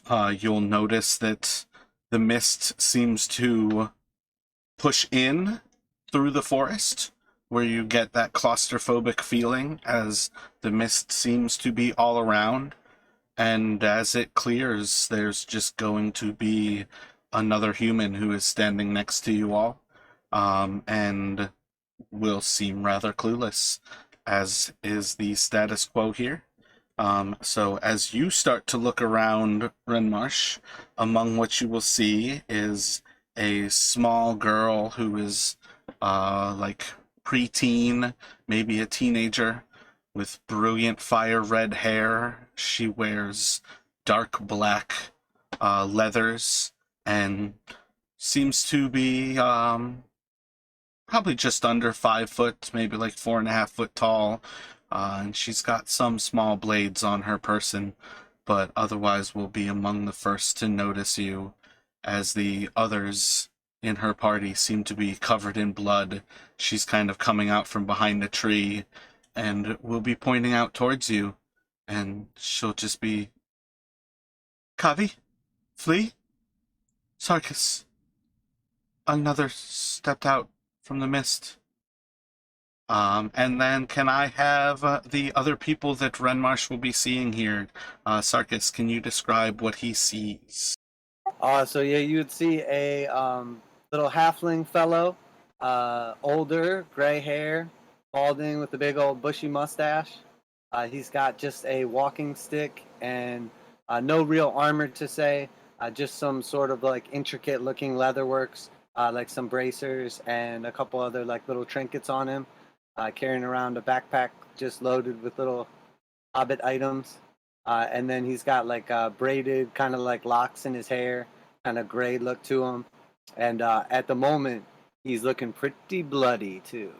you'll notice that the mist seems to push in through the forest, where you get that claustrophobic feeling as the mist seems to be all around. And as it clears, there's just going to be another human who is standing next to you all, and will seem rather clueless, as is the status quo here. So as you start to look around Renmarsh, among what you will see is a small girl who is like preteen, maybe a teenager, with brilliant fire red hair. She wears dark black leathers and seems to be probably just under 5 foot, maybe like 4.5 foot tall. And she's got some small blades on her person, but otherwise will be among the first to notice you, as the others in her party seem to be covered in blood. She's kind of coming out from behind a tree and will be pointing out towards you, and she'll just be, Kavi? Flea? Sarkis. Another stepped out from the mist. And then can I have the other people that Renmarsh will be seeing here? Sarkis, can you describe what he sees? So yeah, you would see a little halfling fellow, older, gray hair, balding with a big old bushy mustache. He's got just a walking stick and no real armor to say, just some sort of like intricate looking leatherworks, like some bracers and a couple other like little trinkets on him, carrying around a backpack just loaded with little hobbit items. And then he's got like braided kind of like locks in his hair, kind of gray look to him. And at the moment, he's looking pretty bloody too.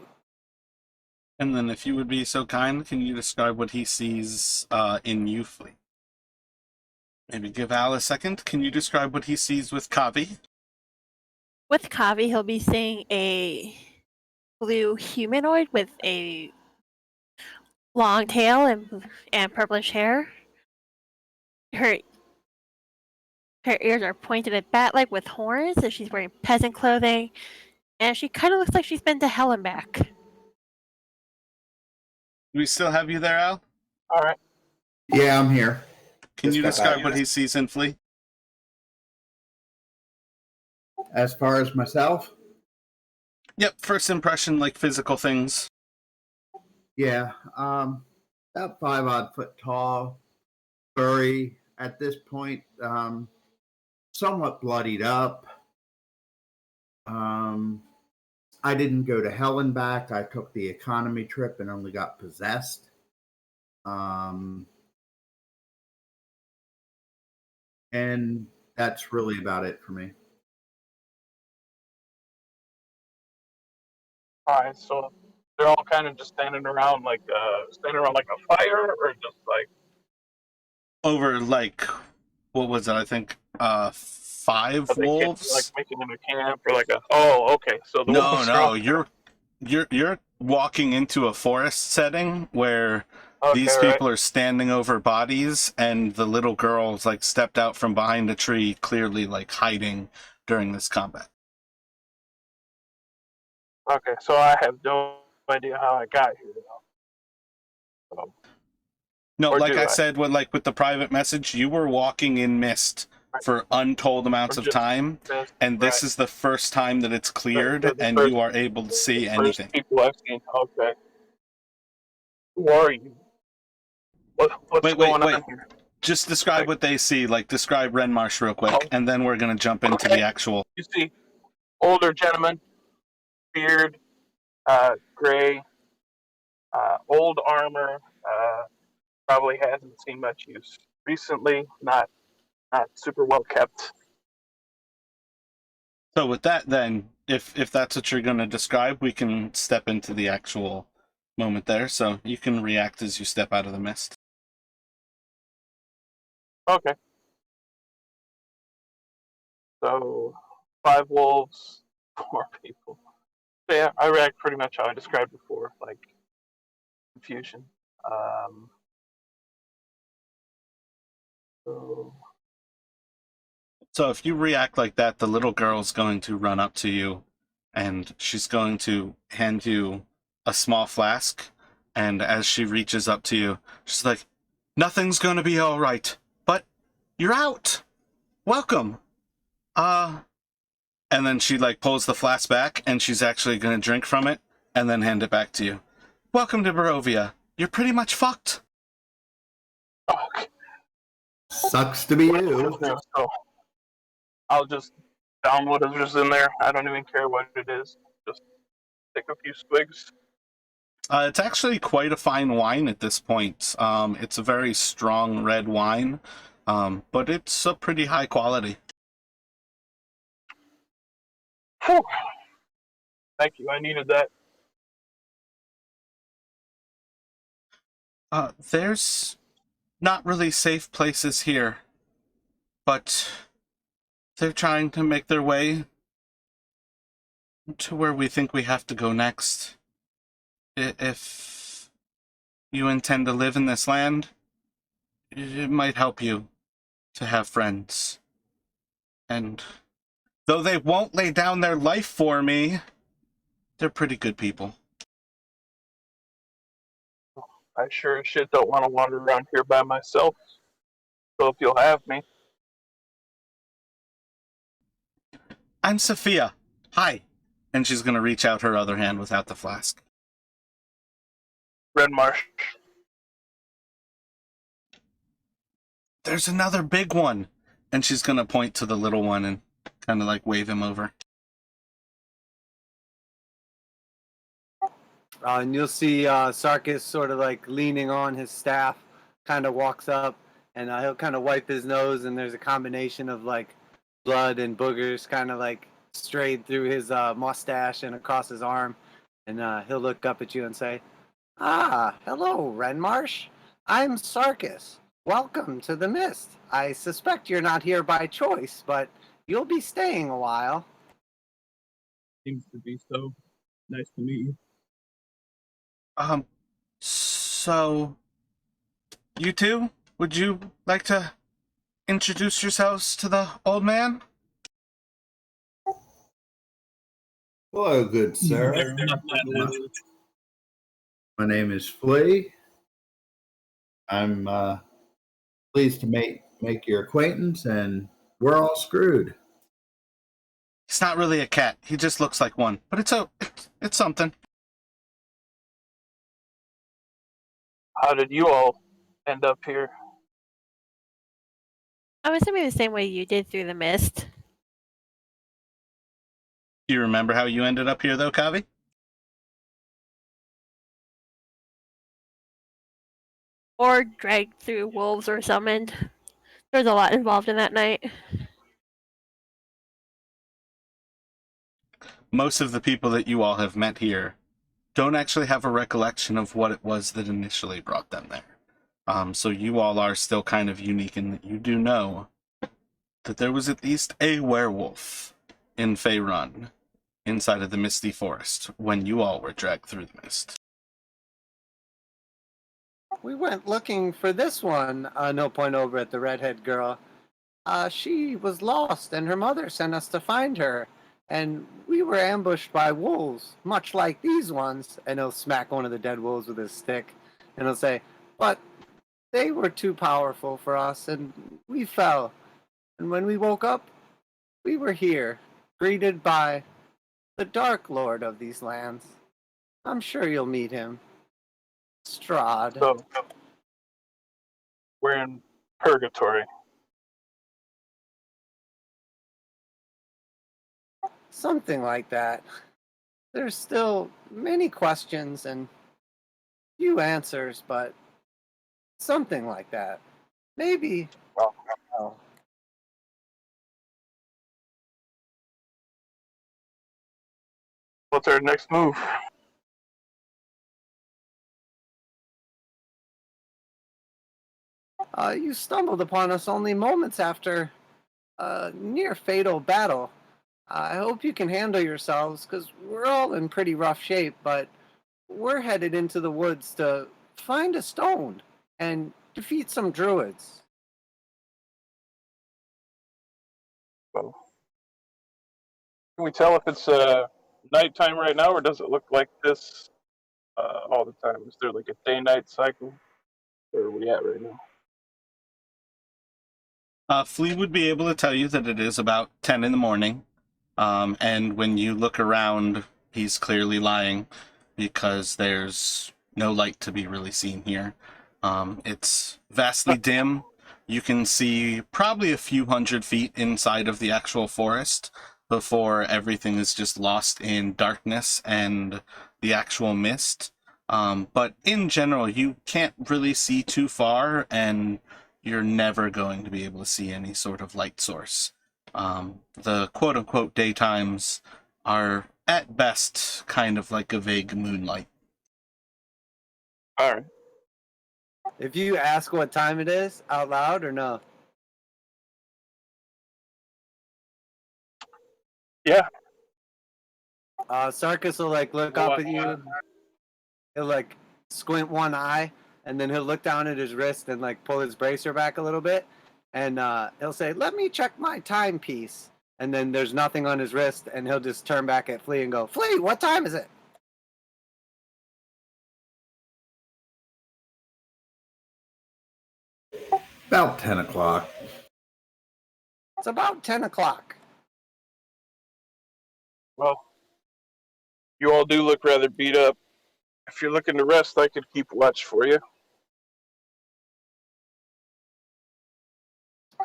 And then if you would be so kind, can you describe what he sees in you, Flea? Maybe give Al a second. Can you describe what he sees with Kavi? With Kavi, he'll be seeing a blue humanoid with a long tail and purplish hair. Her ears are pointed at bat-like with horns, and she's wearing peasant clothing, and she kind of looks like she's been to hell and back. Do we still have you there, Al? All right. Yeah, I'm here. Can you describe what he sees in Flea? As far as myself? Yep, first impression, like physical things. Yeah, about 5-odd foot tall, furry. At this point, somewhat bloodied up. I didn't go to hell and back. I took the economy trip and only got possessed. And that's really about it for me. All right. So they're all kind of just standing around like a fire, or just like Over, like, what was it? I think 5 wolves? like making them a camp, or like a. Oh, okay. So the wolves are No, all- you're walking into a forest setting where Okay, these right. people are standing over bodies, and the little girl's like stepped out from behind a tree, clearly like hiding during this combat. Okay, so I have no idea how I got here. So, No, Or like do I I? said, like with the private message, you were walking in mist for untold amounts Or of just time, this, and this right. is the first time that it's cleared, So the and first- you are able to see First anything. people I've seen. Okay. Who are you? What's Wait, going wait. on here? Just describe what they see. Like, describe Renmarsh real quick, Oh. and then we're gonna jump into the actual. You see, older gentleman, beard, gray, old armor. Probably hasn't seen much use recently. Not super well kept. So with that, then, if that's what you're gonna describe, we can step into the actual moment there. So you can react as you step out of the mist. Okay. So 5 wolves, 4 people. So yeah, I react pretty much how I described before, like confusion. So So if you react like that, the little girl's going to run up to you, and she's going to hand you a small flask. And as she reaches up to you, she's like, "Nothing's going to be all right, but you're out. Welcome." And then she like pulls the flask back, and she's actually going to drink from it, and then hand it back to you. "Welcome to Barovia. You're pretty much fucked." Oh, okay. Sucks to be you. So I'll just down whatever's in there. I don't even care what it is. Just take a few swigs. It's actually quite a fine wine at this point. It's a very strong red wine, but it's a pretty high quality. Whew. Thank you. I needed that. There's not really safe places here, but they're trying to make their way to where we think we have to go next. If you intend to live in this land, it might help you to have friends. And though they won't lay down their life for me, they're pretty good people. I sure as shit don't want to wander around here by myself. So if you'll have me. I'm Sophia. Hi. And she's going to reach out her other hand without the flask. Red Marsh. There's another big one. And she's going to point to the little one and kind of like wave him over. And you'll see Sarkis sort of like leaning on his staff, kind of walks up, and he'll kind of wipe his nose, and there's a combination of like blood and boogers kind of like strayed through his mustache and across his arm, and he'll look up at you and say, "Ah, hello, Renmarsh. I'm Sarkis. Welcome to the Mist. I suspect you're not here by choice, but you'll be staying a while." Seems to be so. Nice to meet you. So you two, would you like to introduce yourselves to the old man? Hello, good sir. They're not that much. My name is Flea. I'm pleased to make your acquaintance, and we're all screwed. He's not really a cat. He just looks like one. But it's something. How did you all end up here? I'm assuming the same way you did through the mist. Do you remember how you ended up here, though, Kavi? Or dragged through wolves or summoned. There's a lot involved in that night. Most of the people that you all have met here don't actually have a recollection of what it was that initially brought them there. So you all are still kind of unique in that you do know that there was at least a werewolf in Faerun inside of the Misty Forest when you all were dragged through the mist. We went looking for this one. No point over at the redhead girl. She was lost, and her mother sent us to find her. And we were ambushed by wolves, much like these ones. And he'll smack one of the dead wolves with his stick. And he'll say, "But they were too powerful for us, and we fell. And when we woke up, we were here, greeted by the Dark Lord of these lands. I'm sure you'll meet him. Strahd." So we're in purgatory. Something like that. There's still many questions and few answers, but something like that. Maybe. Oh. What's our next move? You stumbled upon us only moments after a near fatal battle. I hope you can handle yourselves, because we're all in pretty rough shape, but we're headed into the woods to find a stone and defeat some druids. Well, can we tell if it's nighttime right now, or does it look like this all the time? Is there like a day-night cycle? Where are we at right now? Flea would be able to tell you that it is about 10 in the morning. And when you look around, he's clearly lying because there's no light to be really seen here. It's vastly dim. You can see probably a few hundred feet inside of the actual forest before everything is just lost in darkness and the actual mist. But in general, you can't really see too far, and you're never going to be able to see any sort of light source. The quote-unquote daytimes are at best kind of like a vague moonlight. All right. If you ask what time it is out loud or no? Yeah. Sarkis will like look up at you. He'll like squint one eye, and then he'll look down at his wrist and like pull his bracer back a little bit, and he'll say, "Let me check my timepiece." And then there's nothing on his wrist, and he'll just turn back at Flea and go, "Flea, what time is it?" About 10 o'clock. It's about 10 o'clock. Well, you all do look rather beat up. If you're looking to rest, I could keep watch for you.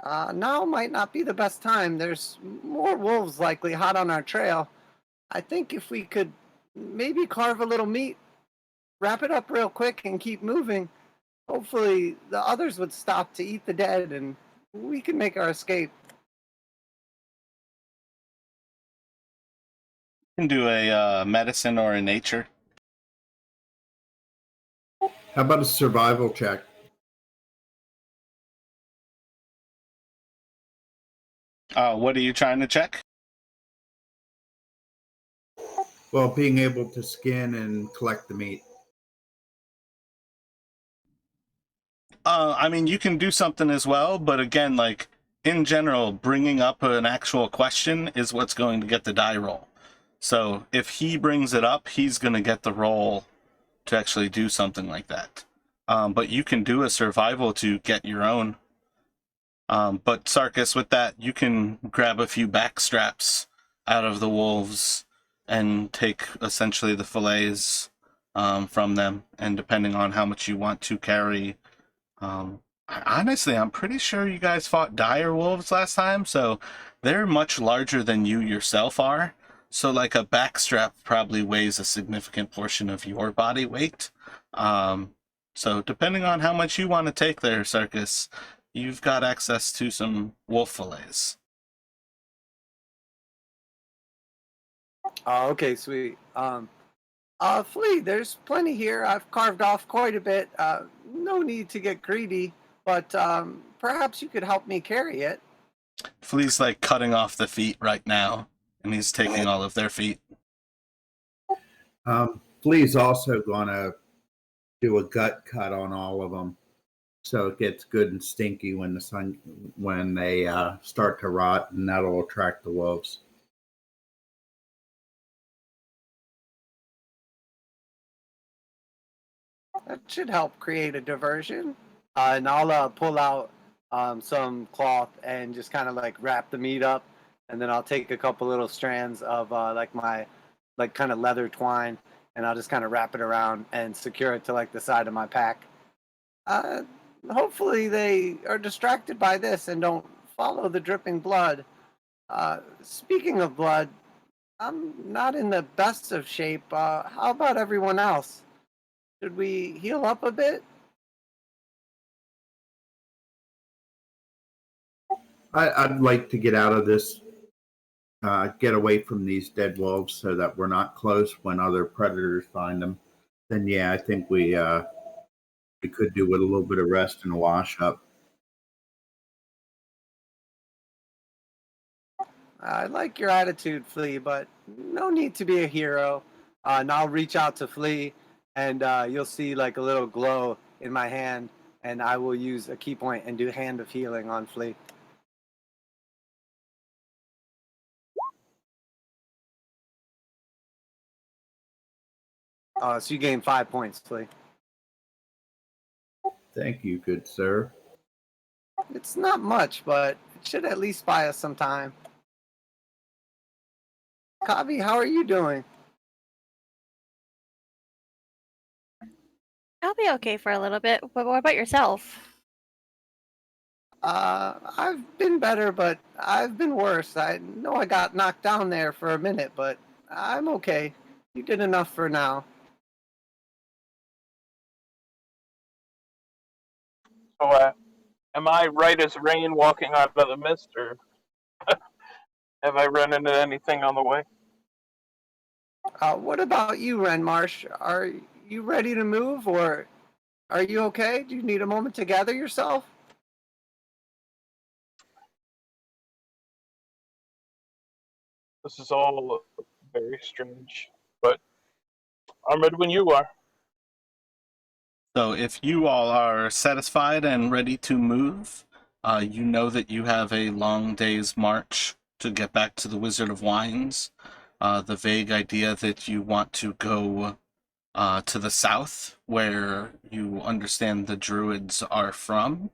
Now might not be the best time. There's more wolves likely hot on our trail. I think if we could maybe carve a little meat, wrap it up real quick, and keep moving, hopefully the others would stop to eat the dead and we can make our escape. You can do a medicine or a nature. How about a survival check? What are you trying to check? Well, being able to skin and collect the meat. I mean, you can do something as well, but again, like, in general, bringing up an actual question is what's going to get the die roll. So if he brings it up, he's going to get the roll to actually do something like that. But you can do a survival to get your own. But Sarkis, with that, you can grab a few back straps out of the wolves and take essentially the fillets from them. And depending on how much you want to carry, honestly, I'm pretty sure you guys fought dire wolves last time, so they're much larger than you yourself are. So like a backstrap probably weighs a significant portion of your body weight. So depending on how much you want to take there, Circus, you've got access to some wolf fillets. Oh, okay, sweet. Flea, there's plenty here. I've carved off quite a bit. No need to get greedy, but perhaps you could help me carry it. Flea's like cutting off the feet right now, and he's taking all of their feet. Flea's also going to do a gut cut on all of them, so it gets good and stinky when they start to rot, and that'll attract the wolves. That should help create a diversion. And I'll pull out some cloth and just kind of like wrap the meat up, and then I'll take a couple little strands of like my like kind of leather twine, and I'll just kind of wrap it around and secure it to like the side of my pack. Hopefully they are distracted by this and don't follow the dripping blood. Speaking of blood, I'm not in the best of shape. How about everyone else? Should we heal up a bit? I'd like to get out of this, get away from these dead wolves so that we're not close when other predators find them. Then, yeah, I think we could do with a little bit of rest and a wash up. I like your attitude, Flea, but no need to be a hero. And I'll reach out to Flea, and you'll see like a little glow in my hand, and I will use a key point and do Hand of Healing on Flea. So you gain 5 points, Flea. Thank you, good sir. It's not much, but it should at least buy us some time. Kavi, how are you doing? I'll be okay for a little bit. But what about yourself? I've been better, but I've been worse. I know I got knocked down there for a minute, but I'm okay. You did enough for now. So, am I right as rain walking out of the mist, or have I run into anything on the way? What about you, Renmarsh? Are you ready to move, or are you okay? Do you need a moment to gather yourself? This is all very strange, but I'm ready when you are. So if you all are satisfied and ready to move, you know that you have a long day's march to get back to the Wizard of Wines. The vague idea that you want to go to the south, where you understand the druids are from.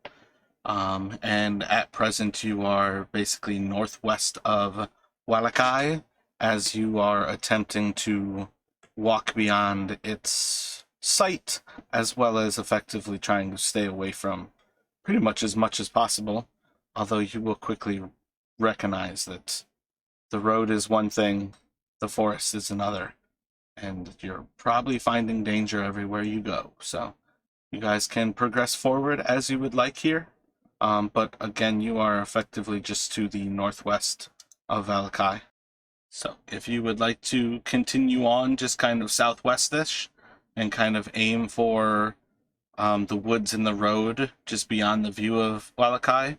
And at present, you are basically northwest of Walakai, as you are attempting to walk beyond its sight, as well as effectively trying to stay away from pretty much as possible. Although you will quickly recognize that the road is one thing, the forest is another, and you're probably finding danger everywhere you go. So you guys can progress forward as you would like here. But again, you are effectively just to the northwest of Valakai. So if you would like to continue on just kind of southwestish and kind of aim for the woods and the road just beyond the view of Valakai,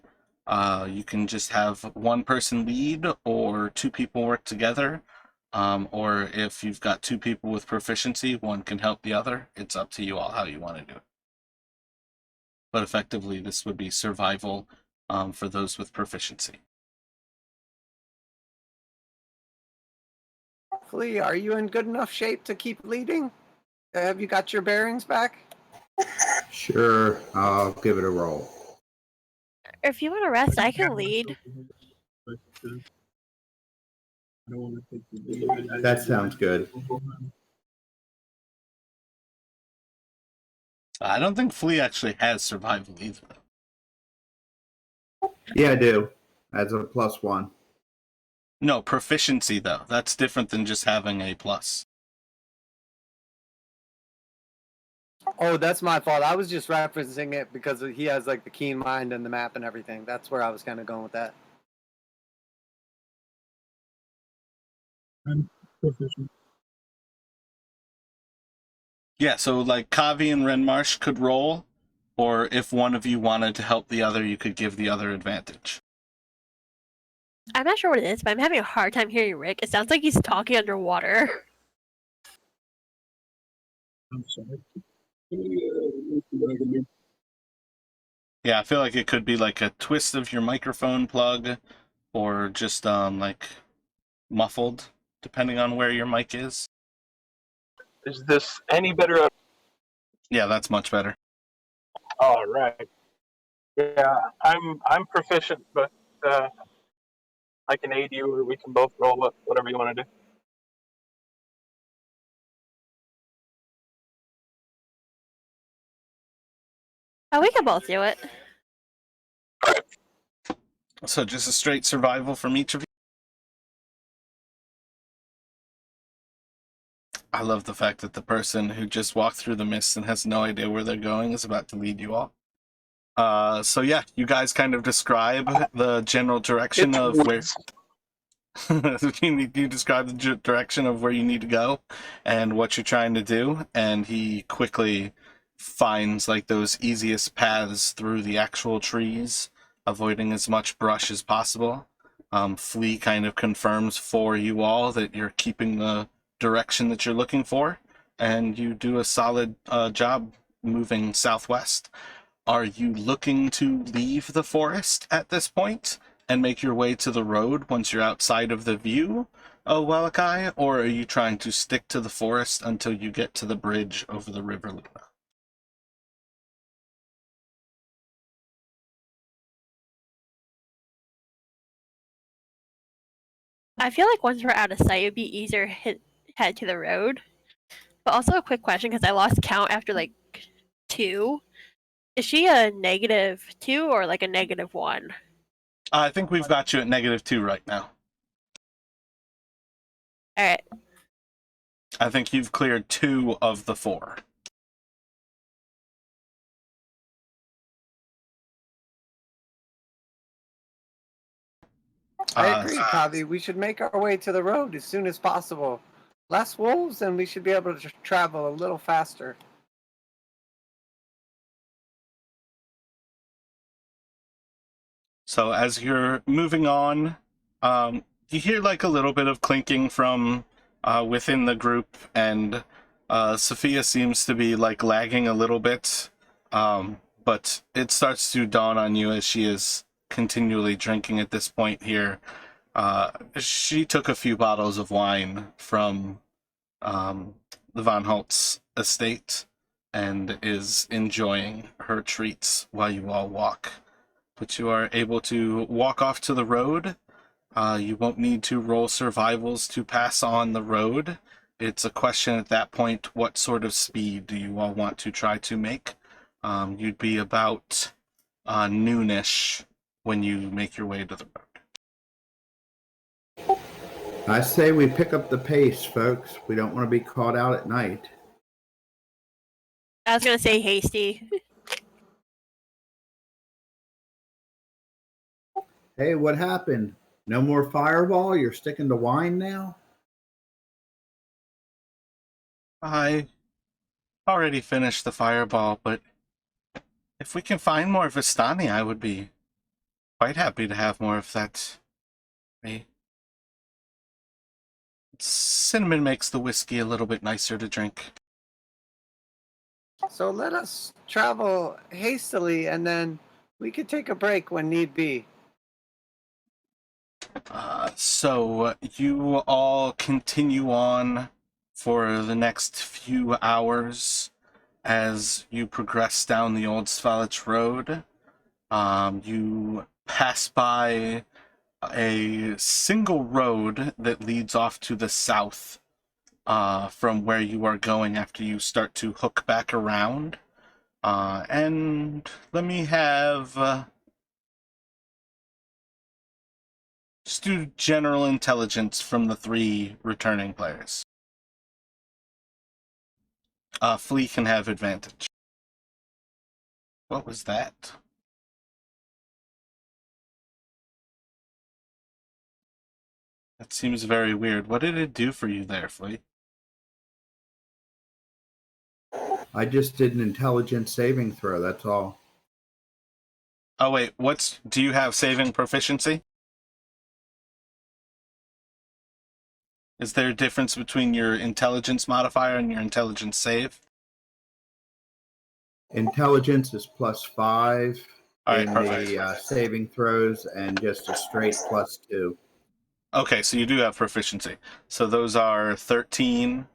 you can just have one person lead or two people work together. Or if you've got two people with proficiency, one can help the other. It's up to you all how you want to do it. But effectively, this would be survival for those with proficiency. Flea, are you in good enough shape to keep leading? Have you got your bearings back? Sure, I'll give it a roll. If you want to rest, I can lead. But, I don't want to take the lead. That sounds good. I don't think Flea actually has survival either. Yeah, I do. That's a +1. No, proficiency though. That's different than just having a plus. Oh, that's my fault. I was just referencing it because he has like the keen mind and the map and everything. That's where I was kind of going with that. I'm proficient. Yeah, so like Kavi and Renmarsh could roll, or if one of you wanted to help the other, you could give the other advantage. I'm not sure what it is, but I'm having a hard time hearing Rick. It sounds like he's talking underwater. I'm sorry. Yeah, I feel like it could be like a twist of your microphone plug, or just like muffled, depending on where your mic is. Is this any better? Yeah, that's much better. All right. Yeah, I'm proficient, but I can aid you, or we can both roll it, whatever you want to do. Oh, we can both do it. So just a straight survival from each of you. I love the fact that the person who just walked through the mist and has no idea where they're going is about to lead you all. So yeah, you guys kind of describe the general direction It's of where woods. you describe the direction of where you need to go and what you're trying to do, and he quickly finds like those easiest paths through the actual trees, avoiding as much brush as possible. Flea kind of confirms for you all that you're keeping the direction that you're looking for, and you do a solid job moving southwest. Are you looking to leave the forest at this point and make your way to the road once you're outside of the view of Walakai, or are you trying to stick to the forest until you get to the bridge over the River Luna? I feel like once we're out of sight, it'd be easier to head to the road. But also a quick question, because I lost count after like 2. Is she a -2 or like a -1? I think we've got you at -2 right now. Alright. I think you've cleared 2 of the 4. I agree, Kavi. We should make our way to the road as soon as possible. Less wolves, and we should be able to travel a little faster. So as you're moving on, you hear like a little bit of clinking from within the group, and Sophia seems to be like lagging a little bit, but it starts to dawn on you as she is continually drinking at this point here. She took a few bottles of wine from the Von Holtz estate and is enjoying her treats while you all walk. But you are able to walk off to the road. You won't need to roll survivals to pass on the road. It's a question at that point, what sort of speed do you all want to try to make? You'd be about noonish when you make your way to the road. I say we pick up the pace, folks. We don't want to be caught out at night. I was gonna say hasty. Hey, what happened? No more fireball? You're sticking to wine now? I already finished the fireball, but if we can find more Vistani, I would be quite happy to have more of that. Cinnamon makes the whiskey a little bit nicer to drink. So let us travel hastily, and then we could take a break when need be. So you all continue on for the next few hours as you progress down the Old Svalich Road. You pass by a single road that leads off to the south from where you are going after you start to hook back around. And let me have... just do general intelligence from the 3 returning players. Flea can have advantage. What was that? That seems very weird. What did it do for you there, Flea? I just did an intelligence saving throw, that's all. Oh wait, do you have saving proficiency? Is there a difference between your intelligence modifier and your intelligence save? Intelligence is +5 All right, in perfect. the saving throws, and just a straight +2. Okay, so you do have proficiency. So those are 13.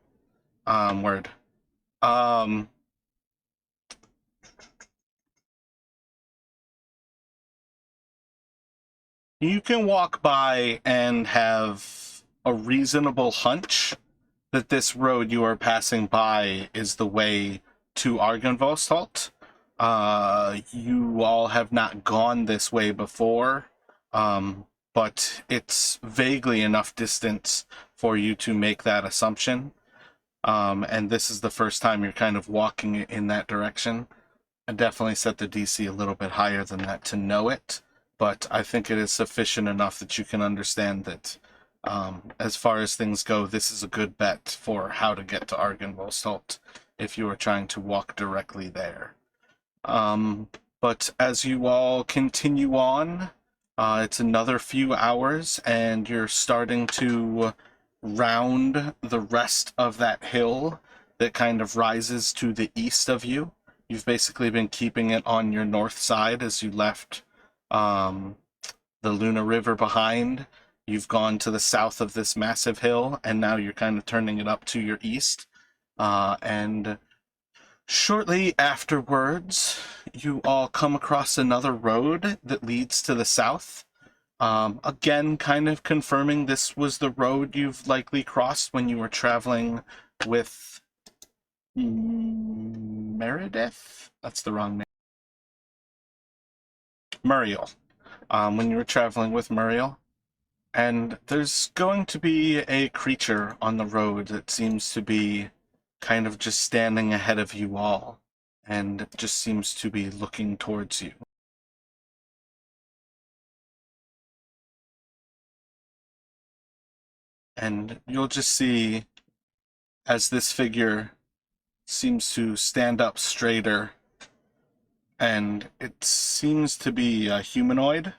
Word. You can walk by and have a reasonable hunch that this road you are passing by is the way to Argynvostholt. You all have not gone this way before, but it's vaguely enough distance for you to make that assumption. And this is the first time you're kind of walking in that direction. I definitely set the DC a little bit higher than that to know it, but I think it is sufficient enough that you can understand that as far as things go, this is a good bet for how to get to Argynvostholt if you are trying to walk directly there. But as you all continue on, it's another few hours, and you're starting to round the rest of that hill that kind of rises to the east of you. You've basically been keeping it on your north side as you left the Luna River behind. You've gone to the south of this massive hill, and now you're kind of turning it up to your east. And shortly afterwards, you all come across another road that leads to the south. Again, kind of confirming this was the road you've likely crossed when you were traveling with Meredith? That's the wrong name. Muriel. When you were traveling with Muriel. And there's going to be a creature on the road that seems to be kind of just standing ahead of you all, and just seems to be looking towards you. And you'll just see, as this figure seems to stand up straighter, and it seems to be a humanoid.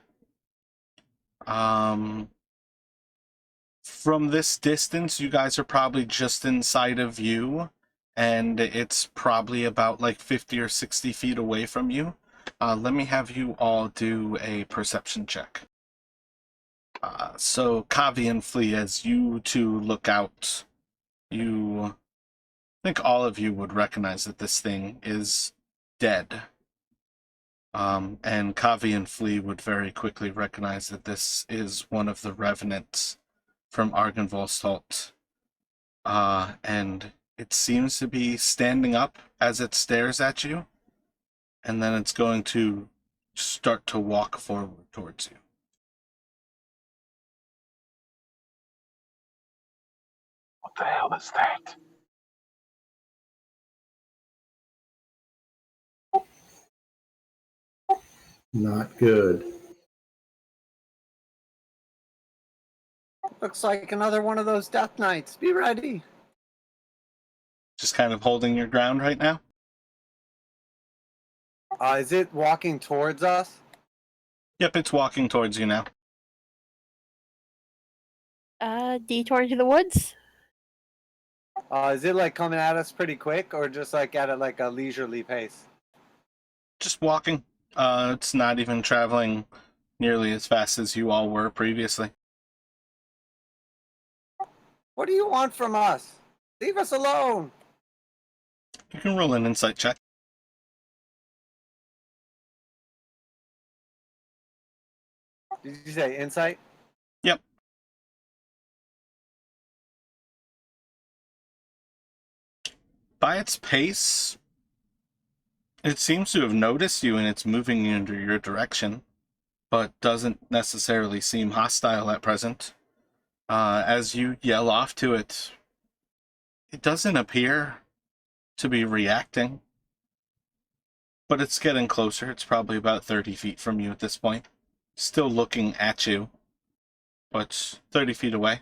From this distance, you guys are probably just inside of view, and it's probably about like 50 or 60 feet away from you. Let me have you all do a perception check. So, Kavi and Flea, as you two look out, I think all of you would recognize that this thing is dead. And Kavi and Flea would very quickly recognize that this is one of the revenants from Argynvolstholt. And it seems to be standing up as it stares at you, and then it's going to start to walk forward towards you. What the hell is that? Not good. Looks like another one of those death knights. Be ready. Just kind of holding your ground right now? Is it walking towards us? Yep, it's walking towards you now. Detour to the woods. Is it like coming at us pretty quick, or just like at a leisurely pace? Just walking. It's not even traveling nearly as fast as you all were previously. What do you want from us? Leave us alone. You can roll an insight check. Did you say insight? Yep. By its pace, it seems to have noticed you and it's moving into your direction, but doesn't necessarily seem hostile at present. As you yell off to it, it doesn't appear to be reacting, but it's getting closer. It's probably about 30 feet from you at this point. Still looking at you, but 30 feet away.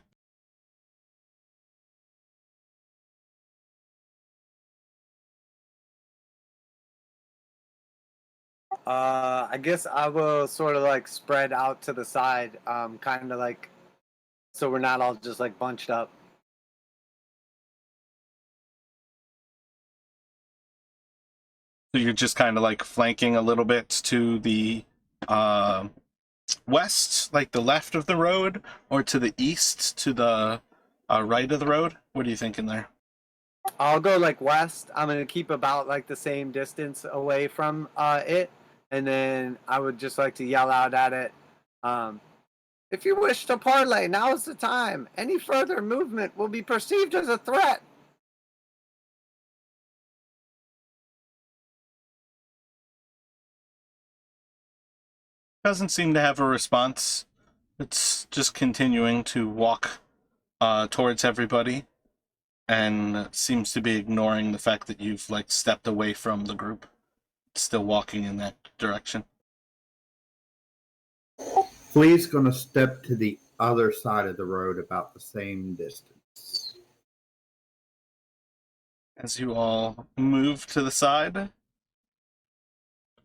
I guess I will sort of like spread out to the side, kind of like, so we're not all just like bunched up. So you're just kind of like flanking a little bit to the west, like the left of the road, or to the east, to the right of the road? What are you thinking there? I'll go like west. I'm gonna keep about like the same distance away from it, and then I would just like to yell out at it. If you wish to parlay, now is the time. Any further movement will be perceived as a threat. Doesn't seem to have a response. It's just continuing to walk towards everybody, and seems to be ignoring the fact that you've like stepped away from the group. It's still walking in that direction. Flea's going to step to the other side of the road about the same distance. As you all move to the side,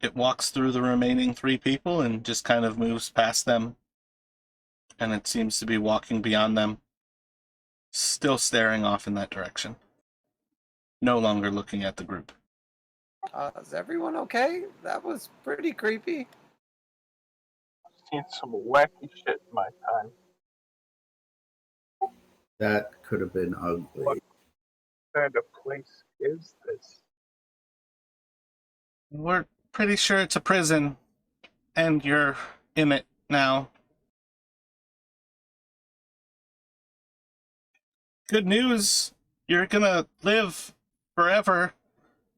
it walks through the remaining 3 people and just kind of moves past them. And it seems to be walking beyond them, still staring off in that direction. No longer looking at the group. Is everyone okay? That was pretty creepy. seen some wacky shit in my time. That could have been ugly. What kind of place is this? We're pretty sure it's a prison, and you're in it now. Good news, you're gonna live forever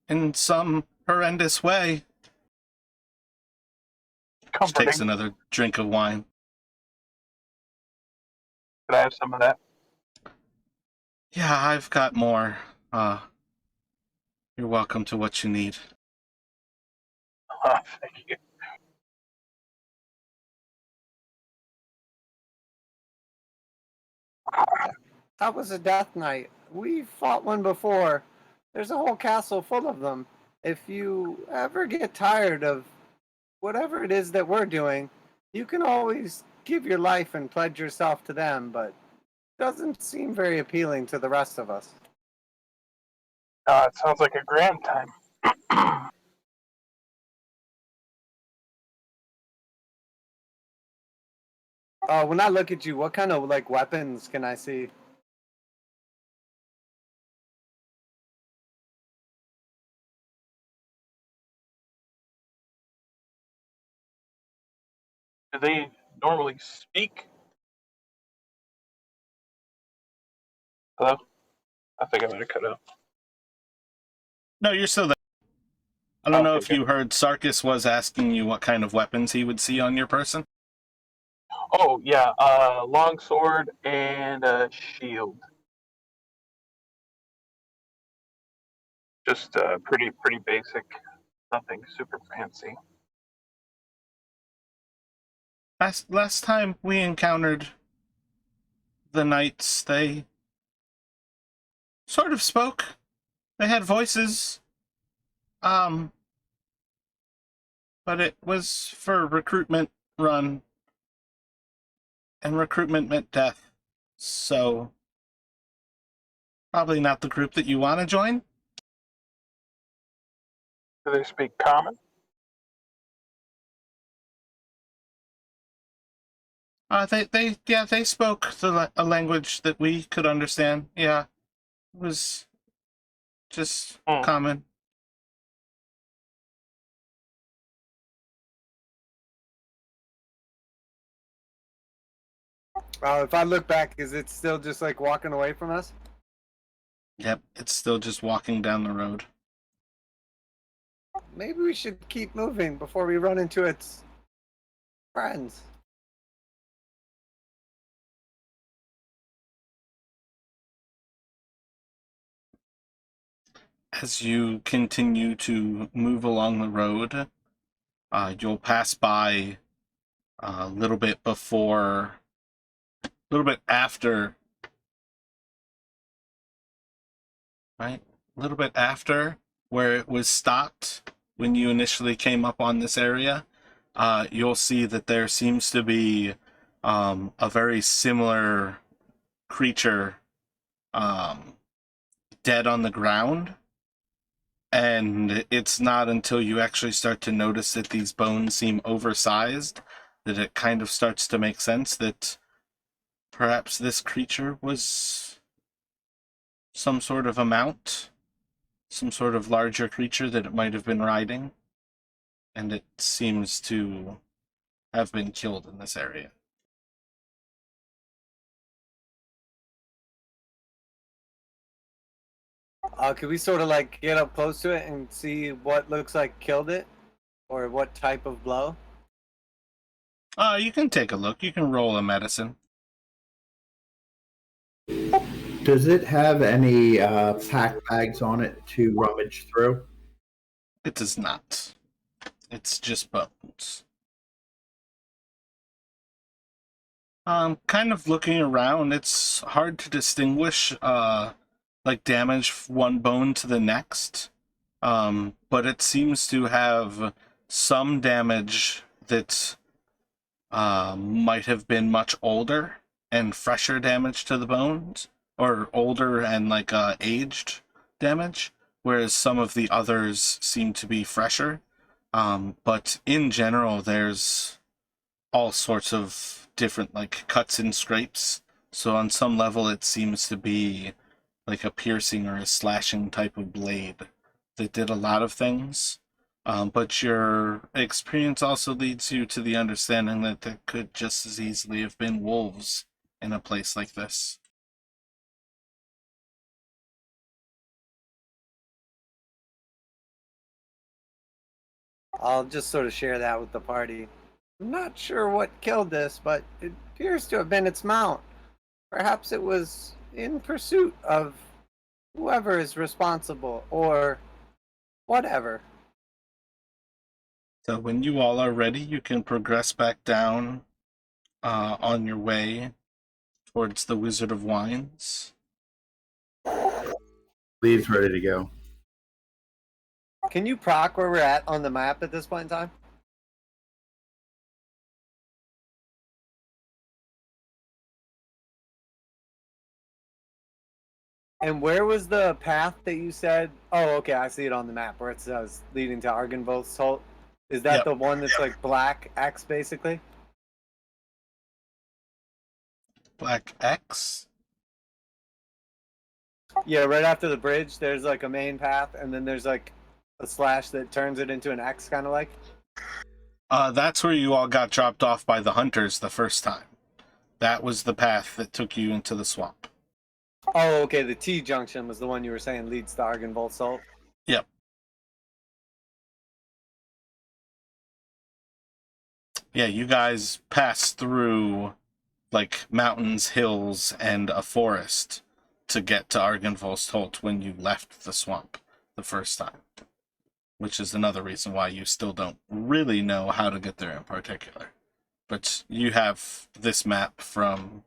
in some horrendous way. She Comforting. takes another drink of wine. Could I have some of that? Yeah, I've got more. You're welcome to what you need. Thank you. That was a death knight. We fought one before. There's a whole castle full of them. If you ever get tired of whatever it is that we're doing, you can always give your life and pledge yourself to them, but it doesn't seem very appealing to the rest of us. It sounds like a grand time. When I look at you, what kind of like weapons can I see? Do they normally speak? Hello? I think I might have cut out. No, you're still there. I don't know Okay, if you heard Sarkis was asking you what kind of weapons he would see on your person. Oh, yeah, longsword and a shield. Just pretty basic. Nothing super fancy. Last time we encountered the knights, they sort of spoke. They had voices. But it was for recruitment run. And recruitment meant death. So, probably not the group that you want to join. Do they speak common? They spoke a language that we could understand. Yeah, it was just common. If I look back, is it still just like walking away from us? Yep, it's still just walking down the road. Maybe we should keep moving before we run into its friends. As you continue to move along the road, you'll pass by a little bit after, right? A little bit after where it was stopped when you initially came up on this area. You'll see that there seems to be a very similar creature dead on the ground. And it's not until you actually start to notice that these bones seem oversized that it kind of starts to make sense that perhaps this creature was some sort of a mount, some sort of larger creature that it might have been riding, and it seems to have been killed in this area. Could we sort of like get up close to it and see what looks like killed it? Or what type of blow? You can take a look. You can roll a medicine. Does it have any pack bags on it to rummage through? It does not. It's just bones. Kind of looking around, it's hard to distinguish, like damage one bone to the next. But it seems to have some damage that might have been much older and fresher damage to the bones, or older and like aged damage, whereas some of the others seem to be fresher. But in general, there's all sorts of different like cuts and scrapes. So on some level, it seems to be like a piercing or a slashing type of blade that did a lot of things. But your experience also leads you to the understanding that there could just as easily have been wolves in a place like this. I'll just sort of share that with the party. I'm not sure what killed this, but it appears to have been its mount. Perhaps it was in pursuit of whoever is responsible, or whatever. So when you all are ready, you can progress back down on your way towards the Wizard of Wines. Leaves ready to go. Can you proc where we're at on the map at this point in time? And where was the path that you said? Oh, okay, I see it on the map where it says leading to Argynvost's Holt. Is that Yep. the one that's like black X basically? Black X? Yeah, right after the bridge, there's like a main path, and then there's like a slash that turns it into an X, kind of like. That's where you all got dropped off by the hunters the first time. That was the path that took you into the swamp. Oh, okay. The T junction was the one you were saying leads to Argynvost's Holt. Yep. Yeah, you guys passed through like mountains, hills, and a forest to get to Argynvost's Holt when you left the swamp the first time. Which is another reason why you still don't really know how to get there in particular. But you have this map from...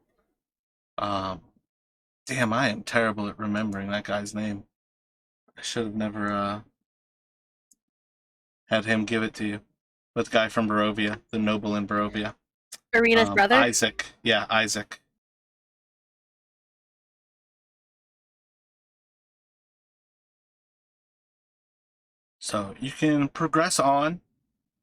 damn, I am terrible at remembering that guy's name. I should have never had him give it to you. But the guy from Barovia, the noble in Barovia. Arena's brother. Isaac. Yeah, Isaac. So you can progress on.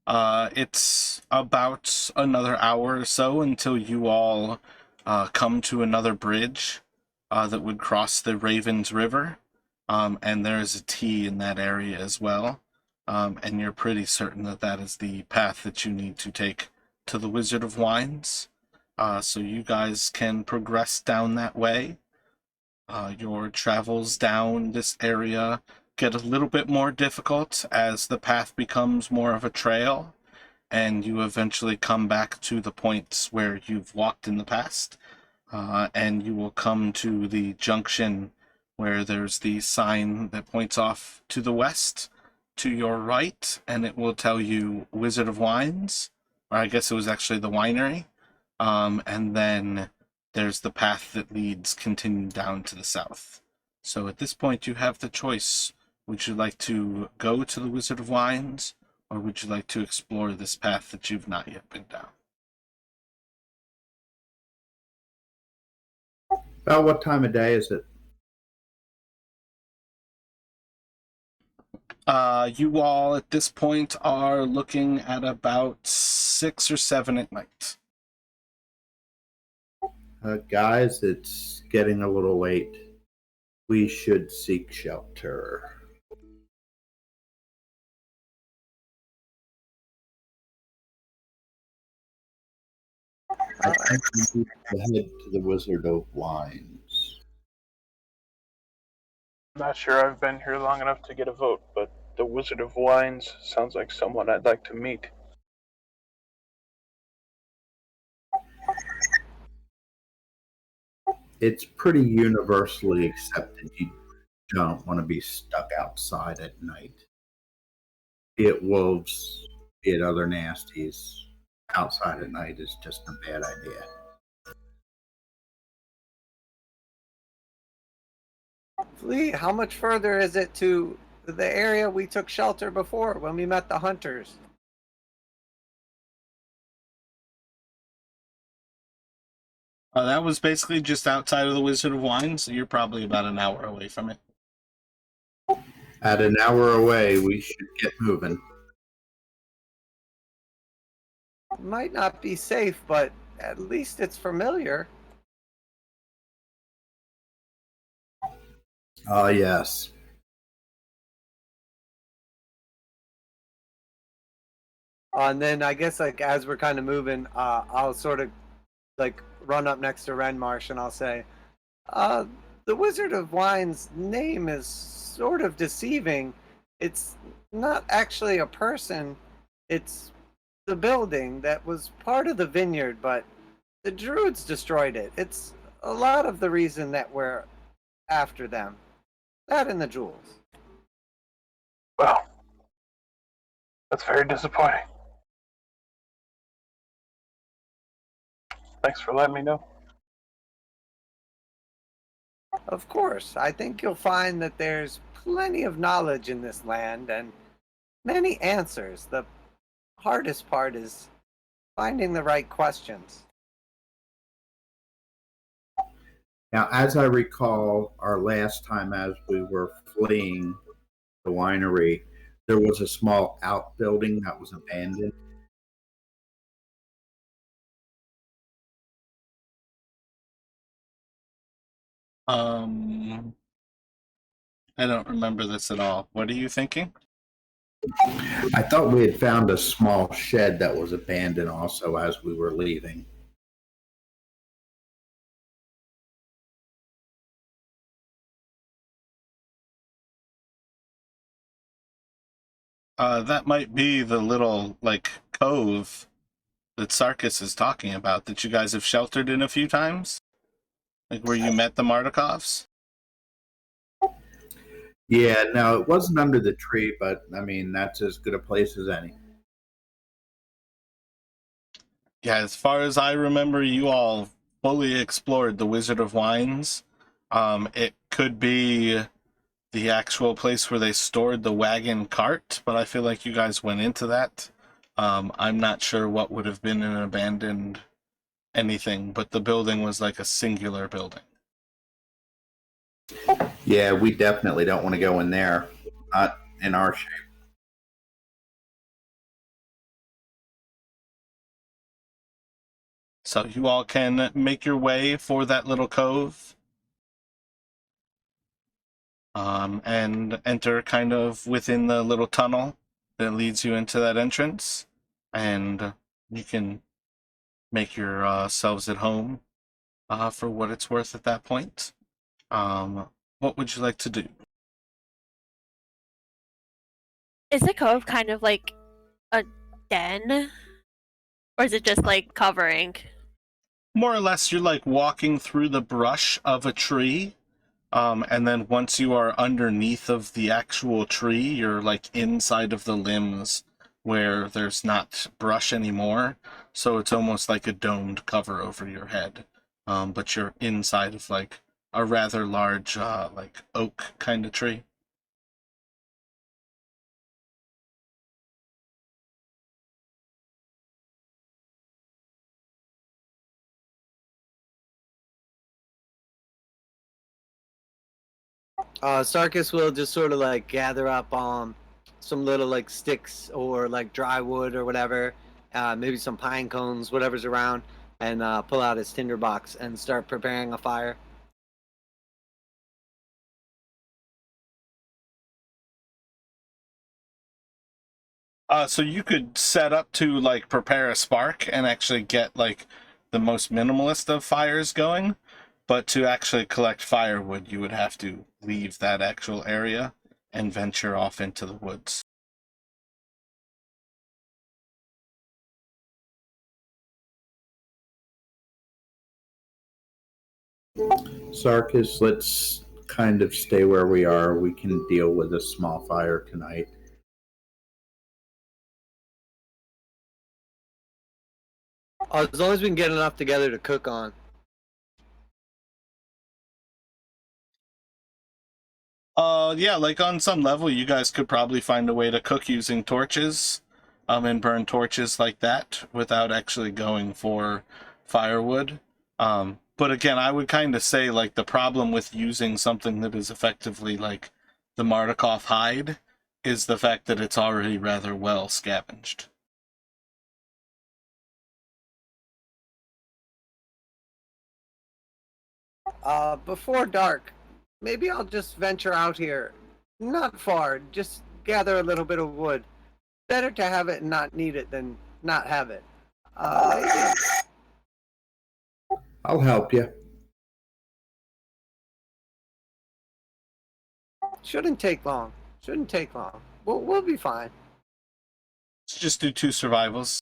It's about another hour or so until you all come to another bridge that would cross the Ravens River. And there's a T in that area as well. And you're pretty certain that that is the path that you need to take to the Wizard of Wines. So you guys can progress down that way. Your travels down this area get a little bit more difficult as the path becomes more of a trail, and you eventually come back to the points where you've walked in the past, and you will come to the junction where there's the sign that points off to the west to your right, and it will tell you Wizard of Wines, or I guess it was actually the winery, and then there's the path that leads continuing down to the south. So at this point you have the choice. Would you like to go to the Wizard of Wines, or would you like to explore this path that you've not yet been down? About what time of day is it? You all at this point are looking at about 6 or 7 at night. Guys, it's getting a little late. We should seek shelter. I think we need to head to the Wizard of Wines. I'm not sure I've been here long enough to get a vote, but the Wizard of Wines sounds like someone I'd like to meet. It's pretty universally accepted you don't want to be stuck outside at night. Be it wolves, be it other nasties. Outside at night is just a bad idea. Flea, how much further is it to the area we took shelter before when we met the hunters? That was basically just outside of the Wizard of Wines, so you're probably about an hour away from it. At an hour away, we should get moving. might not be safe, but at least it's familiar. Yes. And then I guess like as we're kind of moving, I'll sort of like run up next to Renmarsh and I'll say, the Wizard of Wine's name is sort of deceiving. It's not actually a person. It's the building that was part of the vineyard, but the druids destroyed it. It's a lot of the reason that we're after them. That and the jewels. Well, that's very disappointing. Thanks for letting me know. Of course, I think you'll find that there's plenty of knowledge in this land and many answers. The hardest part is finding the right questions. Now, as I recall, our last time as we were fleeing the winery, there was a small outbuilding that was abandoned. I don't remember this at all. What are you thinking? I thought we had found a small shed that was abandoned also as we were leaving. That might be the little, like, cove that Sarkis is talking about that you guys have sheltered in a few times? Like where you met the Mardikovs? Yeah, no, it wasn't under the tree, but I mean, that's as good a place as any. Yeah, as far as I remember, you all fully explored the Wizard of Wines. It could be the actual place where they stored the wagon cart, but I feel like you guys went into that. I'm not sure what would have been an abandoned anything, but the building was like a singular building. Yeah, we definitely don't want to go in there. Not in our shape. So you all can make your way for that little cove. And enter kind of within the little tunnel that leads you into that entrance. And you can make yourselves at home for what it's worth at that point. What would you like to do? Is the cove kind of like a den? Or is it just like covering? More or less, you're like walking through the brush of a tree. And then once you are underneath of the actual tree, you're like inside of the limbs where there's not brush anymore. So it's almost like a domed cover over your head. But you're inside of like a rather large, like oak kind of tree. Sarkis will just sort of like gather up some little like sticks or like dry wood or whatever, maybe some pine cones, whatever's around, and pull out his tinder box and start preparing a fire. So you could set up to like prepare a spark and actually get like the most minimalist of fires going, but to actually collect firewood, you would have to leave that actual area and venture off into the woods. Sarkis, let's kind of stay where we are. We can deal with a small fire tonight. As long as we can get enough together to cook on. Yeah, like on some level, you guys could probably find a way to cook using torches, and burn torches like that without actually going for firewood. But again, I would kind of say like the problem with using something that is effectively like the Mardukov hide is the fact that it's already rather well scavenged. before dark, maybe I'll just venture out here. Not far, just gather a little bit of wood. Better to have it and not need it than not have it. Maybe. I'll help you. Shouldn't take long. Shouldn't take long. We'll be fine. Let's just do 2 survivals.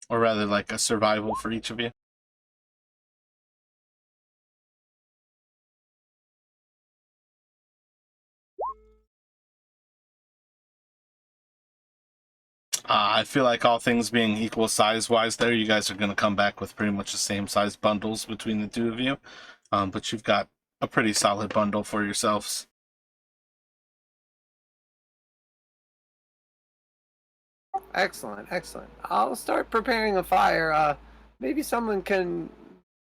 Or rather, like a survival for each of you. I feel like all things being equal size-wise there, you guys are going to come back with pretty much the same size bundles between the 2 of you. But you've got a pretty solid bundle for yourselves. Excellent, excellent. I'll start preparing a fire. Maybe someone can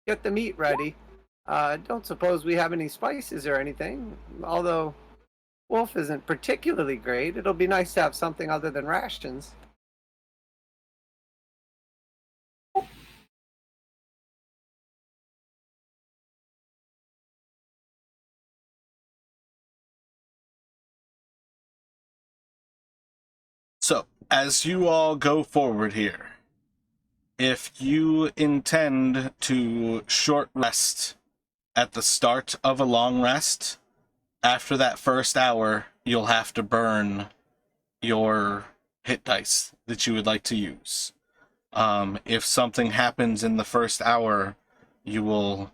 get the meat ready. Don't suppose we have any spices or anything. Although wolf isn't particularly great, it'll be nice to have something other than rations. So, as you all go forward here, if you intend to short rest at the start of a long rest, after that first hour, you'll have to burn your hit dice that you would like to use. If something happens in the first hour, you will...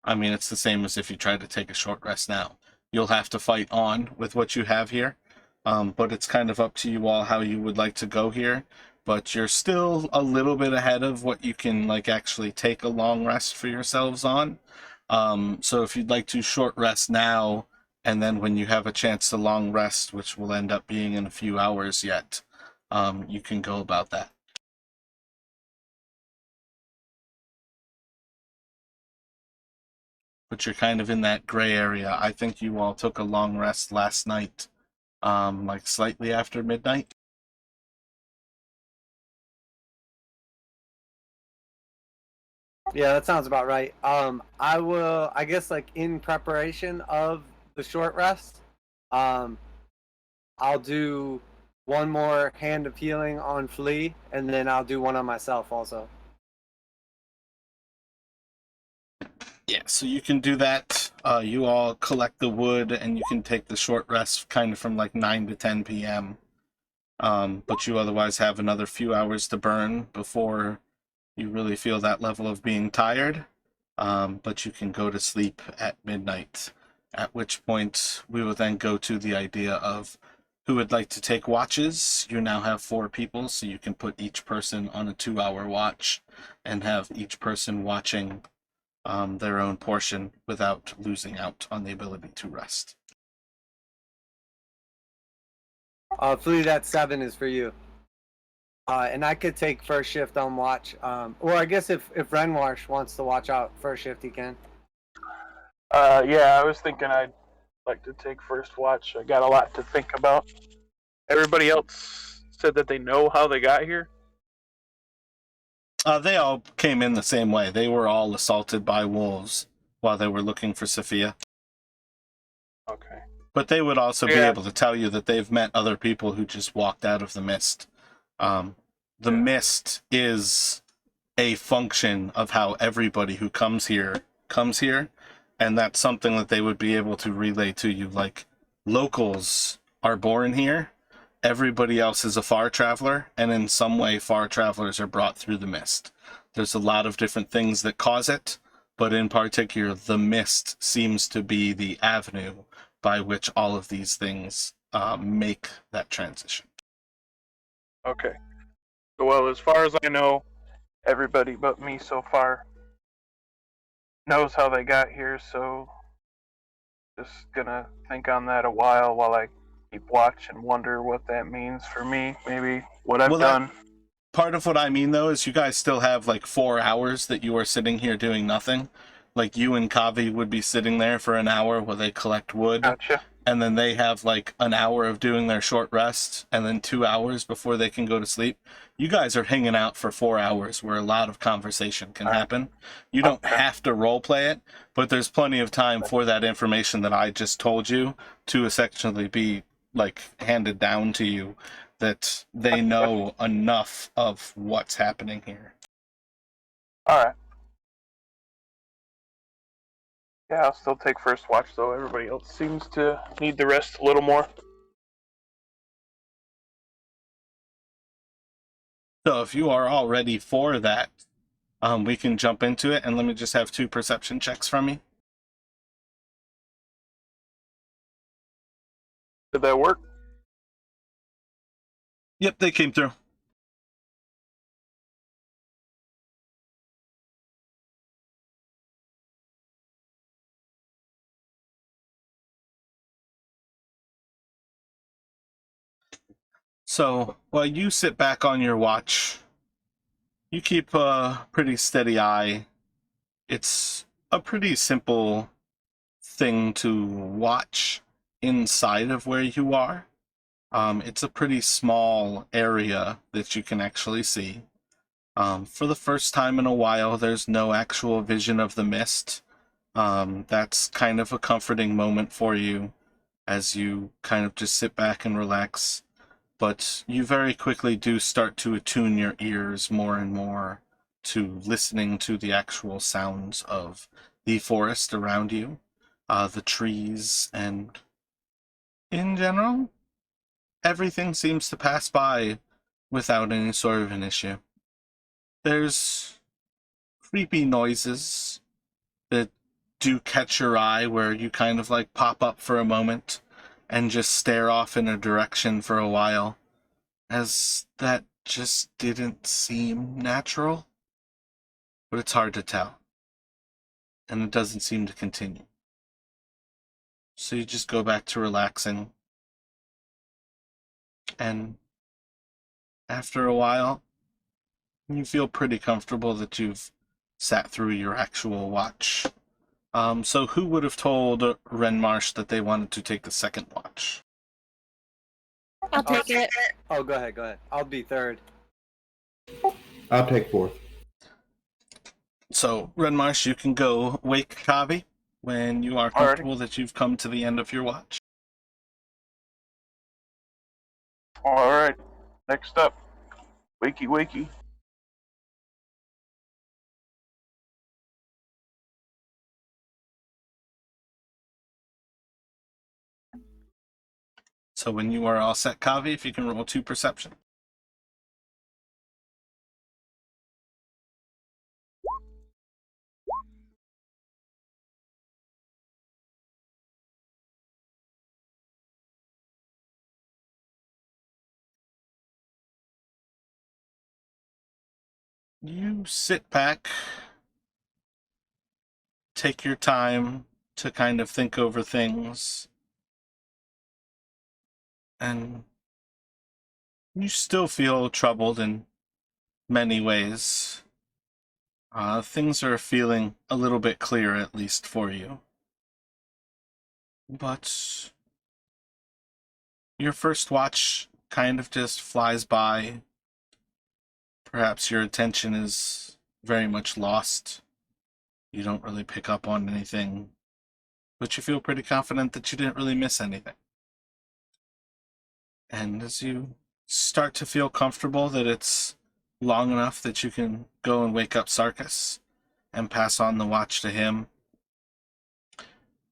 I mean, it's the same as if you tried to take a short rest now. You'll have to fight on with what you have here. But it's kind of up to you all how you would like to go here. But you're still a little bit ahead of what you can like actually take a long rest for yourselves on. So if you'd like to short rest now, and then when you have a chance to long rest, which will end up being in a few hours yet, you can go about that. But you're kind of in that gray area. I think you all took a long rest last night, like slightly after midnight. Yeah, that sounds about right. I guess like in preparation of the short rest, I'll do one more hand of healing on Flea, and then I'll do one on myself also. Yeah, so you can do that. You all collect the wood, and you can take the short rest kind of from like 9 to 10 p.m. But you otherwise have another few hours to burn before you really feel that level of being tired. But you can go to sleep at midnight, at which point we will then go to the idea of who would like to take watches. You now have 4 people, so you can put each person on a 2-hour watch and have each person watching their own portion without losing out on the ability to rest. Flea, that 7 is for you. And I could take first shift on watch. Or I guess if Renmarsh wants to watch out first shift, he can. Yeah, I was thinking I'd like to take first watch. I got a lot to think about. Everybody else said that they know how they got here. They all came in the same way. They were all assaulted by wolves while they were looking for Sophia. Okay. But they would also be Yeah. able to tell you that they've met other people who just walked out of the mist. The mist is a function of how everybody who comes here, and that's something that they would be able to relay to you. Like, locals are born here, everybody else is a far traveler, and in some way far travelers are brought through the mist. There's a lot of different things that cause it, but in particular, the mist seems to be the avenue by which all of these things make that transition. Okay. Well, as far as I know, everybody but me so far knows how they got here, so just gonna think on that a while I keep watch and wonder what that means for me, maybe what I've done. Part of what I mean, though, is you guys still have like 4 hours that you are sitting here doing nothing. Like, you and Kavi would be sitting there for an hour while they collect wood. Gotcha. and then they have like an hour of doing their short rest and then 2 hours before they can go to sleep. You guys are hanging out for 4 hours where a lot of conversation can happen. You don't have to role play it, but there's plenty of time for that information that I just told you to essentially be like handed down to you, that they know enough of what's happening here. All right. Yeah, I'll still take first watch though. Everybody else seems to need the rest a little more. So if you are all ready for that, we can jump into it, and let me just have 2 perception checks from you. Did that work? Yep, they came through. So while you sit back on your watch, you keep a pretty steady eye. It's a pretty simple thing to watch inside of where you are. It's a pretty small area that you can actually see. For the first time in a while, there's no actual vision of the mist. That's kind of a comforting moment for you as you kind of just sit back and relax. But you very quickly do start to attune your ears more and more to listening to the actual sounds of the forest around you, the trees, and in general, everything seems to pass by without any sort of an issue. There's creepy noises that do catch your eye where you kind of like pop up for a moment and just stare off in a direction for a while, as that just didn't seem natural. But it's hard to tell, and it doesn't seem to continue. So you just go back to relaxing, and after a while, you feel pretty comfortable that you've sat through your actual watch. So who would have told Renmarsh that they wanted to take the second watch? I'll take it. Oh, go ahead. I'll be third. I'll take fourth. So, Renmarsh, you can go wake Kavi when you are comfortable that you've come to the end of your watch. All right. Next up, wakey wakey. So when you are all set, Kavi, if you can roll 2 perception. You sit back, take your time to kind of think over things, and you still feel troubled in many ways. Things are feeling a little bit clearer, at least for you. But your first watch kind of just flies by. Perhaps your attention is very much lost. You don't really pick up on anything, but you feel pretty confident that you didn't really miss anything. And as you start to feel comfortable that it's long enough that you can go and wake up Sarkis and pass on the watch to him,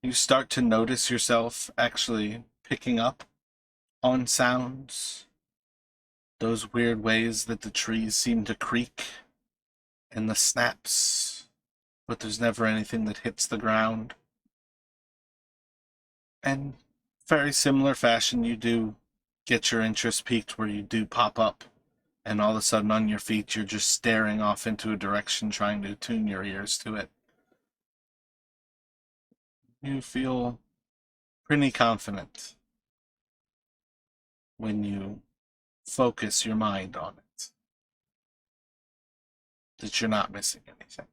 you start to notice yourself actually picking up on sounds. Those weird ways that the trees seem to creak and the snaps, but there's never anything that hits the ground. And very similar fashion, you do get your interest piqued where you do pop up, and all of a sudden on your feet you're just staring off into a direction trying to tune your ears to it. You feel pretty confident when you focus your mind on it that you're not missing anything.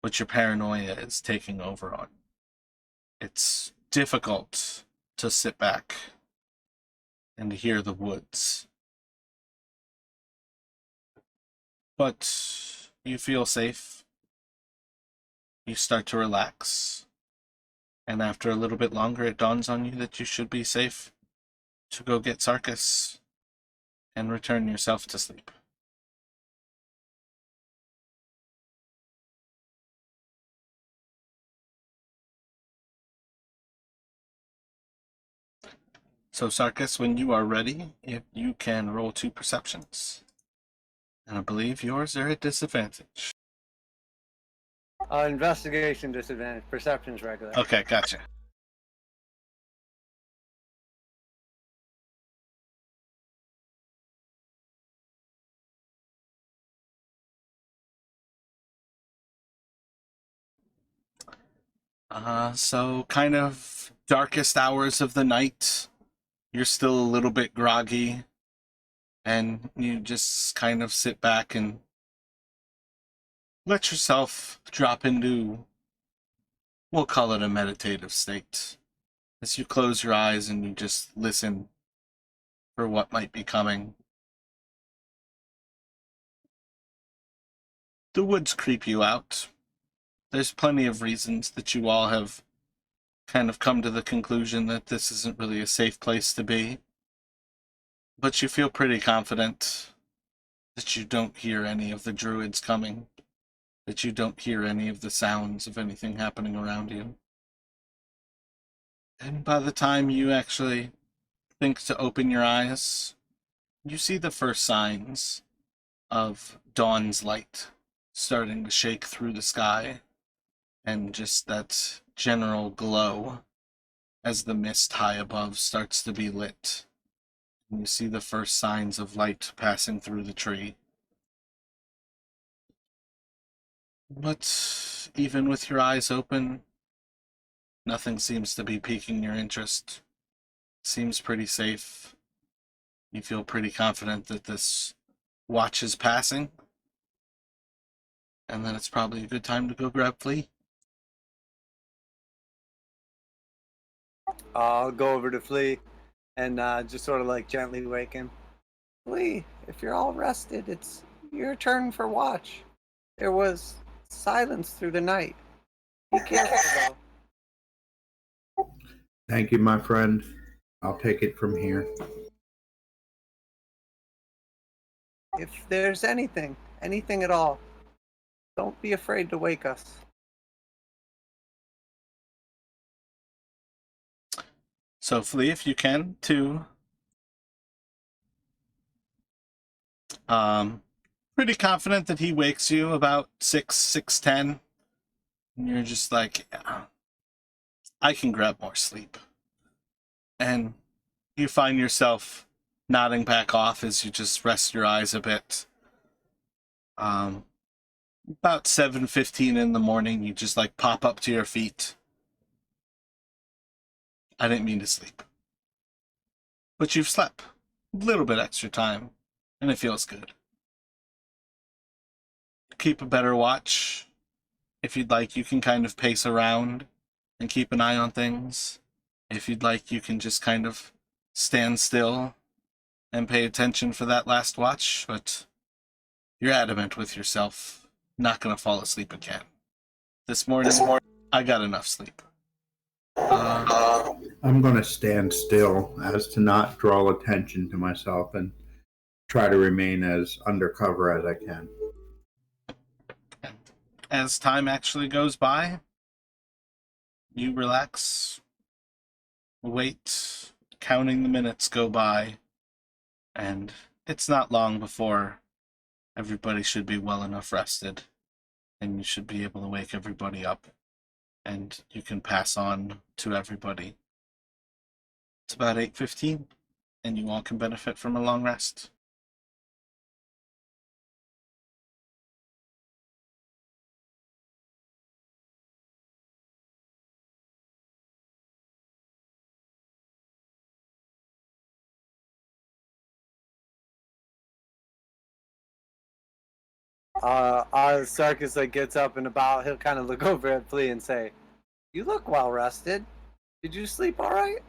But your paranoia is taking over on you. It's difficult to sit back and hear the woods. But you feel safe. You start to relax. And after a little bit longer, it dawns on you that you should be safe to go get Sarkis and return yourself to sleep. So Sarkis, when you are ready, if you can roll 2 perceptions. And I believe yours are at disadvantage. Investigation disadvantage. Perception's regular. Okay, gotcha. So kind of darkest hours of the night. You're still a little bit groggy, and you just kind of sit back and let yourself drop into, we'll call it a meditative state. As you close your eyes and you just listen for what might be coming. The woods creep you out. There's plenty of reasons that you all have kind of come to the conclusion that this isn't really a safe place to be. But you feel pretty confident that you don't hear any of the druids coming, that you don't hear any of the sounds of anything happening around you. And by the time you actually think to open your eyes, you see the first signs of dawn's light starting to shake through the sky, and just that general glow as the mist high above starts to be lit. And you see the first signs of light passing through the tree. But even with your eyes open, nothing seems to be piquing your interest. Seems pretty safe. You feel pretty confident that this watch is passing, and then it's probably a good time to go grab Flea. I'll go over to Flea and just sort of like gently wake him. Flea, if you're all rested, it's your turn for watch. There was silence through the night. Be careful, though. Thank you, my friend. I'll take it from here. If there's anything at all, don't be afraid to wake us. So Flea, if you can, to pretty confident that he wakes you about 6:10, and you're just like, yeah, I can grab more sleep. And you find yourself nodding back off as you just rest your eyes a bit. About 7:15 in the morning, you just like pop up to your feet. I didn't mean to sleep. But you've slept a little bit extra time, and it feels good. Keep a better watch. If you'd like, you can kind of pace around and keep an eye on things. If you'd like, you can just kind of stand still and pay attention for that last watch, but you're adamant with yourself. Not gonna fall asleep again. This morning, I got enough sleep. I'm going to stand still as to not draw attention to myself and try to remain as undercover as I can. As time actually goes by, you relax, wait, counting the minutes go by, and it's not long before everybody should be well enough rested, and you should be able to wake everybody up, and you can pass on to everybody. It's about 8:15, and you all can benefit from a long rest. Sarkis like gets up and about. He'll kind of look over at Flea and say, "You look well rested. Did you sleep all right?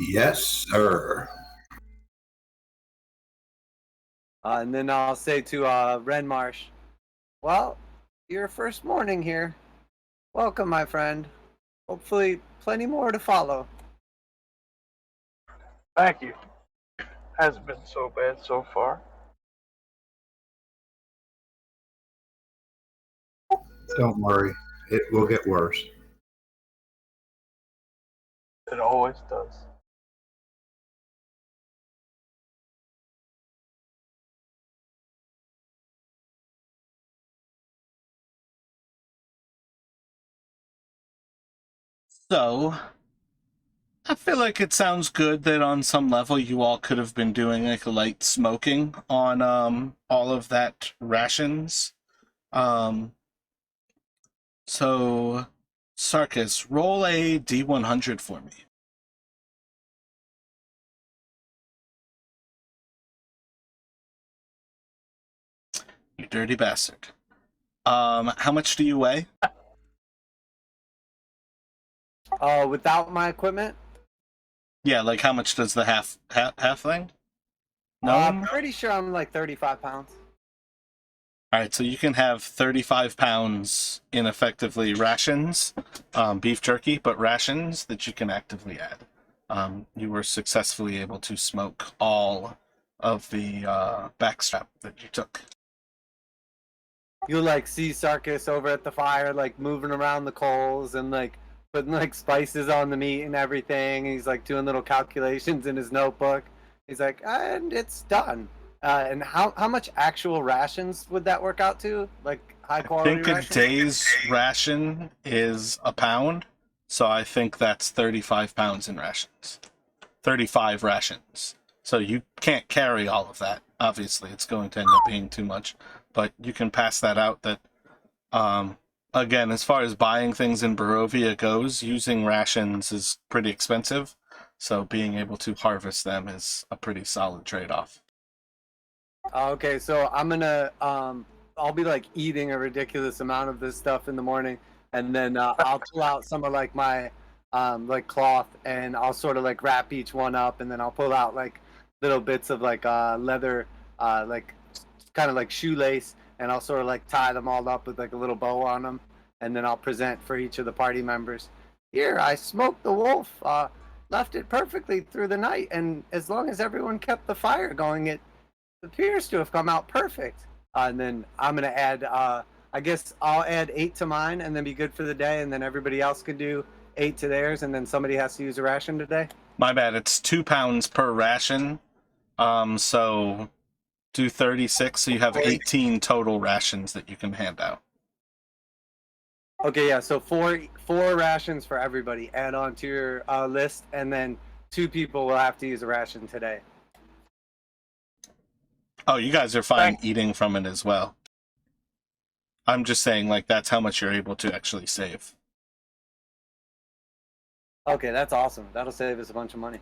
Yes, sir. And then I'll say to Ren Marsh, well, your first morning here. Welcome, my friend. Hopefully, plenty more to follow. Thank you. Hasn't been so bad so far. Don't worry, it will get worse. It always does. So, I feel like it sounds good that on some level you all could have been doing like a light smoking on all of that rations. So Sarkis, roll a D100 for me. You dirty bastard. How much do you weigh? Without my equipment? Yeah, like how much does the halfling? No. I'm pretty sure I'm like 35 pounds. All right, so you can have 35 pounds in effectively rations, beef jerky, but rations that you can actively add. You were successfully able to smoke all of the backstrap that you took. You'll like see Sarkis over at the fire, like moving around the coals and like putting like spices on the meat and everything. And he's like doing little calculations in his notebook. He's like, and it's done. And how much actual rations would that work out to? Like high I quality think a rations? day's ration is a pound, so I think that's 35 pounds in rations. 35 rations. So you can't carry all of that. Obviously, it's going to end up being too much, but you can pass that out that, again, as far as buying things in Barovia goes, using rations is pretty expensive, so being able to harvest them is a pretty solid trade-off. Okay, so I'm gonna I'll be like eating a ridiculous amount of this stuff in the morning, and then I'll pull out some of like my like cloth, and I'll sort of like wrap each one up, and then I'll pull out like little bits of like leather, like kind of like shoelace, and I'll sort of like tie them all up with like a little bow on them, and then I'll present for each of the party members. Here, I smoked the wolf, left it perfectly through the night, and as long as everyone kept the fire going, it appears to have come out perfect. And then I'm gonna add. I guess I'll add 8 to mine, and then be good for the day. And then everybody else can do 8 to theirs, and then somebody has to use a ration today. My bad, it's 2 pounds per ration. So do 36, so you have 18 total rations that you can hand out. Okay, yeah. So four rations for everybody. Add on to your list, and then 2 people will have to use a ration today. Oh, you guys are fine eating from it as well. I'm just saying, like, that's how much you're able to actually save. Okay, that's awesome. That'll save us a bunch of money.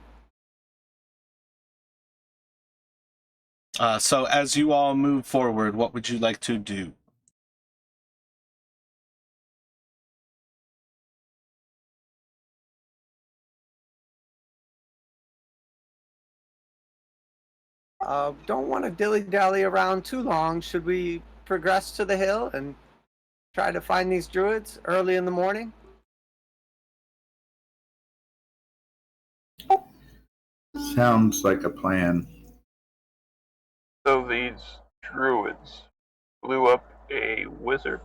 So as you all move forward, what would you like to do? Don't want to dilly-dally around too long. Should we progress to the hill and try to find these druids early in the morning? Sounds like a plan. So these druids blew up a wizard.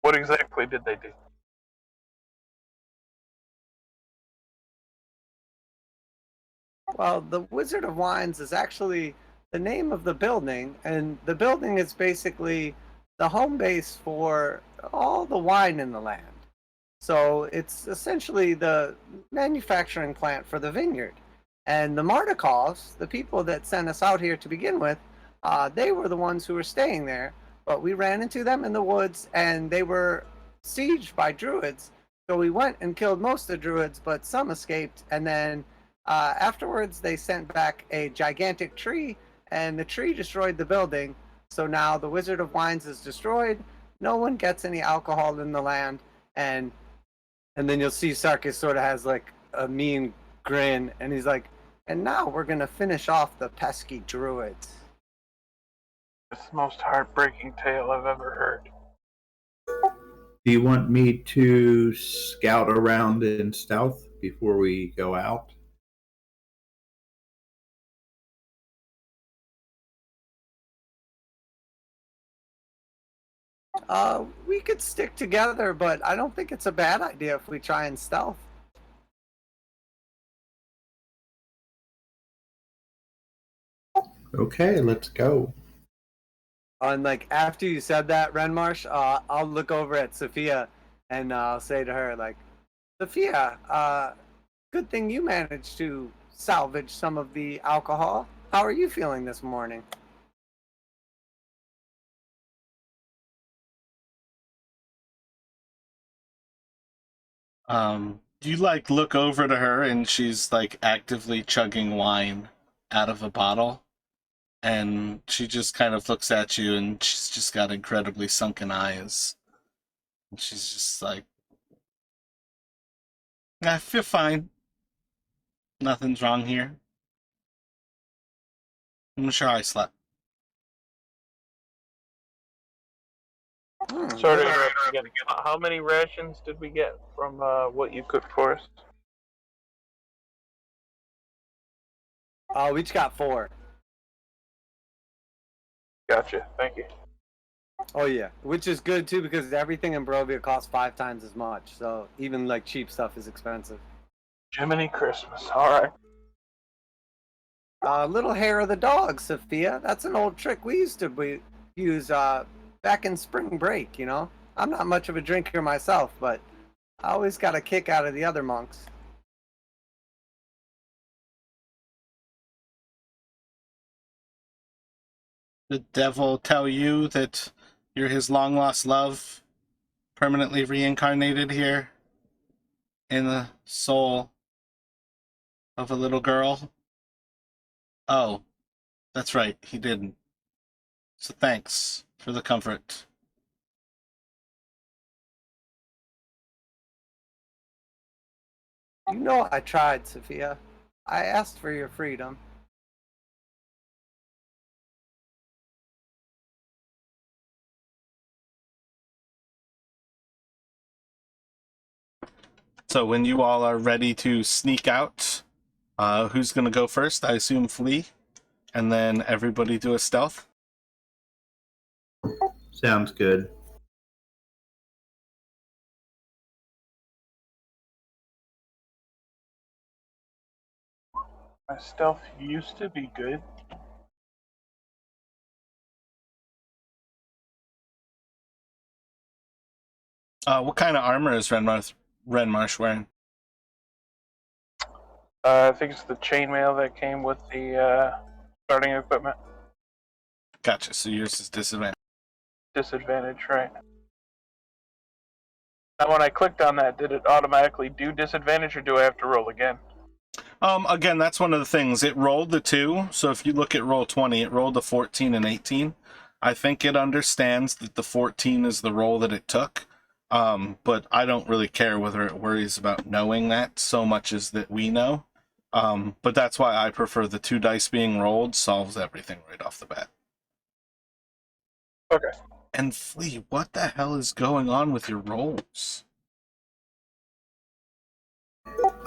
What exactly did they do? Well, the Wizard of Wines is actually the name of the building, and the building is basically the home base for all the wine in the land. So it's essentially the manufacturing plant for the vineyard. And the Mardikovs, the people that sent us out here to begin with, they were the ones who were staying there. But we ran into them in the woods, and they were sieged by druids. So we went and killed most of the druids, but some escaped. And then afterwards, they sent back a gigantic tree, and the tree destroyed the building. So now the Wizard of Wines is destroyed. no one gets any alcohol in the land, and then you'll see Sarkis sort of has like a mean grin, and he's like, and now we're gonna finish off the pesky druids. It's the most heartbreaking tale I've ever heard. Do you want me to scout around in stealth before we go out? We could stick together, but I don't think it's a bad idea if we try and stealth. Okay, let's go. And like after you said that, Renmarsh, I'll look over at Sophia and I'll say to her like, Sophia, good thing you managed to salvage some of the alcohol. How are you feeling this morning? You like look over to her and she's like actively chugging wine out of a bottle, and she just kind of looks at you and she's just got incredibly sunken eyes. And she's just like, I feel fine. Nothing's wrong here. I'm sure I slept. Sorry to interrupt again. How many rations did we get from what you cooked for us? We each got 4. Gotcha. Thank you. Oh yeah, which is good too because everything in Barovia costs 5 times as much. So even like cheap stuff is expensive. Jiminy Christmas. All right. Little hair of the dog, Sophia. That's an old trick we used to use back in spring break. You know, I'm not much of a drinker myself, but I always got a kick out of the other monks. The devil tell you that you're his long lost love, permanently reincarnated here in the soul of a little girl? Oh, that's right, he didn't. So thanks for the comfort. You know I tried, Sophia. I asked for your freedom. So when you all are ready to sneak out, who's going to go first? I assume Flea, and then everybody do a stealth. Sounds good. My stealth used to be good. What kind of armor is Renmarsh wearing? I think it's the chainmail that came with the starting equipment. Gotcha, so yours is disadvantage. Disadvantage, right? Now, when I clicked on that, did it automatically do disadvantage, or do I have to roll again? Again, that's one of the things. It rolled the 2, so if you look at roll 20, it rolled a 14 and 18. I think it understands that the 14 is the roll that it took, but I don't really care whether it worries about knowing that so much as that we know. But that's why I prefer the 2 dice being rolled. Solves everything right off the bat. Okay. And Flea, what the hell is going on with your rolls?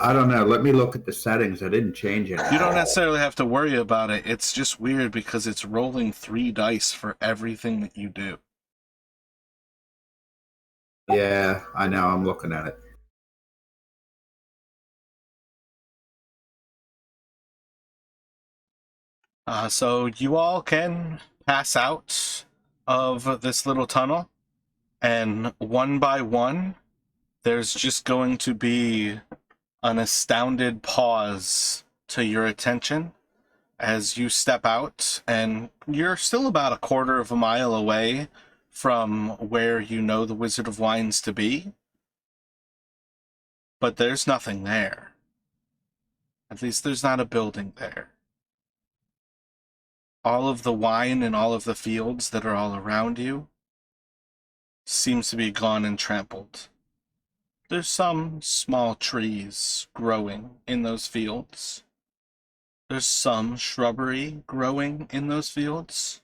I don't know. Let me look at the settings. I didn't change it. You don't necessarily have to worry about it. It's just weird because it's rolling 3 dice for everything that you do. Yeah, I know. I'm looking at it. So you all can pass out of this little tunnel, and one by one, there's just going to be an astounded pause to your attention as you step out, and you're still about a quarter of a mile away from where you know the Wizard of Wines to be, but there's nothing there. At least there's not a building there. All of the wine and all of the fields that are all around you seems to be gone and trampled. There's some small trees growing in those fields. There's some shrubbery growing in those fields.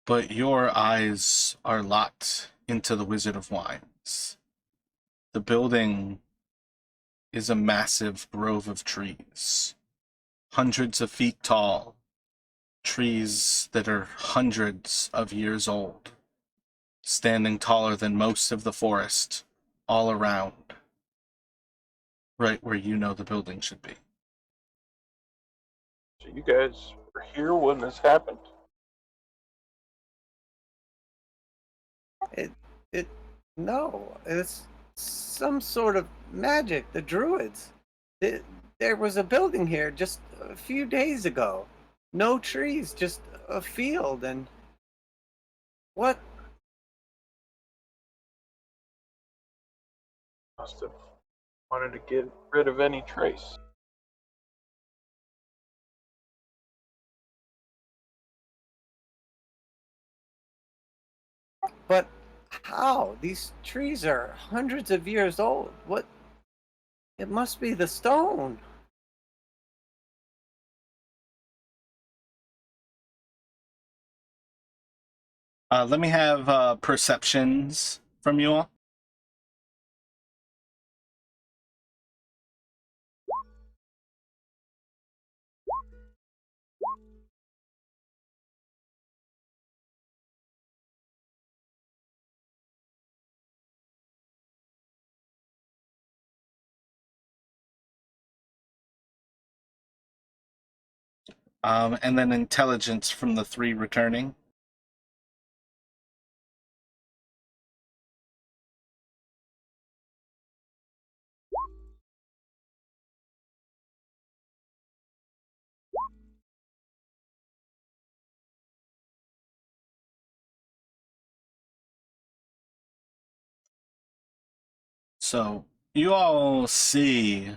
But your eyes are locked into the Wizard of Wines. The building is a massive grove of trees, hundreds of feet tall, trees that are hundreds of years old, standing taller than most of the forest all around, right where you know the building should be. So you guys were here when this happened? No, it's some sort of magic. The druids. There was a building here just a few days ago. No trees, just a field, and what? Must have wanted to get rid of any trace. But how? These trees are hundreds of years old. What? It must be the stone. Let me have perceptions from you all. And then intelligence from the 3 returning. So you all see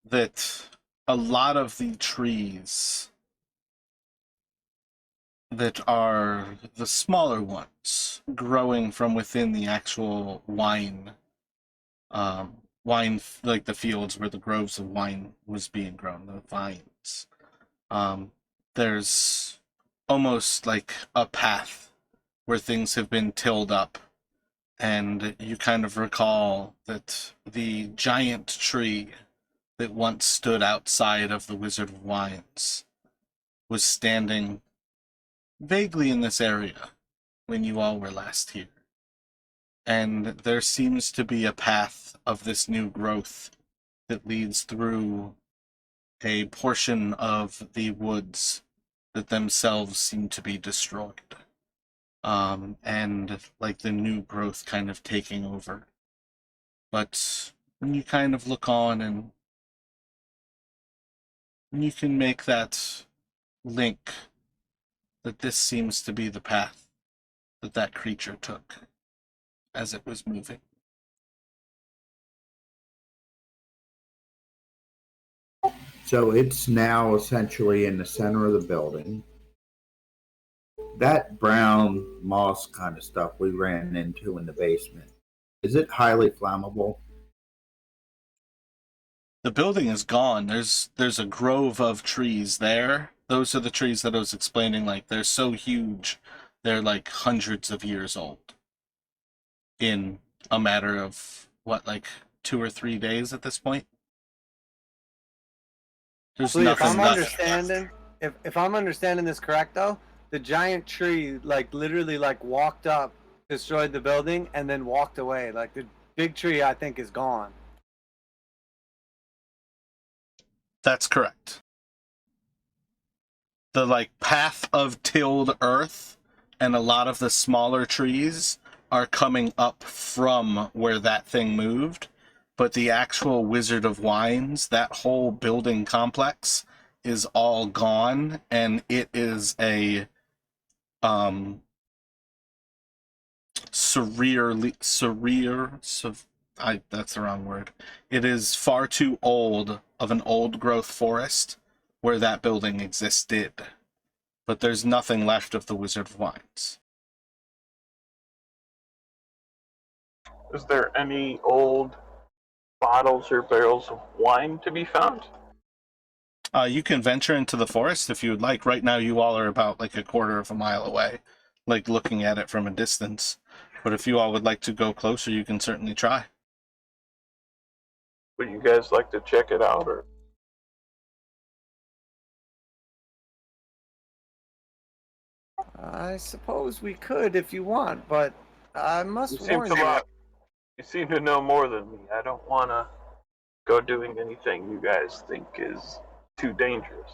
that a lot of the trees that are the smaller ones growing from within the actual wine, like the fields where the groves of wine was being grown, the vines. There's almost like a path where things have been tilled up, and you kind of recall that the giant tree that once stood outside of the Wizard of Wines was standing vaguely in this area when you all were last here. And there seems to be a path of this new growth that leads through a portion of the woods that themselves seem to be destroyed. And like the new growth kind of taking over. But when you kind of look on and you can make that link that this seems to be the path that that creature took as it was moving. So it's now essentially in the center of the building. That brown moss kind of stuff we ran into in the basement, is it highly flammable? The building is gone. There's a grove of trees there. Those are the trees that I was explaining, like they're so huge, they're like hundreds of years old. In a matter of what, like 2 or 3 days at this point? There's See, if nothing I'm left. understanding, if I'm understanding this correct, though, the giant tree like literally like walked up, destroyed the building, and then walked away. Like the big tree, I think, is gone. That's correct. The like path of tilled earth and a lot of the smaller trees are coming up from where that thing moved, but the actual Wizard of Wines, that whole building complex, is all gone, and it is a that's the wrong word. It is far too old of an old growth forest where that building existed, but there's nothing left of the Wizard of Wines. Is there any old bottles or barrels of wine to be found? You can venture into the forest if you would like. Right now, you all are about like a quarter of a mile away, like looking at it from a distance. But if you all would like to go closer, you can certainly try. Would you guys like to check it out, or? I suppose we could if you want, but I must warn you. You seem to know more than me. I don't want to go doing anything you guys think is too dangerous.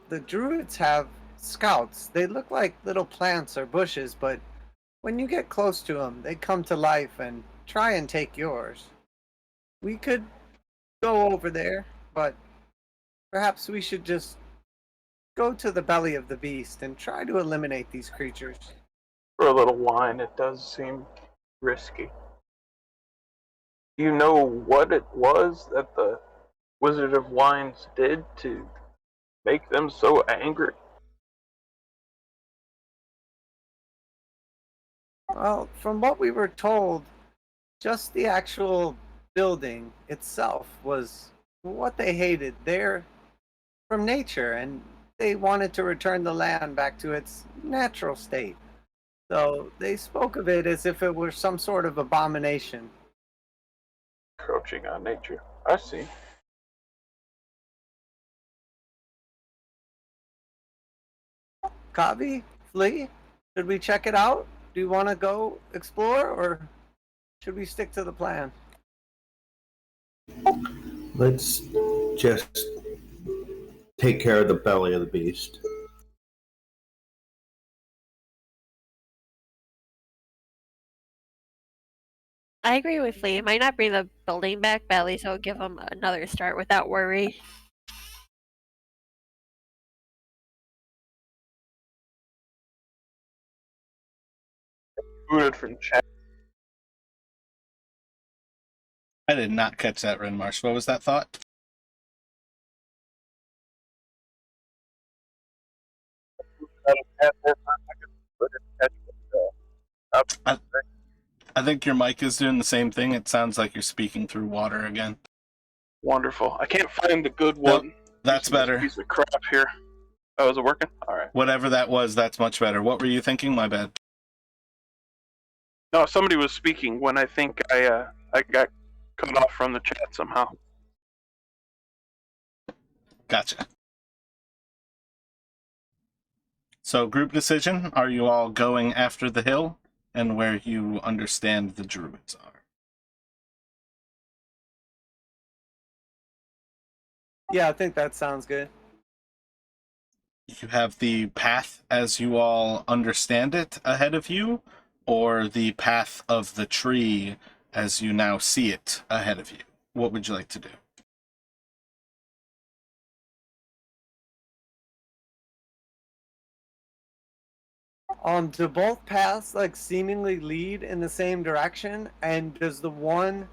The druids have scouts. They look like little plants or bushes, but when you get close to them, they come to life and try and take yours. We could go over there, but perhaps we should just go to the belly of the beast and try to eliminate these creatures. For a little wine, it does seem risky. Do you know what it was that the Wizard of Wines did to make them so angry? Well, from what we were told, just the actual building itself was what they hated. They're from nature, and they wanted to return the land back to its natural state. So they spoke of it as if it were some sort of abomination. Encroaching on nature. I see. Kavi, Flea, should we check it out? Do you want to go explore, or should we stick to the plan? Let's just take care of the belly of the beast. I agree with Lee. It might not bring the building back, but at least it'll give them another start without worry. Booted from chat. I did not catch that, Renmarsh. What was that thought? I think your mic is doing the same thing. It sounds like you're speaking through water again. Wonderful. I can't find the good Nope, one. that's better. Piece of crap here. Oh, is it working? All right. Whatever that was, that's much better. What were you thinking? My bad. No, somebody was speaking when I think I got cut off from the chat somehow. Gotcha. So, group decision. Are you all going after the hill and where you understand the druids are? Yeah, I think that sounds good. You have the path as you all understand it ahead of you, or the path of the tree as you now see it ahead of you? What would you like to do? Do both paths like seemingly lead in the same direction? And does the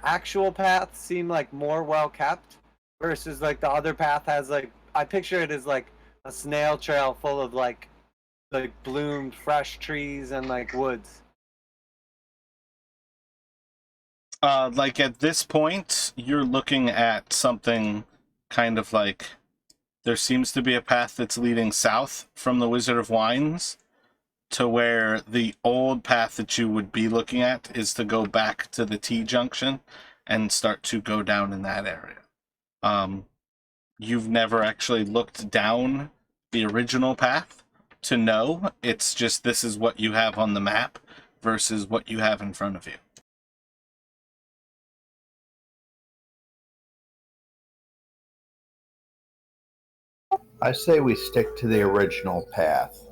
actual path seem like more well kept versus like the other path has like, I picture it as like a snail trail full of like bloomed fresh trees and like woods. Like at this point, you're looking at something kind of like there seems to be a path that's leading south from the Wizard of Wines to where the old path that you would be looking at is to go back to the T-junction and start to go down in that area. You've never actually looked down the original path to know. It's just this is what you have on the map versus what you have in front of you. I say we stick to the original path.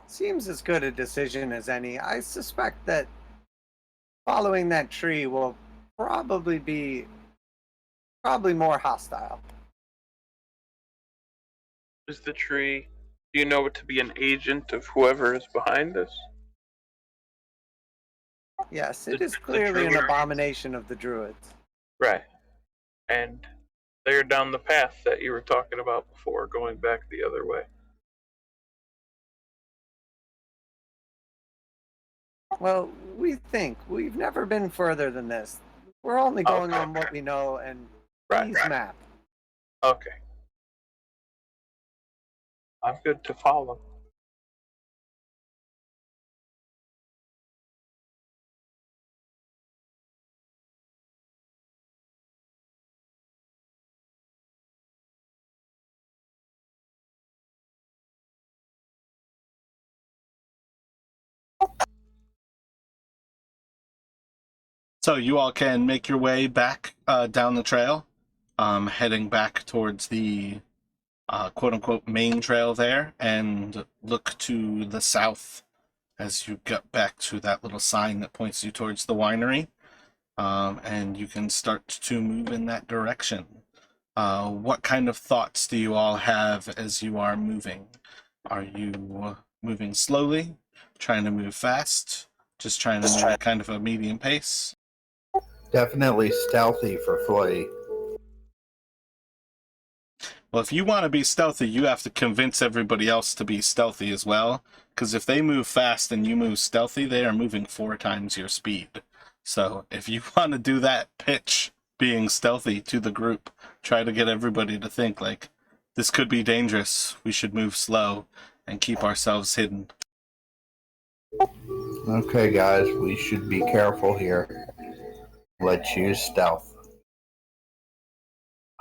Seems as good a decision as any. I suspect that following that tree will probably be more hostile. Is the tree? Do you know it to be an agent of whoever is behind this? Yes, it is The clearly an druid. abomination of the druids. Right. And they're down the path that you were talking about before, going back the other way. Well, we think. We've never been further than this. We're only going on what we know and Right, please right. map. Okay. I'm good to follow. So you all can make your way back down the trail, heading back towards the quote-unquote main trail there, and look to the south as you get back to that little sign that points you towards the winery, and you can start to move in that direction. What kind of thoughts do you all have as you are moving? Are you moving slowly, trying to move fast, just trying to move at kind of a medium pace? Definitely stealthy for Flea. Well, if you want to be stealthy, you have to convince everybody else to be stealthy as well. Because if they move fast and you move stealthy, they are moving 4 times your speed. So if you want to do that pitch being stealthy to the group, try to get everybody to think like, this could be dangerous. We should move slow and keep ourselves hidden. Okay, guys, we should be careful here. Let's use stealth.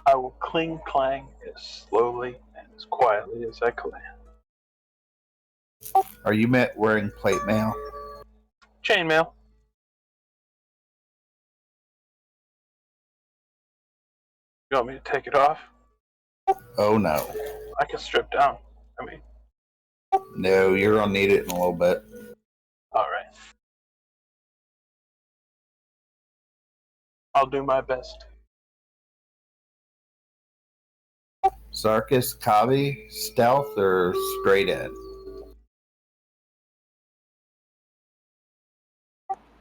I will cling clang as slowly and as quietly as I can. Are you wearing plate mail? Chainmail. You want me to take it off? Oh no. I can strip down. I mean, No, you're gonna need it in a little bit. alright. I'll do my best. Sarkis, Kavi, stealth or straight in?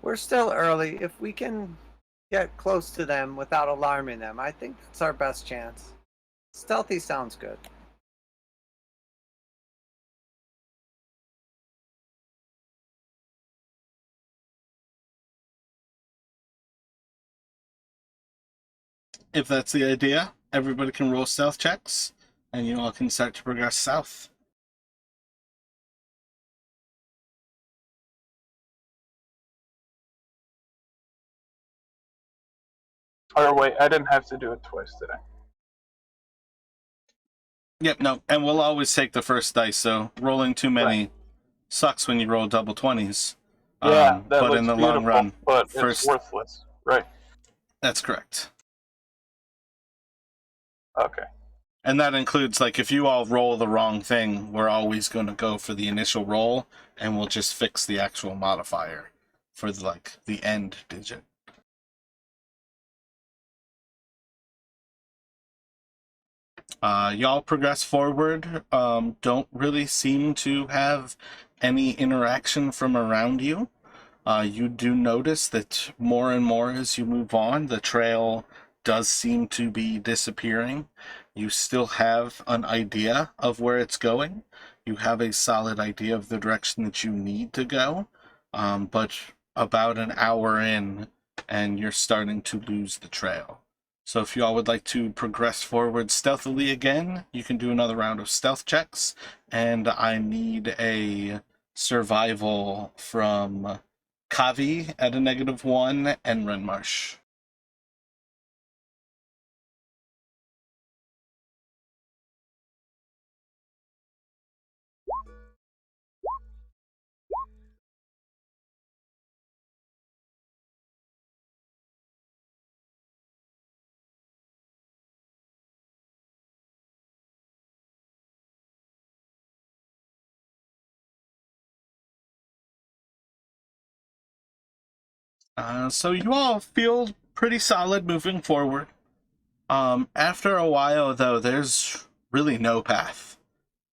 We're still early. If we can get close to them without alarming them, I think it's our best chance. Stealthy sounds good. If that's the idea, everybody can roll stealth checks, and you all can start to progress south. Or wait, I didn't have to do it twice, did I? Yep, no, and we'll always take the first dice, so rolling too many sucks when you roll double 20s. Yeah, that but looks in the beautiful, long run, but first, it's worthless. Right. that's correct. Okay. And that includes, like, if you all roll the wrong thing, we're always going to go for the initial roll, and we'll just fix the actual modifier for, like, the end digit. Y'all progress forward, don't really seem to have any interaction from around you. You do notice that more and more as you move on, the trail does seem to be disappearing. You still have an idea of where it's going. You have a solid idea of the direction that you need to go, but about an hour in, and you're starting to lose the trail. So if you all would like to progress forward stealthily again, you can do another round of stealth checks, and I need a survival from Kavi at a -1 and Renmarsh. So you all feel pretty solid moving forward. After a while, though, there's really no path.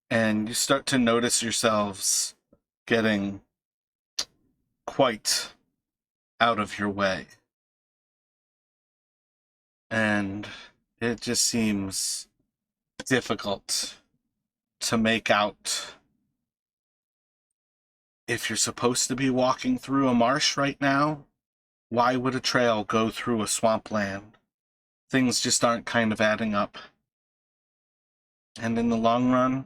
And you start to notice yourselves getting quite out of your way. And it just seems difficult to make out if you're supposed to be walking through a marsh right now, why would a trail go through a swampland? Things just aren't kind of adding up. And in the long run,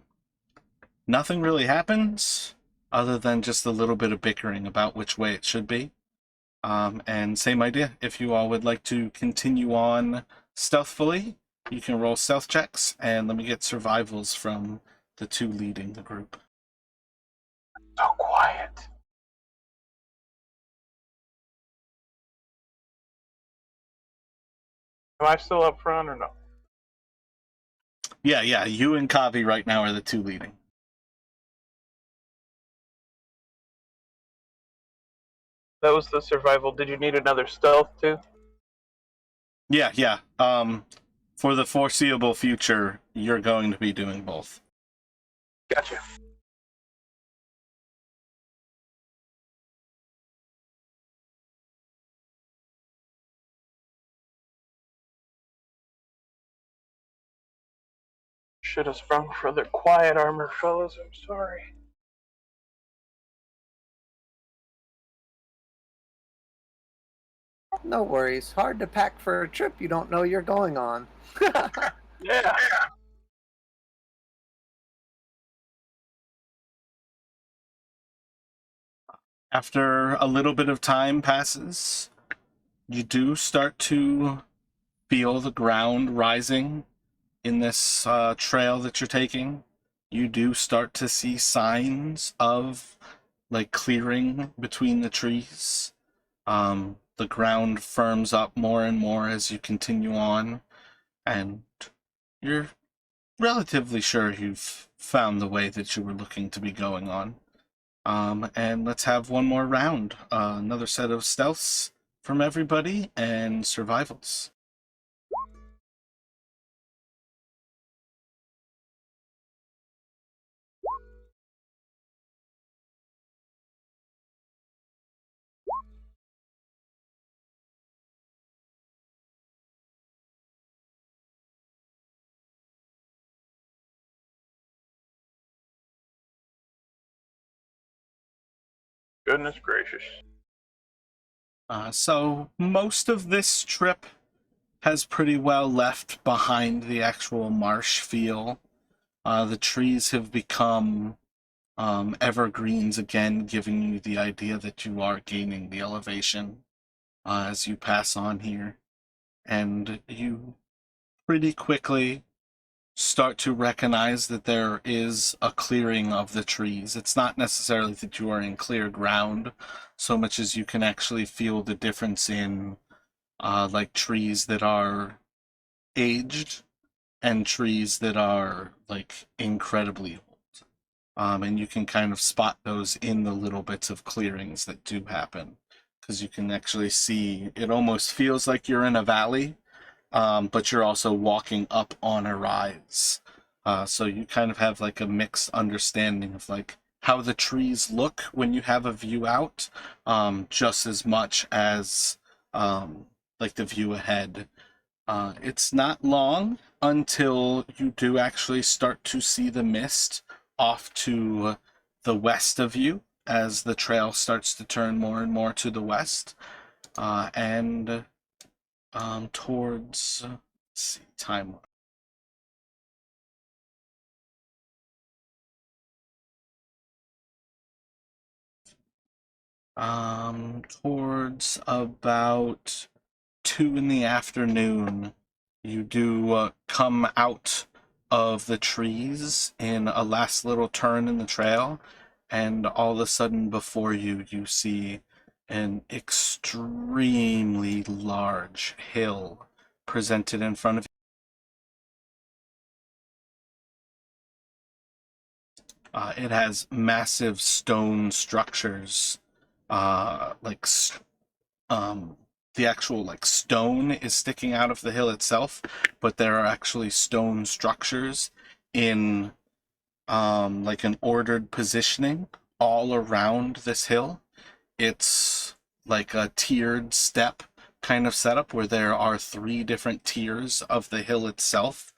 nothing really happens other than just a little bit of bickering about which way it should be. And same idea. If you all would like to continue on stealthfully, you can roll stealth checks, and let me get survivals from the two leading the group. So quiet. Am I still up front or no? Yeah, you and Kavi right now are the two leading. That was the survival. Did you need another stealth too? Yeah. For the foreseeable future, you're going to be doing both. Gotcha. Should have sprung for the quiet armor, fellas. I'm sorry. No worries. Hard to pack for a trip you don't know you're going on. Yeah. After a little bit of time passes, you do start to feel the ground rising in this trail that you're taking. You do start to see signs of like clearing between the trees. The ground firms up more and more as you continue on, and you're relatively sure you've found the way that you were looking to be going on. And let's have one more round. Another set of stealths from everybody and survivals. Goodness gracious. So most of this trip has pretty well left behind the actual marsh feel. The trees have become evergreens again, giving you the idea that you are gaining the elevation as you pass on here. And you pretty quickly start to recognize that there is a clearing of the trees. It's not necessarily that you are in clear ground so much as you can actually feel the difference in like trees that are aged and trees that are like incredibly old. And you can kind of spot those in the little bits of clearings that do happen, because you can actually see, it almost feels like you're in a valley, but you're also walking up on a rise. So you kind of have like a mixed understanding of like how the trees look when you have a view out, just as much as like the view ahead. It's not long until you do actually start to see the mist off to the west of you as the trail starts to turn more and more to the west, and towards, let's see, time. Towards about 2 in the afternoon, you do come out of the trees in a last little turn in the trail, and all of a sudden before you, you see an extremely large hill presented in front of you. It has massive stone structures, the actual like stone is sticking out of the hill itself, but there are actually stone structures in like an ordered positioning all around this hill. It's like a tiered step kind of setup where there are 3 different tiers of the hill itself,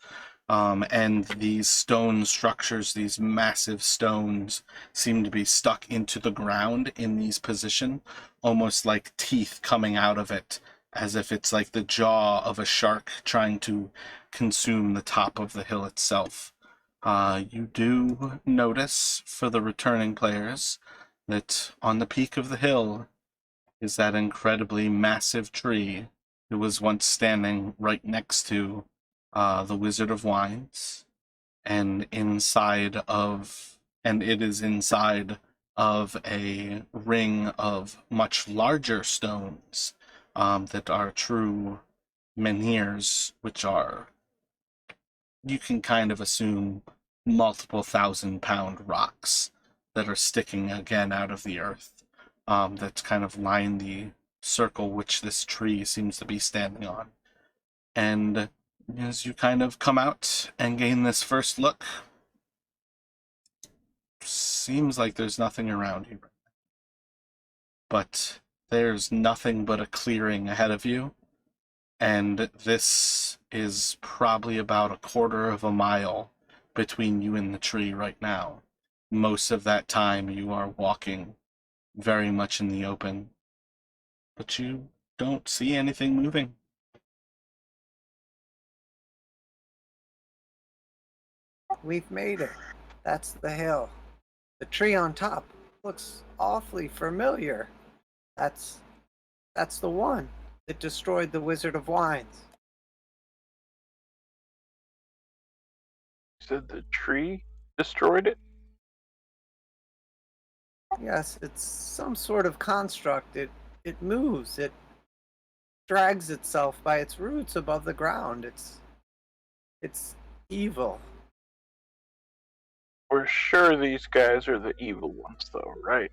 And these stone structures, these massive stones, seem to be stuck into the ground in these positions, almost like teeth coming out of it, as if it's like the jaw of a shark trying to consume the top of the hill itself. You do notice, for the returning players, that on the peak of the hill is that incredibly massive tree that was once standing right next to the Wizard of Wines, and it is inside of a ring of much larger stones that are true menhirs, which are, you can kind of assume, multiple 1,000-pound rocks that are sticking again out of the earth, that kind of line the circle which this tree seems to be standing on. And as you kind of come out and gain this first look, seems like there's nothing around you. But there's nothing but a clearing ahead of you, and this is probably about a quarter of a mile between you and the tree right now. Most of that time you are walking very much in the open, but you don't see anything moving. We've made it. That's the hill. The tree on top looks awfully familiar. That's the one that destroyed the Wizard of Wines. You said the tree destroyed it? Yes, it's some sort of construct. It moves. It drags itself by its roots above the ground. It's evil. We're sure these guys are the evil ones, though, right?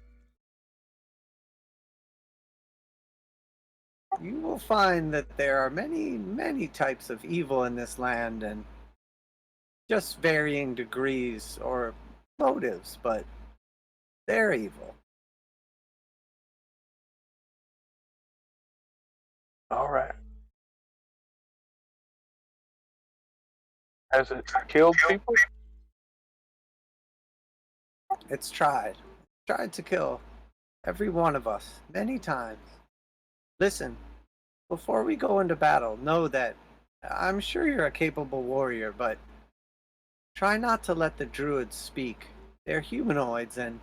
You will find that there are many, many types of evil in this land, and just varying degrees or motives, but they're evil. All right. Has it killed people? It's tried to kill every one of us many times. Listen, before we go into battle, know that I'm sure you're a capable warrior, but try not to let the druids speak. They're humanoids, and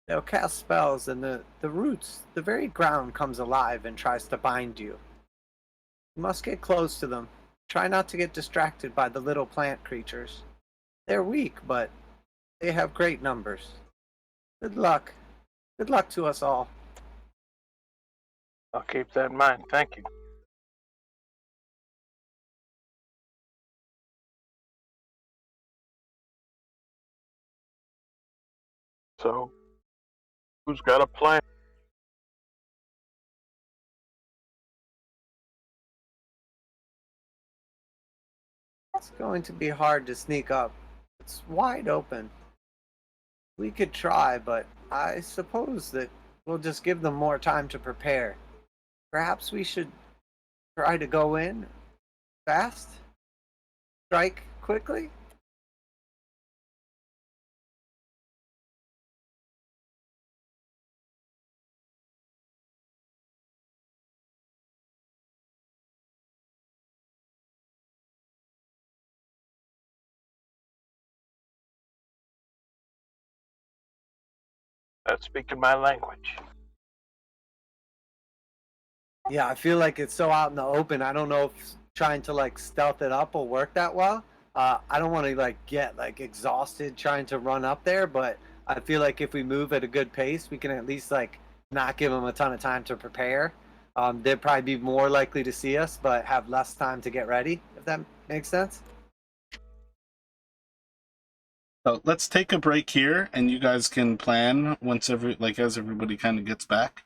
they'll cast spells, and the roots, the very ground comes alive and tries to bind you. You must get close to them. Try not to get distracted by the little plant creatures. They're weak, but they have great numbers. Good luck. Good luck to us all. I'll keep that in mind. Thank you. So, who's got a plan? It's going to be hard to sneak up. It's wide open. We could try, but I suppose that we'll just give them more time to prepare. Perhaps we should try to go in fast? Strike quickly? That's speaking my language. Yeah, I feel like it's so out in the open. I don't know if trying to like stealth it up will work that well. I don't want to like get like exhausted trying to run up there, but I feel like if we move at a good pace, we can at least like not give them a ton of time to prepare. They'd probably be more likely to see us, but have less time to get ready. If that makes sense. So let's take a break here, and you guys can plan once as everybody kind of gets back.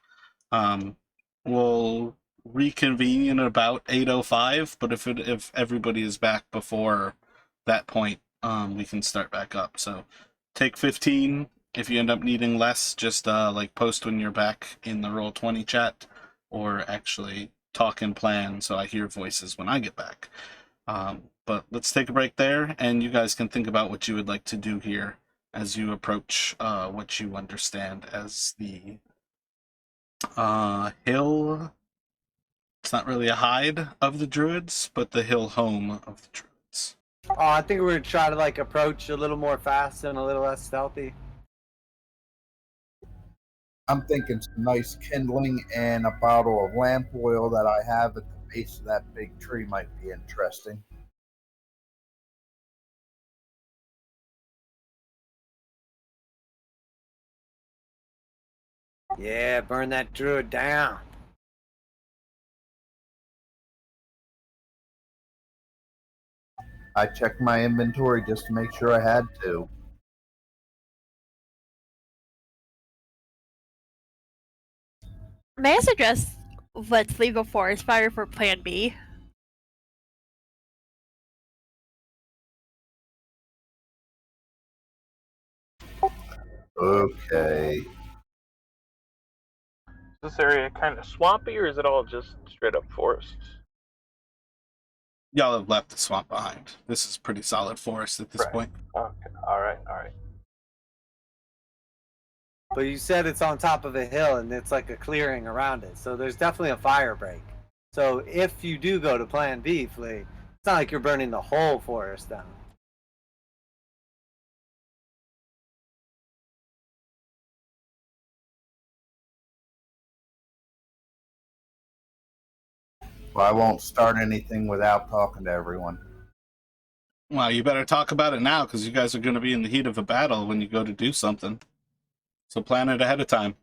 We'll reconvene in about 8:05, but if everybody is back before that point, we can start back up. So take 15. If you end up needing less, just post when you're back in the Roll20 chat, or actually talk and plan so I hear voices when I get back. But let's take a break there, and you guys can think about what you would like to do here as you approach what you understand as the hill. It's not really a hide of the druids, but the hill home of the druids. Oh, I think we're gonna try to like approach a little more fast and a little less stealthy. I'm thinking some nice kindling and a bottle of lamp oil that I have at the base of that big tree might be interesting. Yeah, burn that druid down. I checked my inventory just to make sure I had to. May I suggest let's leave a forest fire for Plan B? Okay. Is this area kind of swampy, or is it all just straight up forests? Y'all have left the swamp behind. This is pretty solid forest at this Right. point. Okay. All right. But you said it's on top of a hill and it's like a clearing around it, so there's definitely a fire break. So if you do go to Plan B, Flea, it's not like you're burning the whole forest down. Well, I won't start anything without talking to everyone. Well, you better talk about it now, because you guys are going to be in the heat of a battle when you go to do something. So plan it ahead of time.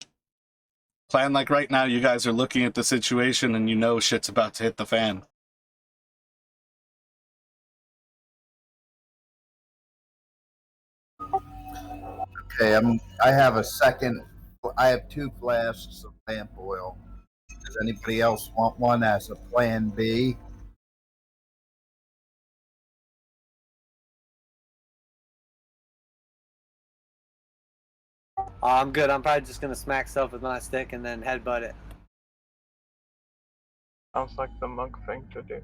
Plan like right now you guys are looking at the situation and you know shit's about to hit the fan. Okay, I have 2 flasks of lamp oil. Does anybody else want one as a plan B? I'm good. I'm probably just gonna smack stuff with my stick and then headbutt it. Sounds like the monk thing to do.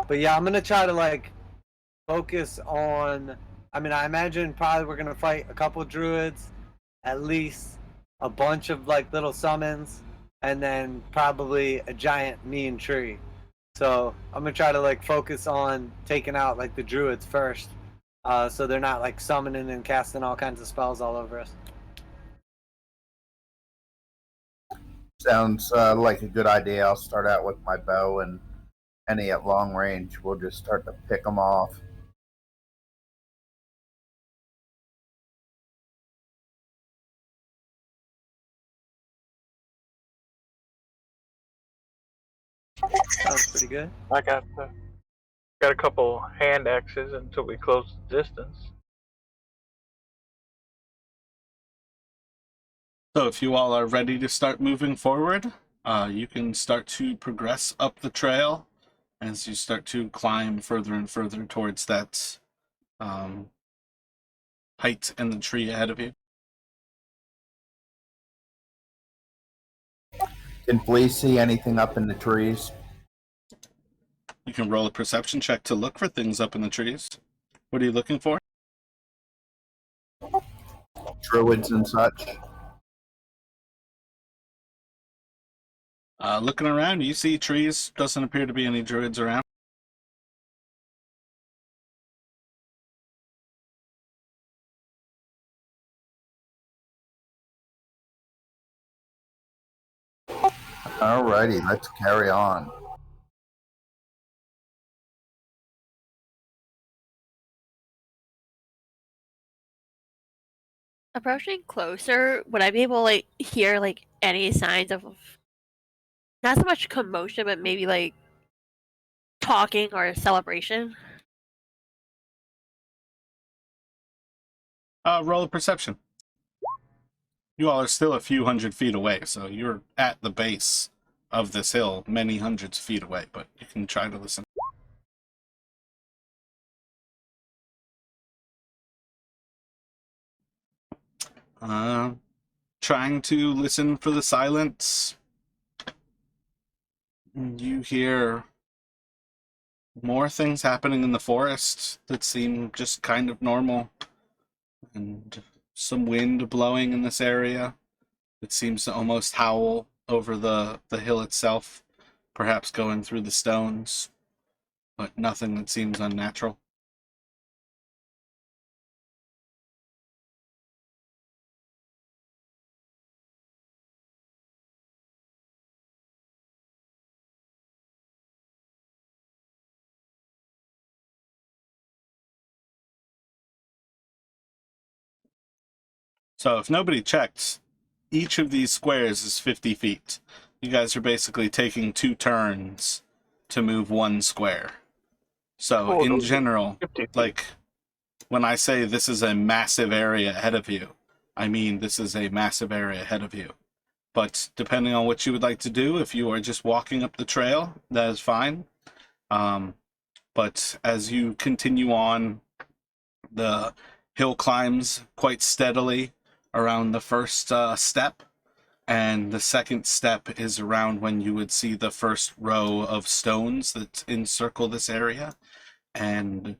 But yeah, I'm gonna try to like focus on. I mean, I imagine probably we're gonna fight a couple druids, at least a bunch of like little summons, and then probably a giant mean tree. So I'm gonna try to like focus on taking out like the druids first, so they're not like summoning and casting all kinds of spells all over us. Sounds like a good idea. I'll start out with my bow, and any at long range, we'll just start to pick them off. Sounds pretty good. I got a couple hand axes until we close the distance. So if you all are ready to start moving forward, you can start to progress up the trail as you start to climb further and further towards that height in the tree ahead of you. Can Flea see anything up in the trees? You can roll a perception check to look for things up in the trees. What are you looking for? Druids and such? Looking around, you see trees. Doesn't appear to be any druids around. Alrighty, let's carry on. Approaching closer, would I be able to like hear like any signs of not so much commotion, but maybe like talking or celebration? Roll a perception. You all are still a few hundred feet away, so you're at the base of this hill, many hundreds of feet away, but you can try to listen. trying to listen for the silence, you hear more things happening in the forest that seem just kind of normal, and some wind blowing in this area. It seems to almost howl over the hill itself, perhaps going through the stones, but nothing that seems unnatural. So if nobody checked, each of these squares is 50 feet. You guys are basically taking 2 turns to move 1 square. So Oh, in those are general, 50 feet. like when I say this is a massive area ahead of you, I mean this is a massive area ahead of you. But depending on what you would like to do, if you are just walking up the trail, that is fine. But as you continue on, the hill climbs quite steadily around the first step, and the second step is around when you would see the first row of stones that encircle this area. And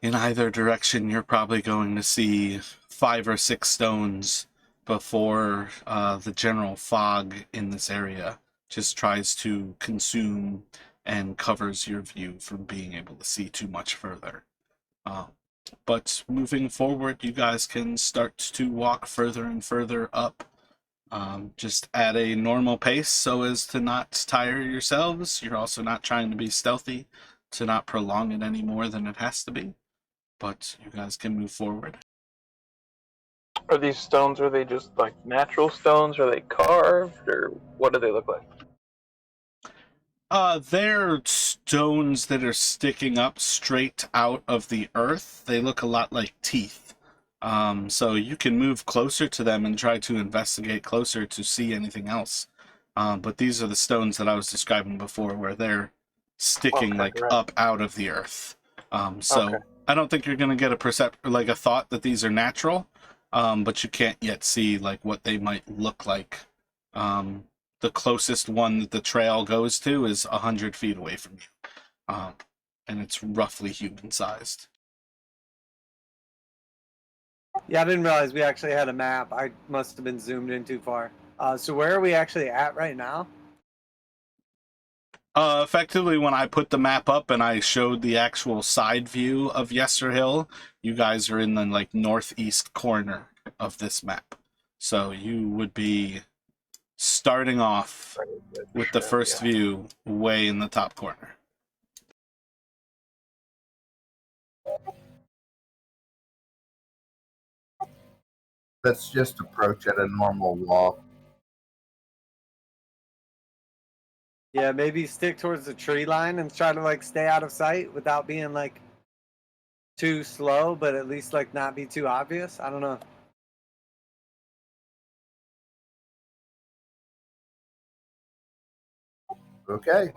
in either direction, you're probably going to see 5 or 6 stones before the general fog in this area just tries to consume and covers your view from being able to see too much further. But moving forward, you guys can start to walk further and further up, just at a normal pace so as to not tire yourselves. You're also not trying to be stealthy, to not prolong it any more than it has to be. But you guys can move forward. Are these stones, are they just like natural stones? Are they carved, or what do they look like? They're stones that are sticking up straight out of the earth. They look a lot like teeth. So you can move closer to them and try to investigate closer to see anything else. But these are the stones that I was describing before, where they're sticking Okay, right. up out of the earth. So Okay. I don't think you're going to get a thought that these are natural, but you can't yet see like what they might look like. The closest one that the trail goes to is 100 feet away from you, and it's roughly human-sized. Yeah, I didn't realize we actually had a map. I must have been zoomed in too far. So where are we actually at right now? Effectively, when I put the map up and I showed the actual side view of Yesterhill, you guys are in the northeast corner of this map. So you would be starting off with the first view way in the top corner. Let's just approach at a normal walk. Yeah, maybe stick towards the tree line and try to stay out of sight without being too slow, but at least not be too obvious. I don't know. Okay.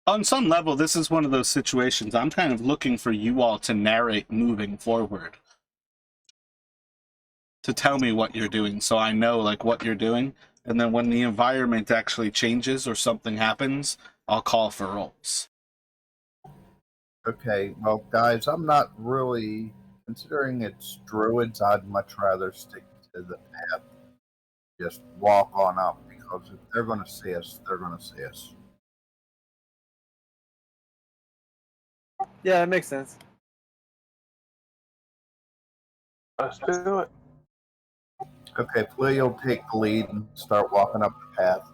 On some level, this is one of those situations I'm kind of looking for you all to narrate moving forward. To tell me what you're doing so I know what you're doing. And then when the environment actually changes or something happens, I'll call for rolls. Okay. Well, guys, I'm not really considering it's druids. I'd much rather stick to the path. Just walk on up, because if they're going to see us, they're going to see us. Yeah, that makes sense. Let's do it. Okay, Flea will take the lead and start walking up the path.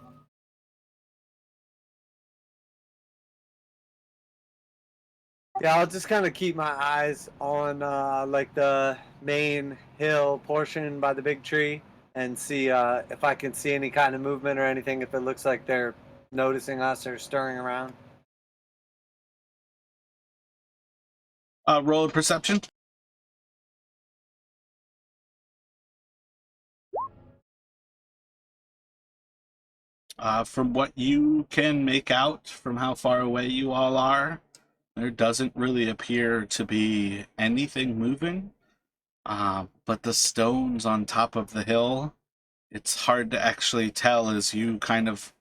Yeah, I'll just kind of keep my eyes on the main hill portion by the big tree and see if I can see any kind of movement or anything, if it looks like they're noticing us or stirring around. Roll a perception. From what you can make out from how far away you all are, there doesn't really appear to be anything moving. But the stones on top of the hill, it's hard to actually tell as you kind of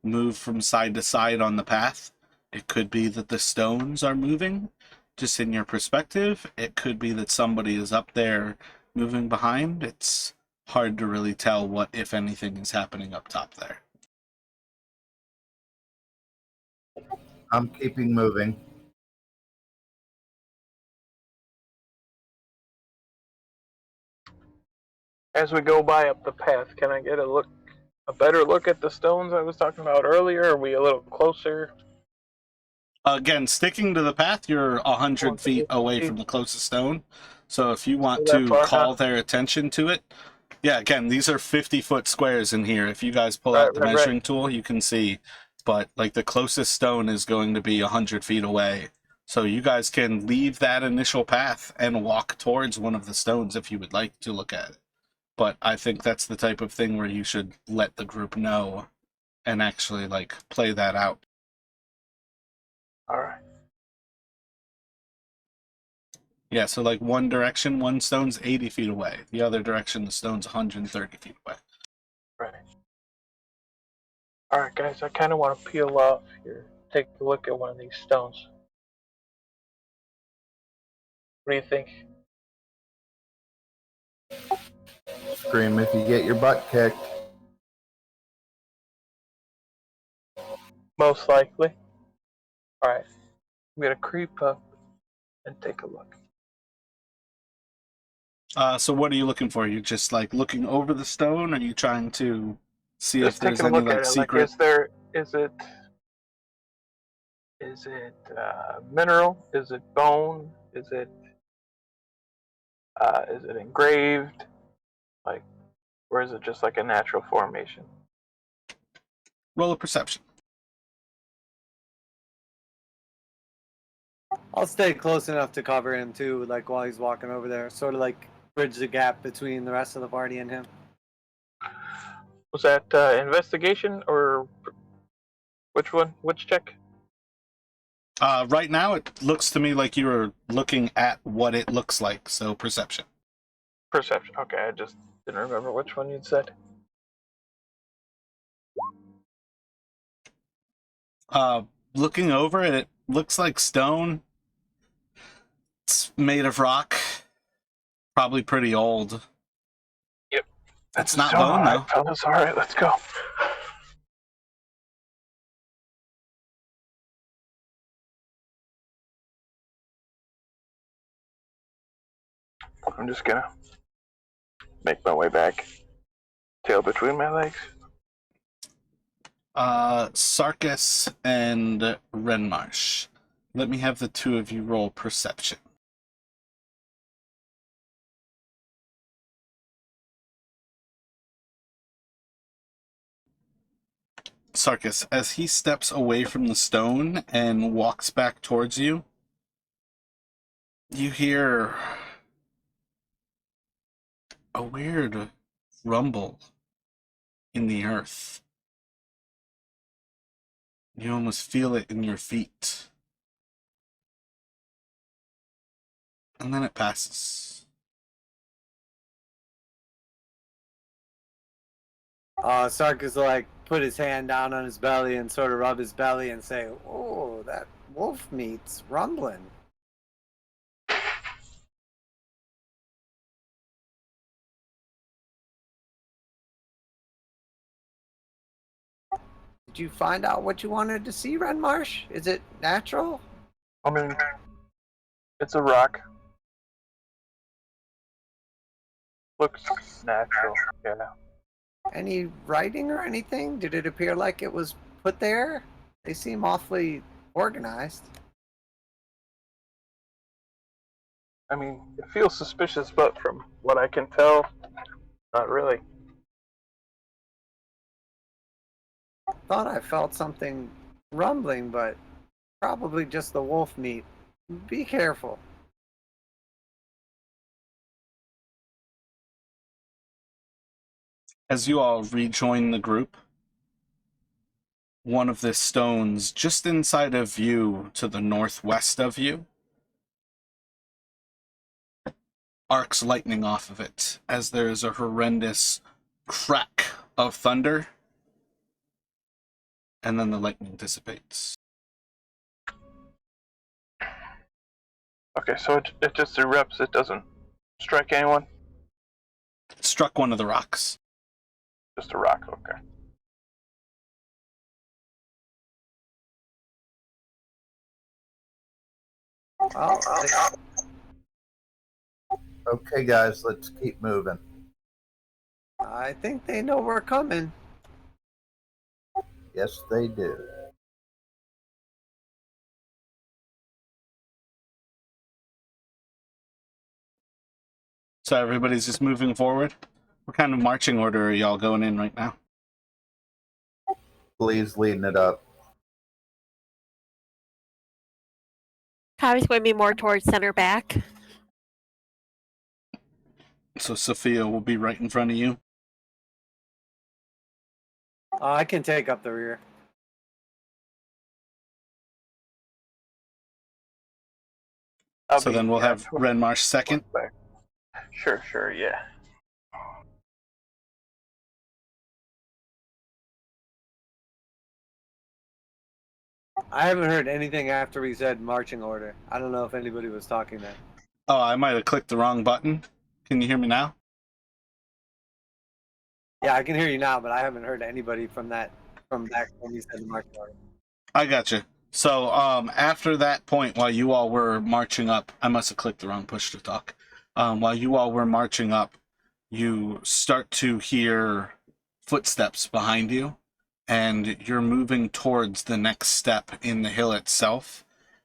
move from side to side on the path. It could be that the stones are moving, just in your perspective. It could be that somebody is up there moving behind. It's hard to really tell what, if anything, is happening up top there. I'm keeping moving. As we go by up the path, can I get a better look at the stones I was talking about earlier? Are we a little closer? Again, sticking to the path, you're 100 feet away from the closest stone. So if you want That to far, call huh? their attention to it, yeah, again, these are 50-foot squares in here. If you guys pull Right, out the right, measuring tool, you can see. But like the closest stone is going to be 100 feet away. So you guys can leave that initial path and walk towards one of the stones if you would like to look at it. But I think that's the type of thing where you should let the group know and actually like play that out. All right. Yeah, so like one direction, one stone's 80 feet away. The other direction, the stone's 130 feet away. Right. All right, guys. I kind of want to peel off here. Take a look at one of these stones. What do you think? Scream if you get your butt kicked. Most likely. All right. I'm gonna creep up and take a look. So what are you looking for? You just like looking over the stone? Are you trying to see Just if there's taking a any look at like it. secret? Is it mineral? Is it bone? Is it engraved? Like, or is it just like a natural formation? Roll a perception. I'll stay close enough to cover him too, like while he's walking over there, sort of like bridge the gap between the rest of the party and him. Was that investigation or which one? Which check? Right now, it looks to me like you were looking at what it looks like, so perception. Perception. Okay, I just didn't remember which one you'd said. Looking over it, it looks like stone. It's made of rock. Probably pretty old. Yep. It's a not stone. bone, All though. right, fellas. All right, let's go. I'm just gonna make my way back. Tail between my legs. Sarkis and Renmarsh. Let me have the two of you roll perception. Sarkis, as he steps away from the stone and walks back towards you, you hear a weird rumble in the earth. You almost feel it in your feet. And then it passes. Sarkis will like put his hand down on his belly and sort of rub his belly and say, "Oh, that wolf meat's rumbling." Did you find out what you wanted to see, Renmarsh? Is it natural? I mean, it's a rock. Looks natural. Yeah. Any writing or anything? Did it appear like it was put there? They seem awfully organized. I mean, it feels suspicious, but from what I can tell, not really. Thought I felt something rumbling, but probably just the wolf meat. Be careful. As you all rejoin the group, one of the stones just inside of you to the northwest of you arcs lightning off of it as there is a horrendous crack of thunder, and then the lightning dissipates. Okay, so it just erupts. It doesn't strike anyone. It struck one of the rocks. Just a rock. Okay. Well, Okay, guys, let's keep moving. I think they know we're coming. Yes, they do. So everybody's just moving forward. What kind of marching order are y'all going in right now? Please leading it up. Kavi's going to be more towards center back. So Sophia will be right in front of you. I can take up the rear. So then we'll have Renmarsh second. Sure, yeah. I haven't heard anything after we said marching order. I don't know if anybody was talking then. Oh, I might have clicked the wrong button. Can you hear me now? Yeah, I can hear you now, but I haven't heard anybody from back when we said marching order. I gotcha. So after that point, while you all were marching up, I must have clicked the wrong push to talk. While you all were marching up, you start to hear footsteps behind you, and you're moving towards the next step in the hill itself.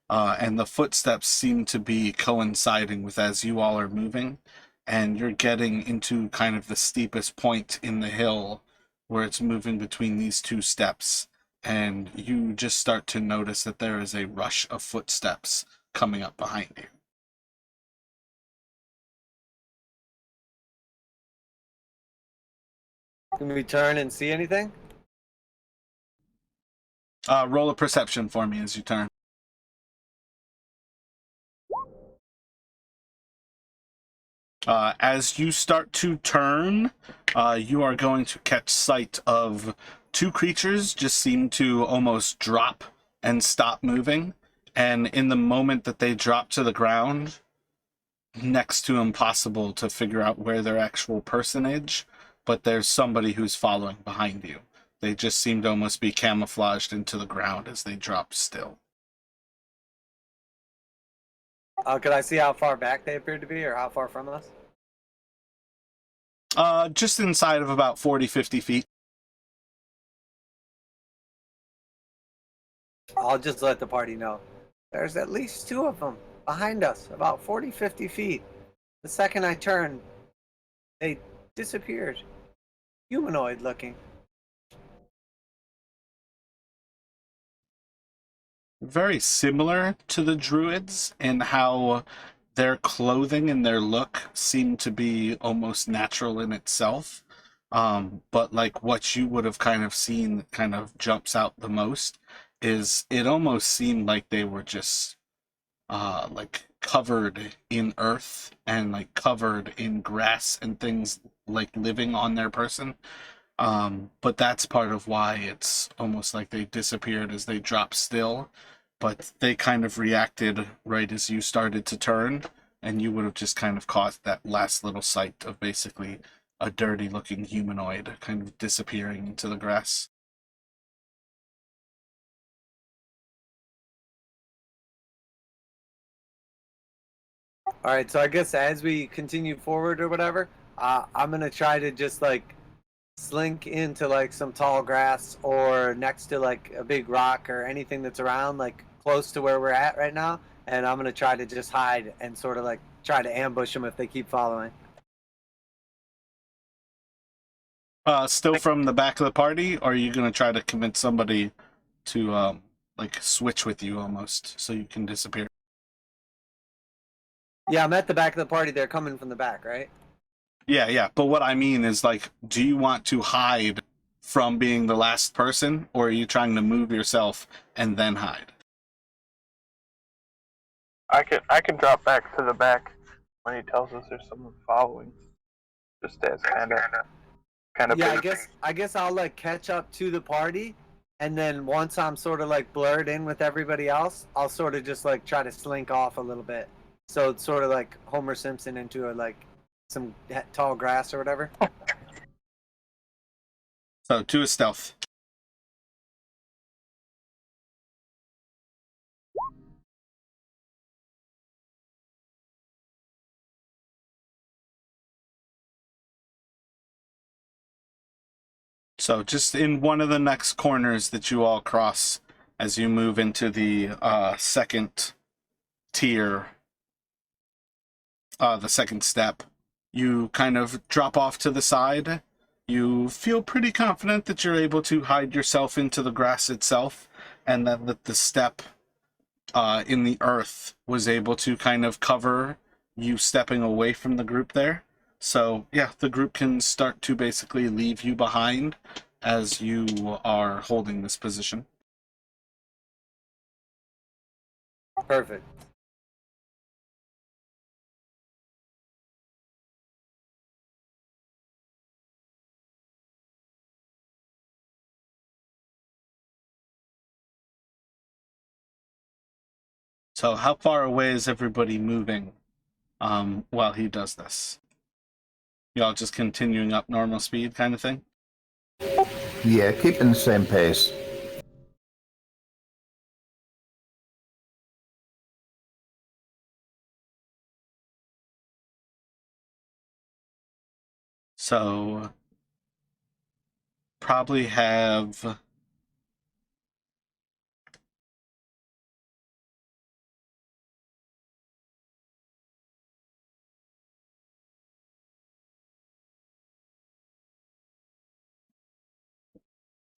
And the footsteps seem to be coinciding with as you all are moving, and you're getting into kind of the steepest point in the hill where it's moving between these two steps. And you just start to notice that there is a rush of footsteps coming up behind you. Can we turn and see anything? Roll a perception for me as you turn. As you start to turn, you are going to catch sight of two creatures just seem to almost drop and stop moving. And in the moment that they drop to the ground, next to impossible to figure out where their actual personage, but there's somebody who's following behind you. They just seem to almost be camouflaged into the ground as they drop still. Could I see how far back they appeared to be, or how far from us? Just inside of about 40, 50 feet. I'll just let the party know. There's at least two of them behind us, about 40, 50 feet. The second I turned, they disappeared. Humanoid looking. Very similar to the druids in how their clothing and their look seem to be almost natural in itself. But like what you would have kind of seen that kind of jumps out the most is it almost seemed like they were just like covered in earth and like covered in grass and things like living on their person. But that's part of why it's almost like they disappeared as they dropped still. But they kind of reacted right as you started to turn, and you would have just kind of caught that last little sight of basically a dirty looking humanoid kind of disappearing into the grass. All right, so I guess as we continue forward or whatever, I'm gonna try to just like slink into like some tall grass or next to like a big rock or anything that's around, like close to where we're at right now, and I'm gonna try to just hide and sort of like try to ambush them if they keep following. Still from the back of the party, or are you gonna try to convince somebody to like switch with you almost so you can disappear? Yeah, I'm at the back of the party. They're coming from the back, right? Yeah. But what I mean is, like, do you want to hide from being the last person, or are you trying to move yourself and then hide? I can drop back to the back when he tells us there's someone following, just as kind of Yeah, basic. I guess I'll like catch up to the party, and then once I'm sort of like blurred in with everybody else, I'll sort of just like try to slink off a little bit. So it's sort of like Homer Simpson into like some tall grass or whatever. So 2 is stealth. So just in one of the next corners that you all cross as you move into the second tier, the second step, you kind of drop off to the side. You feel pretty confident that you're able to hide yourself into the grass itself, and that the step in the earth was able to kind of cover you stepping away from the group there. So yeah, the group can start to basically leave you behind as you are holding this position. Perfect. So how far away is everybody moving while he does this? Y'all just continuing up normal speed kind of thing? Yeah, keeping the same pace. So probably have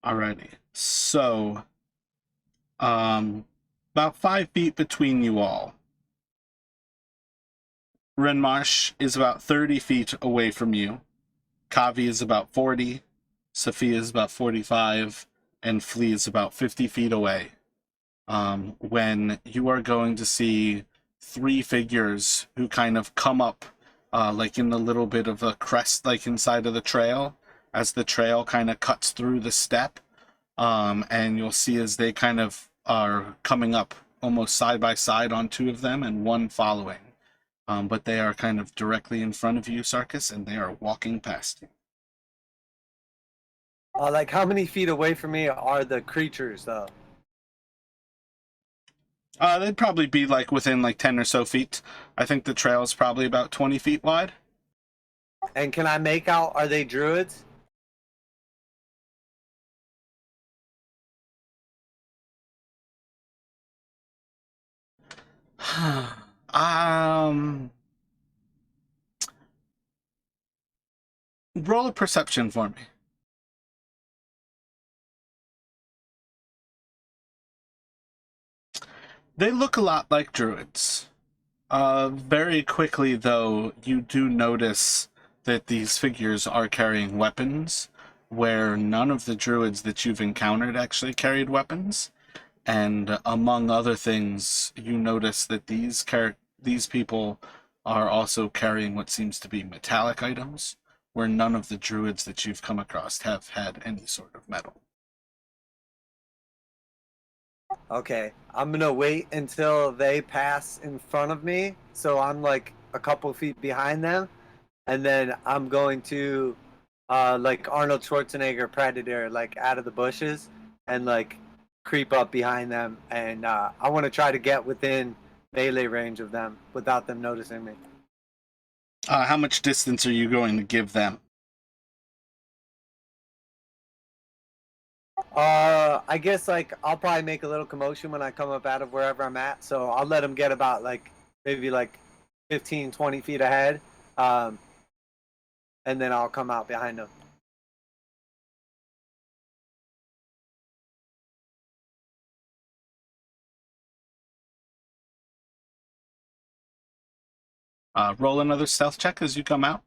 alrighty. So about 5 feet between you all. Renmarsh is about 30 feet away from you. Kavi is about 40. Sophia is about 45. And Flea is about 50 feet away. When you are going to see 3 figures who kind of come up like in the little bit of a crest like inside of the trail as the trail kind of cuts through the step, and you'll see as they kind of are coming up almost side by side on 2 of them and 1 following. But they are kind of directly in front of you, Sarkis, and they are walking past you. Like how many feet away from me are the creatures though? They'd probably be like within like 10 or so feet. I think the trail is probably about 20 feet wide. And can I make out, are they druids? um, Roll a perception for me. They look a lot like druids. Very quickly, though, you do notice that these figures are carrying weapons, where none of the druids that you've encountered actually carried weapons. And among other things, you notice that these people are also carrying what seems to be metallic items, where none of the druids that you've come across have had any sort of metal. Okay, I'm gonna wait until they pass in front of me, so I'm like a couple feet behind them, and then I'm going to, like Arnold Schwarzenegger Predator, like out of the bushes, and like creep up behind them, and I want to try to get within melee range of them without them noticing me. How much distance are you going to give them? I guess like I'll probably make a little commotion when I come up out of wherever I'm at, so I'll let them get about like maybe like 15, 20 feet ahead, um, and then I'll come out behind them. Roll another stealth check as you come out.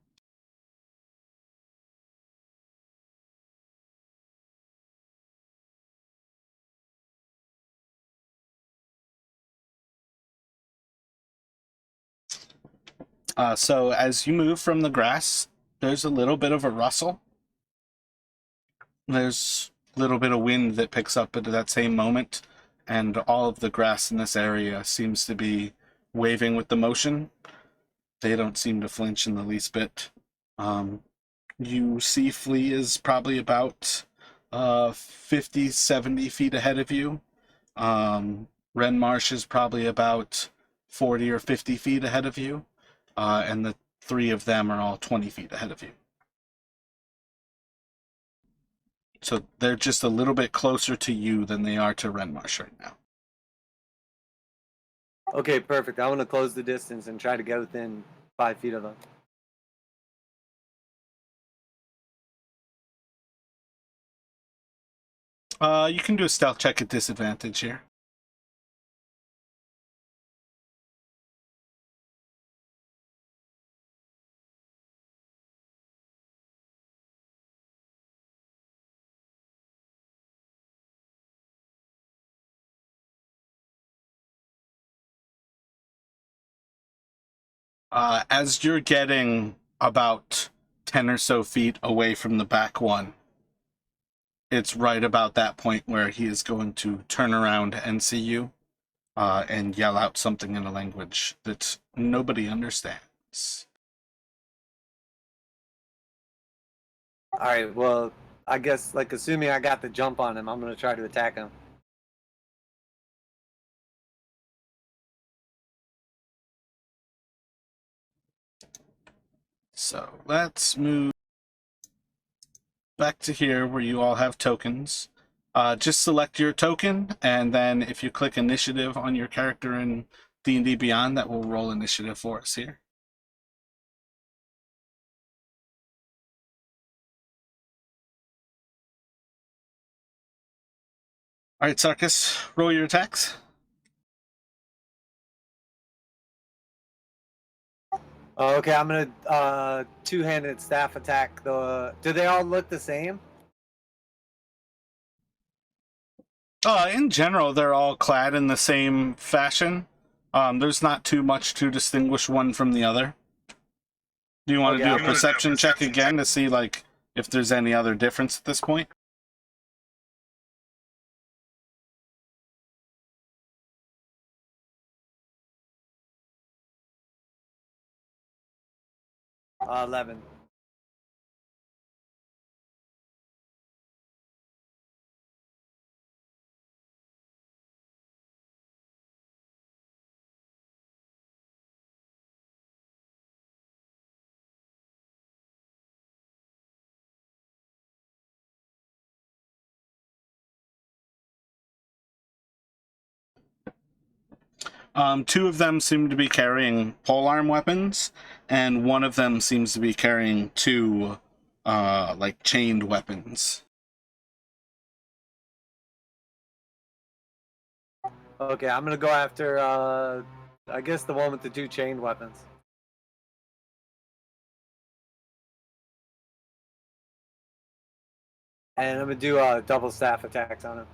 So as you move from the grass, there's a little bit of a rustle. There's a little bit of wind that picks up at that same moment, and all of the grass in this area seems to be waving with the motion. They don't seem to flinch in the least bit. You see Flea is probably about 50, 70 feet ahead of you. Ren Marsh is probably about 40 or 50 feet ahead of you. And the three of them are all 20 feet ahead of you. So they're just a little bit closer to you than they are to Ren Marsh right now. Okay, perfect. I want to close the distance and try to get within 5 feet of them. You can do a stealth check at disadvantage here. As you're getting about 10 or so feet away from the back one, it's right about that point where he is going to turn around and see you and yell out something in a language that nobody understands. All right, well, I guess, like, assuming I got the jump on him, I'm going to try to attack him. So let's move back to here where you all have tokens. Just select your token, and then if you click initiative on your character in D&D Beyond, that will roll initiative for us here. All right, Sarkis, roll your attacks. Okay, I'm going to two-handed staff attack. Do they all look the same? In general, they're all clad in the same fashion. There's not too much to distinguish one from the other. Do you want to do a perception check again to see, like, if there's any other difference at this point? Uh, 11. Two of them seem to be carrying polearm weapons, and one of them seems to be carrying two, like, chained weapons. Okay, I'm going to go after, I guess, the one with the two chained weapons. And I'm going to do double staff attacks on him.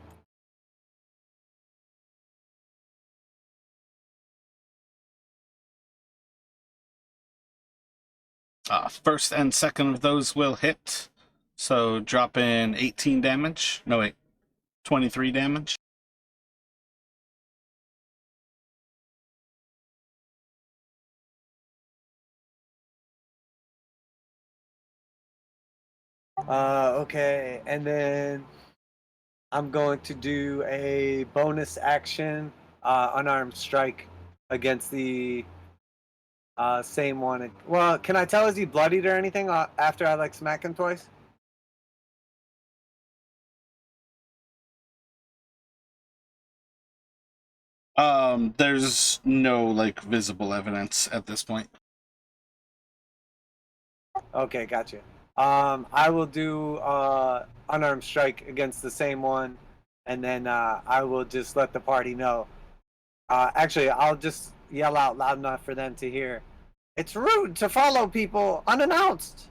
First and second of those will hit, so drop in 18 damage. No, wait, 23 damage. Okay, and then I'm going to do a bonus action unarmed strike against the same one. Well, can I tell is he bloodied or anything after I like smack him twice? There's no, like, visible evidence at this point. Okay, gotcha. I will do unarmed strike against the same one, and then I will just let the party know. Actually, I'll just yell out loud enough for them to hear. It's rude to follow people unannounced.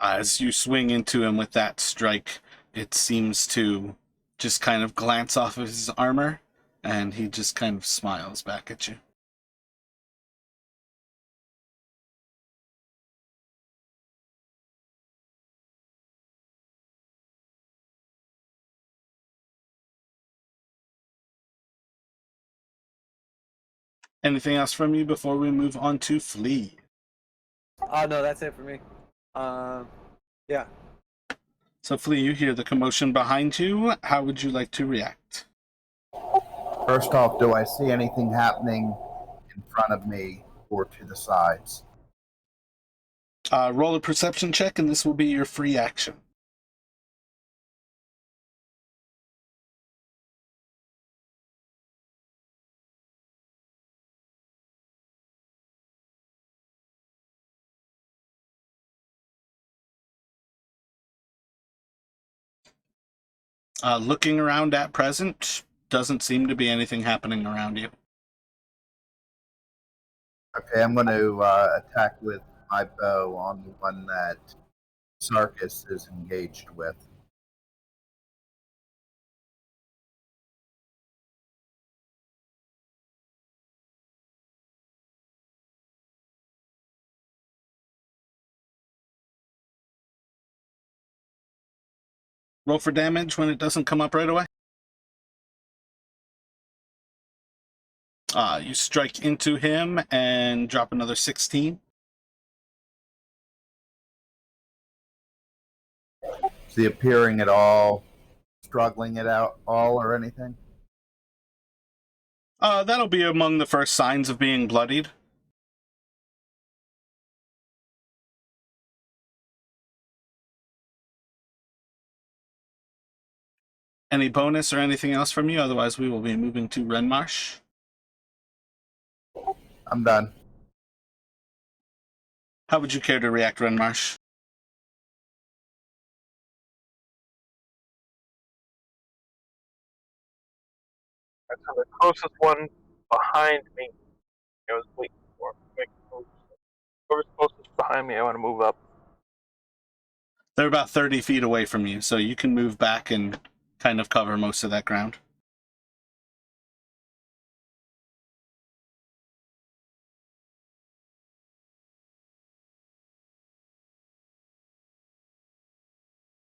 As you swing into him with that strike, it seems to just kind of glance off of his armor, and he just kind of smiles back at you. Anything else from you before we move on to Flea? Oh no, that's it for me. Yeah. So Flea, you hear the commotion behind you. How would you like to react? First off, do I see anything happening in front of me or to the sides? Roll a perception check, and this will be your free action. Looking around at present, doesn't seem to be anything happening around you. Okay, I'm going to attack with my bow on the one that Sarkis is engaged with. Roll for damage when it doesn't come up right away. You strike into him and drop another 16. Is he appearing at all, struggling it out all or anything? That'll be among the first signs of being bloodied. Any bonus or anything else from you? Otherwise, we will be moving to Renmarsh. I'm done. How would you care to react, Renmarsh? So the closest one behind me, I was waiting for him to make a move. Whoever's closest behind me, I want to move up. They're about 30 feet away from you, so you can move back and kind of cover most of that ground.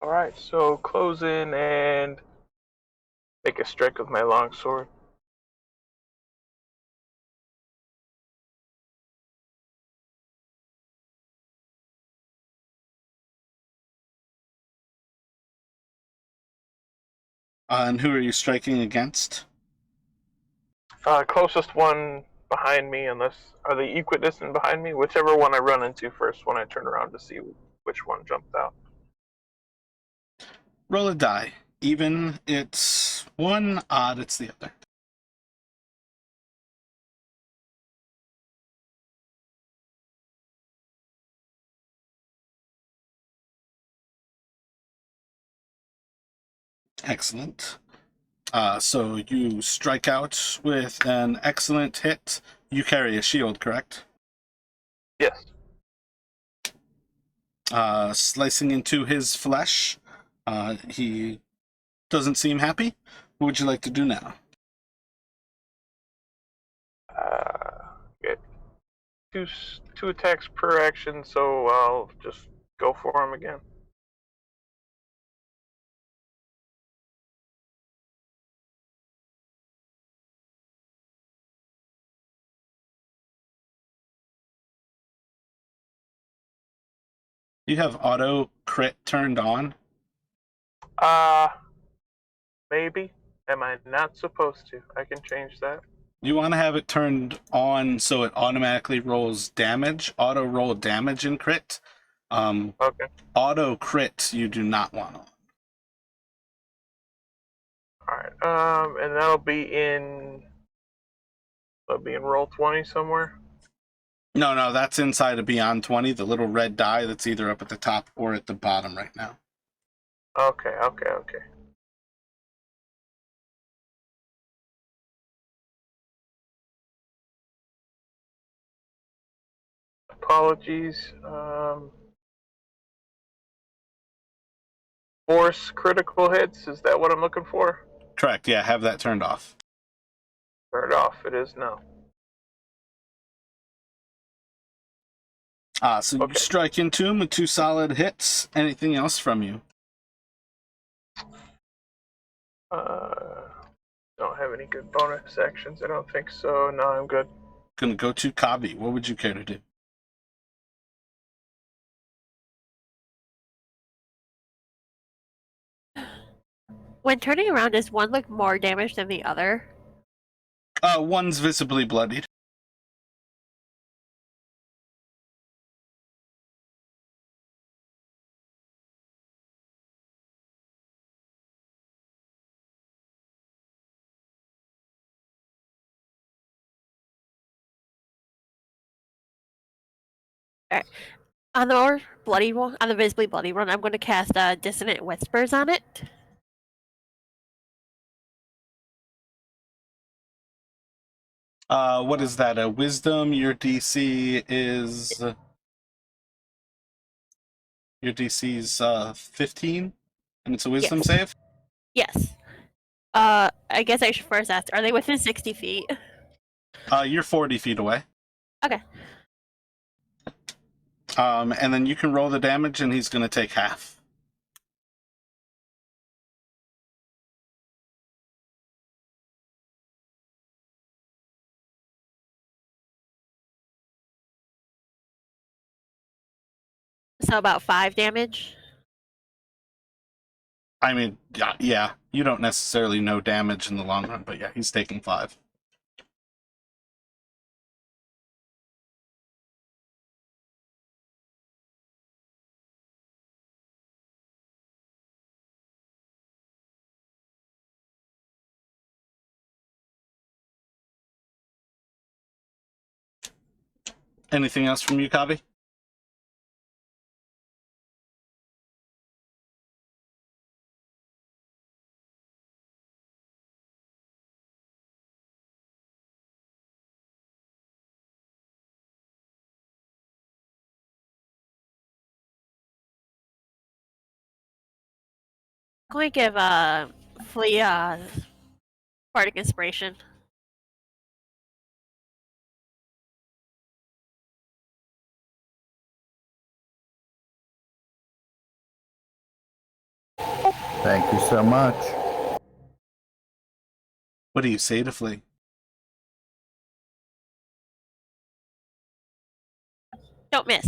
Alright, so close in and make a strike with my longsword. And who are you striking against? Closest one behind me, unless are they equidistant behind me? Whichever one I run into first when I turn around to see which one jumped out. Roll a die. Even, it's one. Odd, it's the other. Excellent. So you strike out with an excellent hit. You carry a shield, correct? Yes. Slicing into his flesh. He doesn't seem happy. What would you like to do now? Get two attacks per action, so I'll just go for him again. You have auto crit turned on. Maybe. Am I not supposed to? I can change that. You want to have it turned on so it automatically rolls damage, auto roll damage in crit. Okay. Auto crit you do not want on. Alright, and that'll be in roll 20 somewhere. No, that's inside of Beyond 20, the little red die that's either up at the top or at the bottom right now. Okay. Apologies. force critical hits. Is that what I'm looking for? Correct, yeah, have that turned off. Turn it off. It is now. So you Okay. strike into him with 2 solid hits. Anything else from you? Don't have any good bonus actions. I don't think so. No, I'm good. Gonna go to Kabi. What would you care to do? When turning around, does one look more damaged than the other? One's visibly bloodied. On the more bloody one, on the visibly bloody one, I'm going to cast Dissonant Whispers on it. What is that? A wisdom? Your DC's 15, and it's a wisdom Yes. save. Yes. I guess I should first ask, are they within 60 feet? You're 40 feet away. Okay. And then you can roll the damage, and he's gonna take half. So about 5 damage. I mean, yeah, you don't necessarily know damage in the long run, but yeah, he's taking 5. Anything else from you, Kavi? I'm going to give Flea Bardic Inspiration. Thank you so much. What do you say to Flea? Don't miss.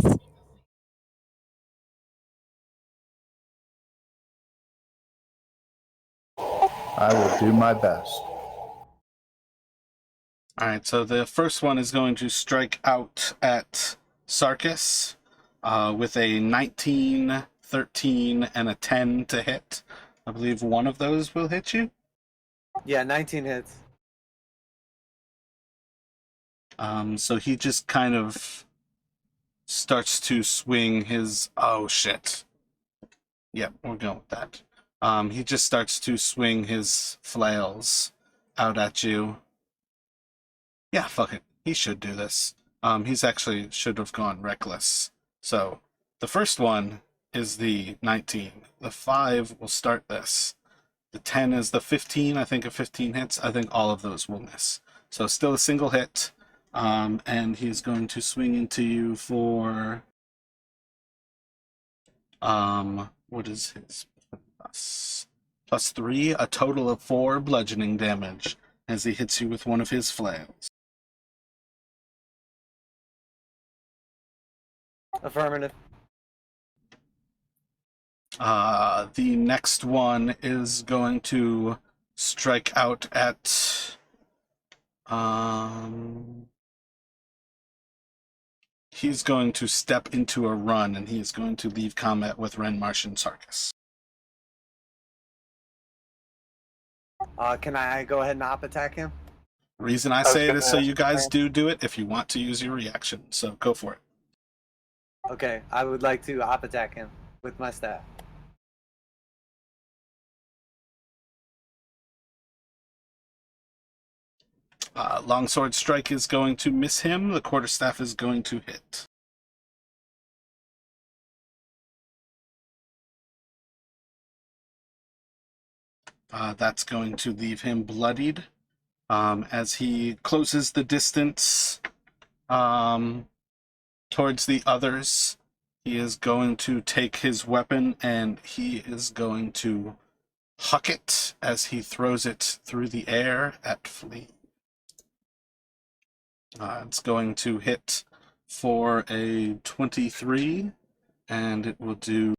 I will do my best. Alright, so the first one is going to strike out at Sarkis with a 19, 13, and a 10 to hit. I believe one of those will hit you. Yeah, 19 hits. So he just kind of starts to swing his... Oh, shit. Yep, we're going with that. He just starts to swing his flails out at you. Yeah, fuck it. He should do this. He's actually should have gone reckless. So the first one is the 19. The 5 will start this. The 10 is the 15. I think if 15 hits, I think all of those will miss. So still a single hit. And he's going to swing into you for... what is his plus 3? A total of 4 bludgeoning damage as he hits you with one of his flails. Affirmative. The next one is going to strike out at he's going to step into a run, and he's going to leave combat with Ren, Marsh, and Sarkis. Can I go ahead and op attack him? Reason I say it is so you guys do it if you want to use your reaction, so go for it. Okay, I would like to op attack him with my staff. Longsword strike is going to miss him. The quarterstaff is going to hit. That's going to leave him bloodied. As he closes the distance towards the others, he is going to take his weapon and he is going to huck it as he throws it through the air at Flea. It's going to hit for a 23, and it will do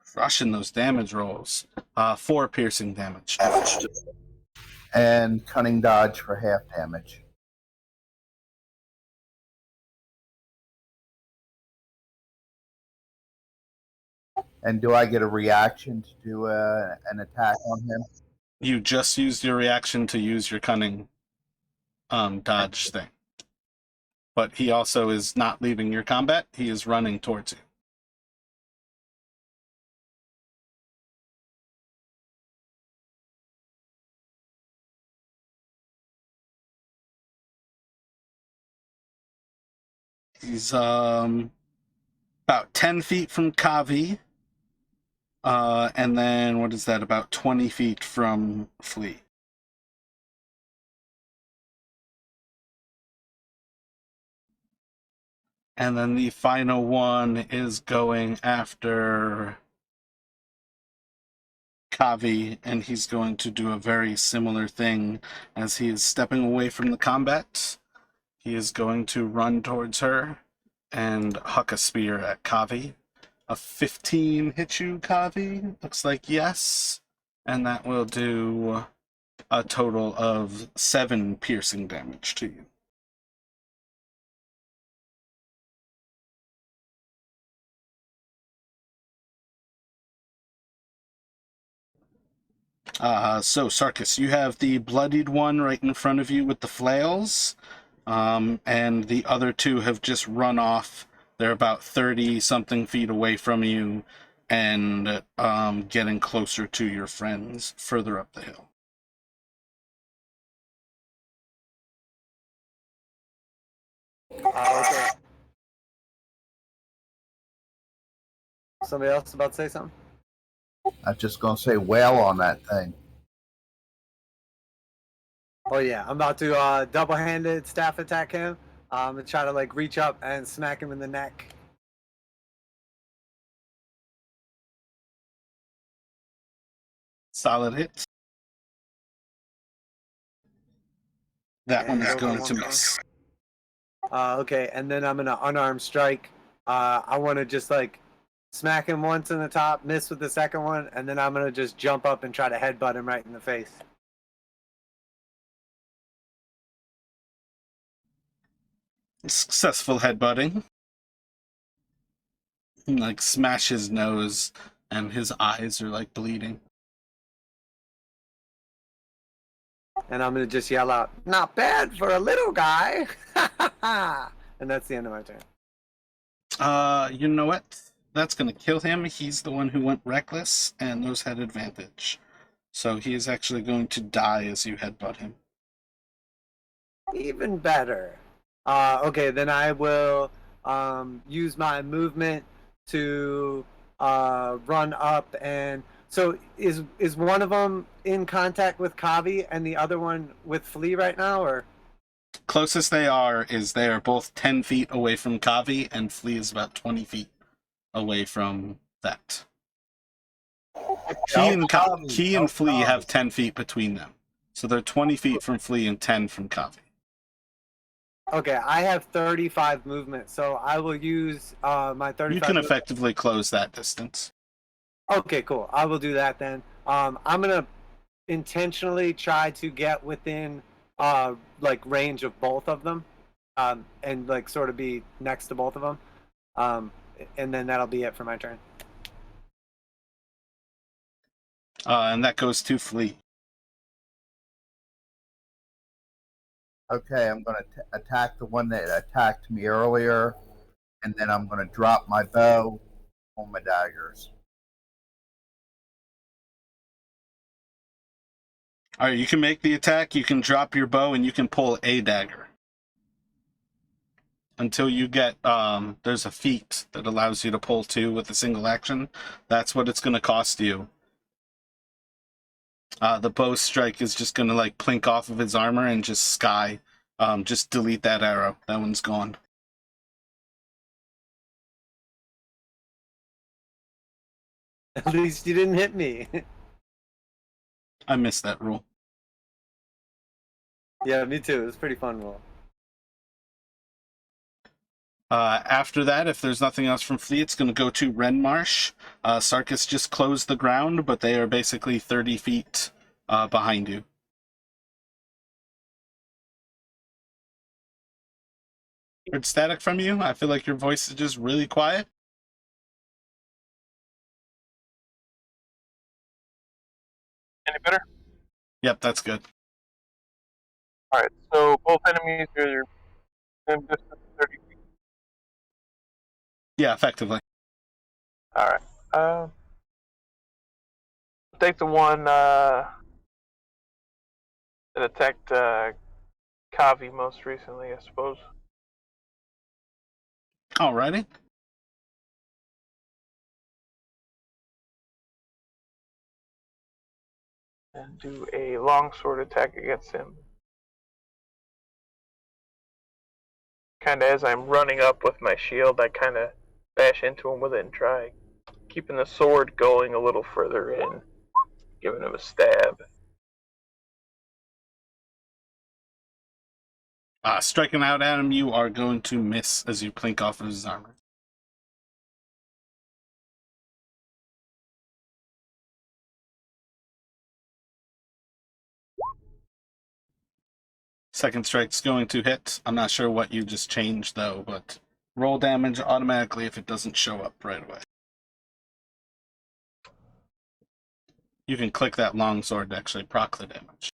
crushing those damage rolls. 4 piercing damage. And cunning dodge for half damage. And do I get a reaction to do an attack on him? You just used your reaction to use your cunning dodge thing. But he also is not leaving your combat. He is running towards you. He's about 10 feet from Kavi. And then, what is that, about 20 feet from Flea. And then the final one is going after Kavi, and he's going to do a very similar thing as he is stepping away from the combat. He is going to run towards her and huck a spear at Kavi. A 15 hit you, Kavi? Looks like yes. And that will do a total of 7 piercing damage to you. So, Sarkis, you have the bloodied one right in front of you with the flails, and the other 2 have just run off. They're about 30-something feet away from you and getting closer to your friends further up the hill. Okay. Somebody else about to say something? I was just going to say whale on that thing. Oh yeah, I'm about to double-handed staff attack him. And try to like reach up and smack him in the neck. Solid hit. That one is And going over to one miss. Okay, and then I'm gonna unarmed strike. I want to just like smack him once in the top, miss with the second one, and then I'm gonna just jump up and try to headbutt him right in the face. Successful headbutting. Like smash his nose, and his eyes are like bleeding. And I'm gonna just yell out, "Not bad for a little guy!" And that's the end of my turn. You know what? That's gonna kill him. He's the one who went reckless, and those had advantage. So he is actually going to die as you headbutt him. Even better. Okay, then I will use my movement to run up and. So is one of them in contact with Kavi and the other one with Flea right now, or? Closest they are is they are both 10 feet away from Kavi, and Flea is about 20 feet away from that. Key and Flea have 10 feet between them. So they're 20 feet from Flea and 10 from Kavi. Okay, I have 35 movement, so I will use my 35. You can effectively close that distance. Okay, cool. I will do that then. I'm gonna intentionally try to get within like range of both of them, and like sort of be next to both of them, and then that'll be it for my turn. And that goes to Flea. Okay, I'm going to attack the one that attacked me earlier, and then I'm going to drop my bow on my daggers. All right, you can make the attack, you can drop your bow, and you can pull a dagger. until you get there's a feat that allows you to pull 2 with a single action. That's what it's going to cost you. The bow strike is just going to like plink off of his armor and just sky. Just delete that arrow. That one's gone. At least you didn't hit me. I missed that rule. Yeah, me too. It was a pretty fun roll. After that, if there's nothing else from Fleet, it's going to go to Renmarsh. Sarkis just closed the ground, but they are basically 30 feet behind you. Heard static from you? I feel like your voice is just really quiet. Any better? Yep, that's good. Alright, so both enemies are in distance 30 feet. Yeah, effectively. Alright. Take the one that attacked Kavi most recently, I suppose. Alrighty. And do a longsword attack against him. Kinda as I'm running up with my shield, I kinda bash into him with it and try keeping the sword going a little further in, giving him a stab. Striking out at him, you are going to miss as you plink off of his armor. Second strike's going to hit. I'm not sure what you just changed, though, but roll damage automatically if it doesn't show up right away. You can click that longsword to actually proc the damage.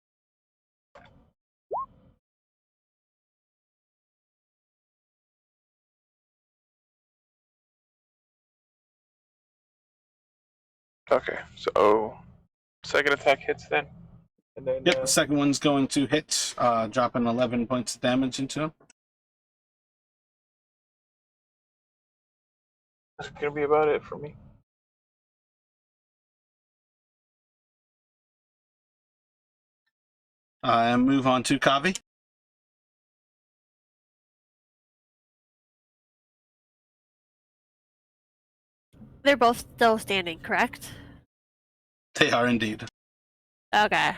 Okay, so second attack hits then. And then Yep, the second one's going to hit, dropping 11 points of damage into him. that's gonna be about it for me. And move on to Kavi. They're both still standing, correct? They are indeed. Okay.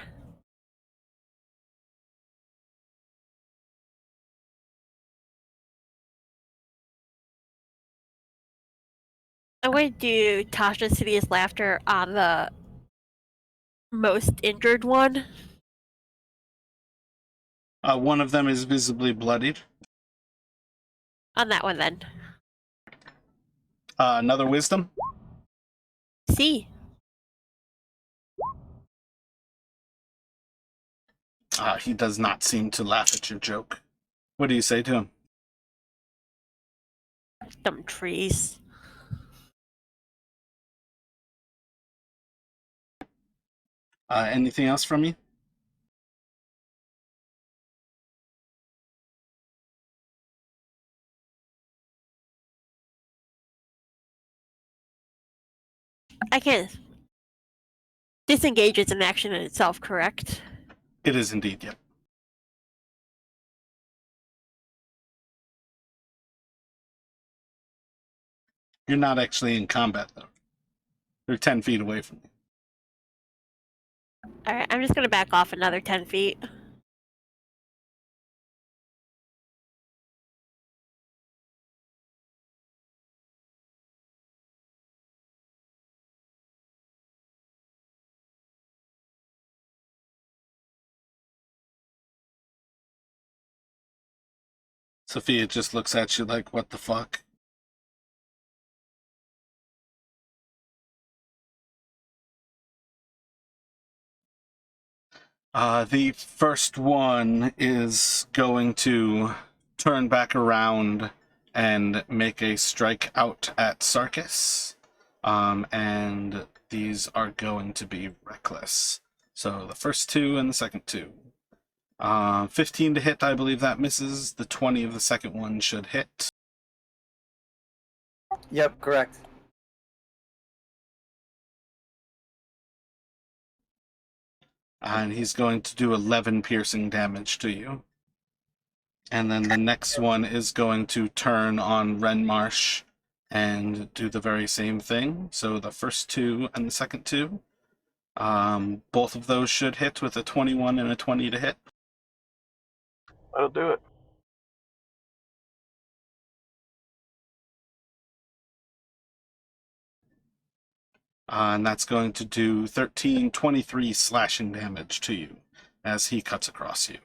I'm going to do Tasha's Hideous Laughter on the most injured one. One of them is visibly bloodied. On that one, then. Another wisdom. See. He does not seem to laugh at your joke. What do you say to him? Dumb trees. Anything else from you? I can't. Disengage is an action in itself, correct? It is indeed, yep. You're not actually in combat, though. They're 10 feet away from you. Alright, I'm just gonna back off another 10 feet. Sophia just looks at you like, what the fuck? The first one is going to turn back around and make a strike out at Sarkis. And these are going to be reckless. So the first two and the second two. 15 to hit, I believe that misses. The 20 of the second one should hit. Yep, correct. And he's going to do 11 piercing damage to you. And then the next one is going to turn on Renmarsh and do the very same thing. So the first two and the second two. Both of those should hit with a 21 and a 20 to hit. That'll do it. And that's going to do 23 slashing damage to you as he cuts across you.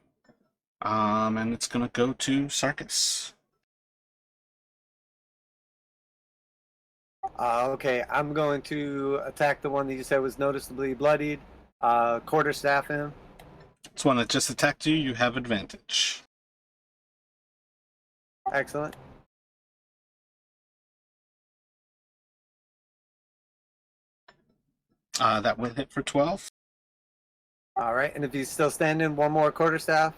And it's going to go to Sarkis. Okay, I'm going to attack the one that you said was noticeably bloodied. Quarterstaff him. It's one that just attacked you. You have advantage. Excellent. That will hit for 12. All right, and if he's still standing, one more quarterstaff.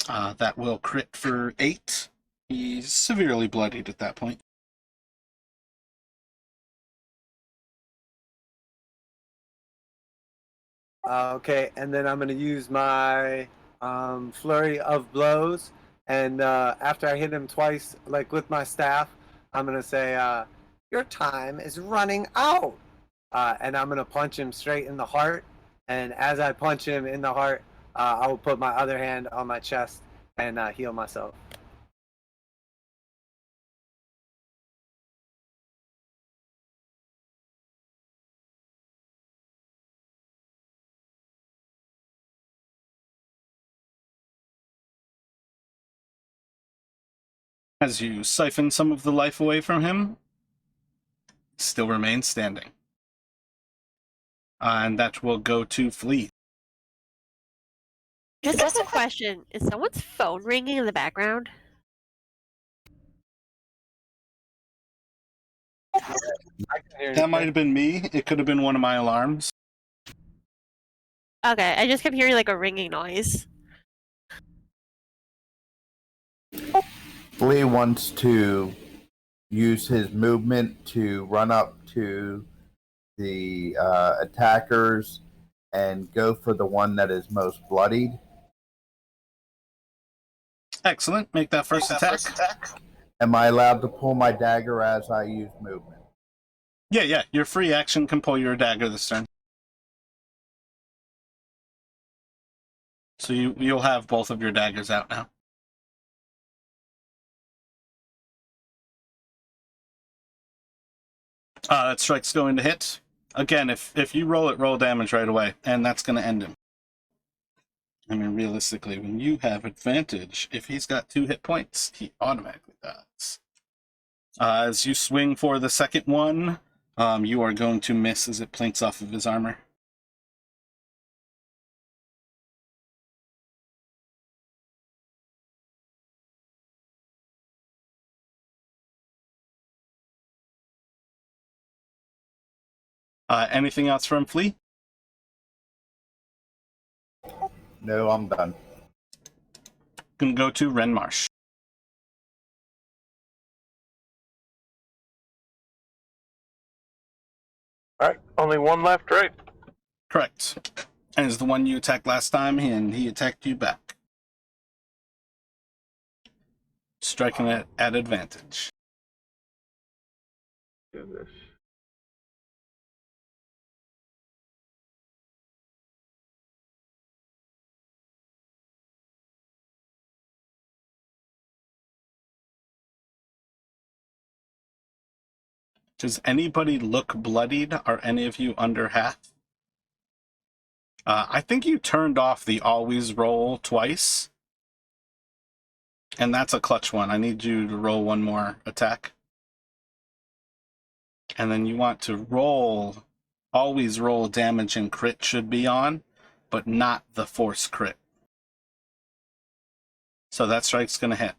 That will crit for 8. He's severely bloodied at that point. Okay, and then I'm going to use my flurry of blows, and after I hit him twice, like with my staff, I'm going to say, "Your time is running out," and I'm going to punch him straight in the heart. And as I punch him in the heart, I will put my other hand on my chest and heal myself. As you siphon some of the life away from him, still remains standing. And that will go to Flea. Just a question. Is someone's phone ringing in the background? I can hear That you. might have been me. It could have been one of my alarms. Okay, I just kept hearing like a ringing noise. Flea wants to use his movement to run up to the attackers and go for the one that is most bloodied. Excellent. Make that first attack. Am I allowed to pull my dagger as I use movement? Yeah. Your free action can pull your dagger this turn. So you'll have both of your daggers out now. That strike's going to hit. Again, if you roll it, roll damage right away, and that's going to end him. I mean, realistically, when you have advantage, if he's got 2 hit points, he automatically does. As you swing for the second one, you are going to miss as it plinks off of his armor. Anything else from Flea? No, I'm done. Can go to Renmarsh. Alright, only one left, right? Correct. And is the one you attacked last time, and he attacked you back. Striking it at advantage. Do this. Does anybody look bloodied? Are any of you under half? I think you turned off the always roll twice. And that's a clutch one. I need you to roll one more attack. And then you want to roll, always roll damage and crit should be on, but not the force crit. So that strike's going to hit.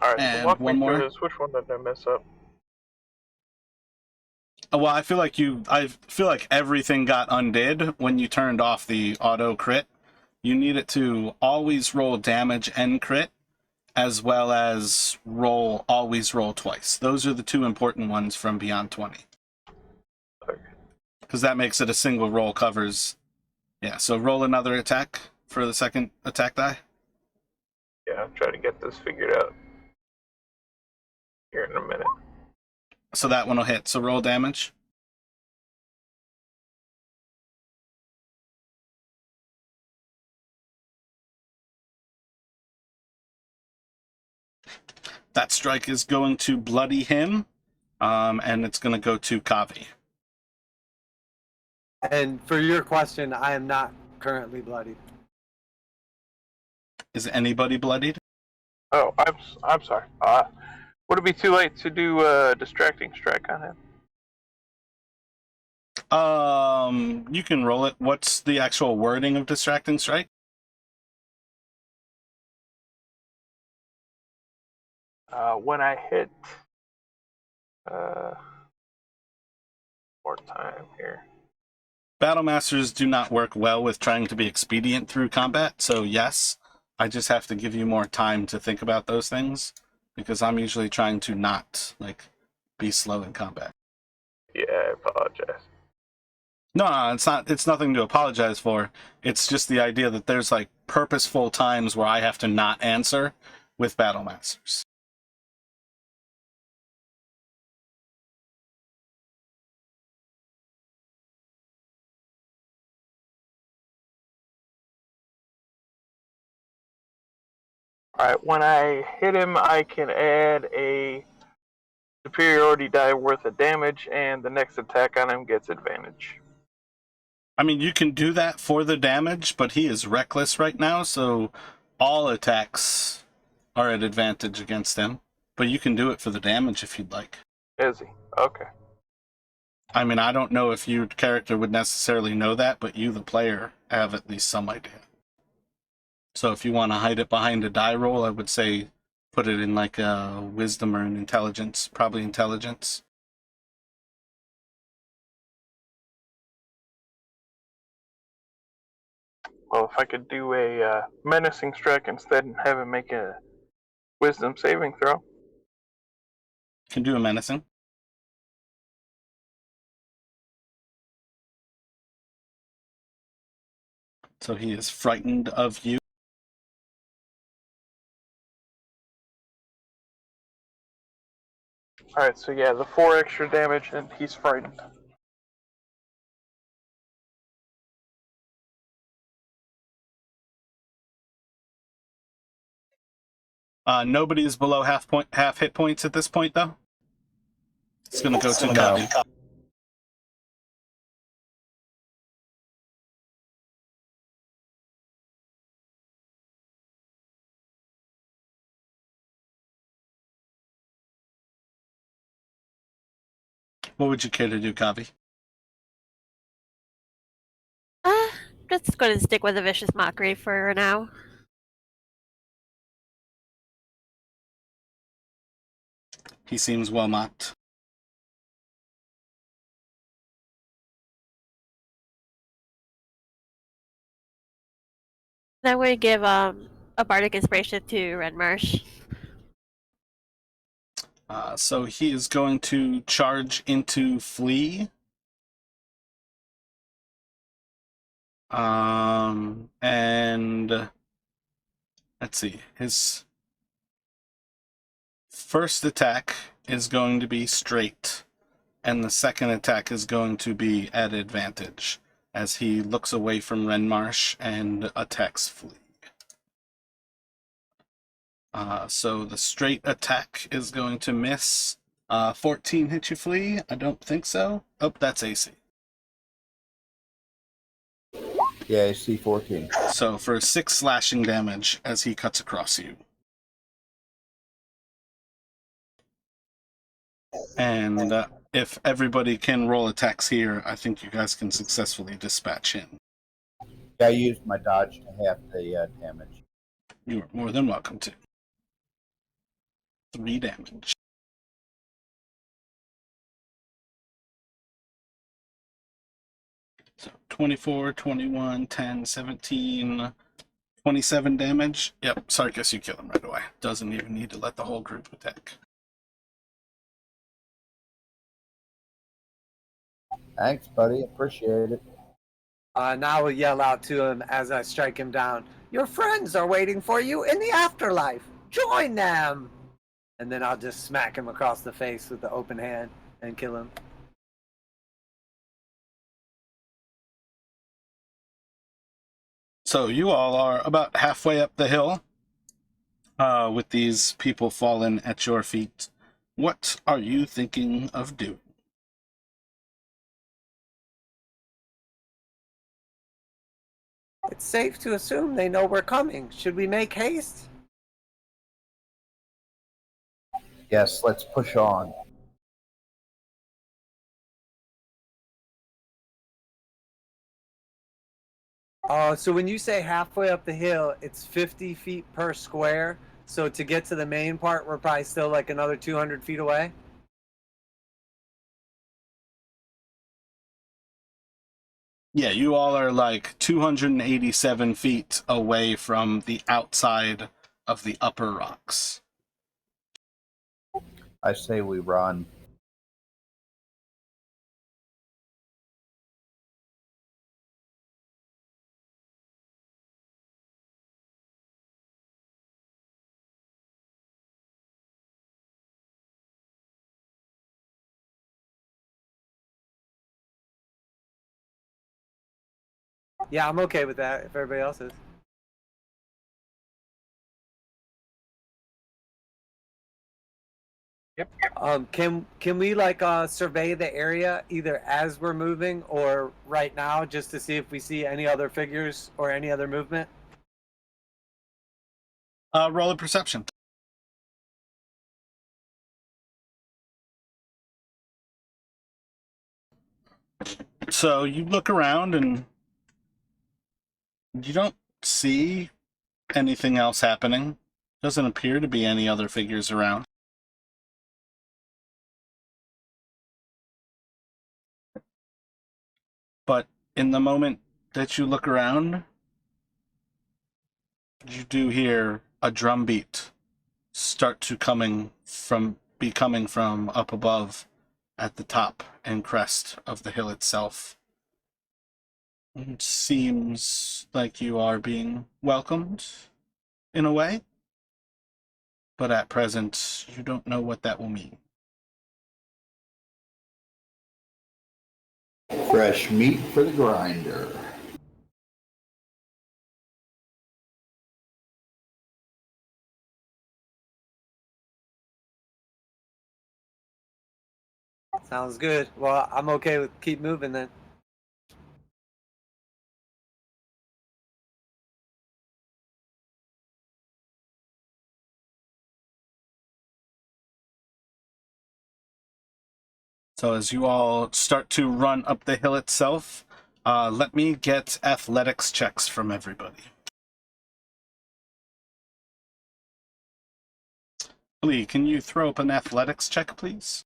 Alright, so And walk me one through more. this. Which one did I mess up? Well, I feel like everything got undid when you turned off the auto crit. You need it to always roll damage and crit, as well as always roll twice. Those are the two important ones from Beyond 20. Okay. Because that makes it a single roll covers. Yeah, so roll another attack for the second attack die. Yeah, I'm trying to get this figured out here in a minute. So that one will hit. So roll damage. That strike is going to bloody him, and it's going to go to Kavi. And for your question, I am not currently bloodied. Is anybody bloodied? Oh, I'm sorry. Would it be too late to do a distracting strike on him? You can roll it. What's the actual wording of distracting strike? When I hit, more time here. Battle Masters do not work well with trying to be expedient through combat, so yes, I just have to give you more time to think about those things, because I'm usually trying to not, be slow in combat. Yeah, I apologize. No, it's nothing to apologize for. It's just the idea that there's, purposeful times where I have to not answer with Battle Masters. Alright, when I hit him, I can add a superiority die worth of damage, and the next attack on him gets advantage. I mean, you can do that for the damage, but he is reckless right now, so all attacks are at advantage against him. But you can do it for the damage if you'd like. Is he? Okay. I mean, I don't know if your character would necessarily know that, but you, the player, have at least some idea. So if you want to hide it behind a die roll, I would say put it in a wisdom or an intelligence, probably intelligence. Well, if I could do a menacing strike instead and have him make a wisdom saving throw. Can do a menacing. So he is frightened of you. Alright, so yeah, the 4 extra damage, and he's frightened. Nobody is below half hit points at this point, though. It's going to go to Gabi. What would you care to do, Kavi? Just going to stick with a vicious mockery for now. He seems well mocked. Then we give a bardic inspiration to Renmarsh. So he is going to charge into flee. And let's see. His first attack is going to be straight, and the second attack is going to be at advantage as he looks away from Renmarsh and attacks flee. So the straight attack is going to miss. 14 hit you, flee? I don't think so. Oh, that's AC. Yeah, AC 14. So for 6 slashing damage as he cuts across you. And if everybody can roll attacks here, I think you guys can successfully dispatch him. Yeah, I used my dodge to half the damage. You are more than welcome to. 3 damage. So 24, 21, 10, 17, 27 damage. Yep, Sarkis, you kill him right away. Doesn't even need to let the whole group attack. Thanks, buddy. Appreciate it. Now we'll yell out to him as I strike him down. Your friends are waiting for you in the afterlife. Join them. And then I'll just smack him across the face with the open hand and kill him. So you all are about halfway up the hill with these people fallen at your feet. What are you thinking of doing? It's safe to assume they know we're coming. Should we make haste? Yes, let's push on. So when you say halfway up the hill, it's 50 feet per square. So to get to the main part, we're probably still like another 200 feet away. Yeah, you all are like 287 feet away from the outside of the upper rocks. I say we run. Yeah, I'm okay with that if everybody else is. Yep. Can we like survey the area either as we're moving or right now just to see if we see any other figures or any other movement? Roll a perception. So you look around and you don't see anything else happening. Doesn't appear to be any other figures around. But in the moment that you look around, you do hear a drum beat start to be coming from up above at the top and crest of the hill itself. It seems like you are being welcomed in a way, but at present you don't know what that will mean. Fresh meat for the grinder. Sounds good. Well, I'm okay with keep moving then. So as you all start to run up the hill itself, let me get athletics checks from everybody. Lee, can you throw up an athletics check, please?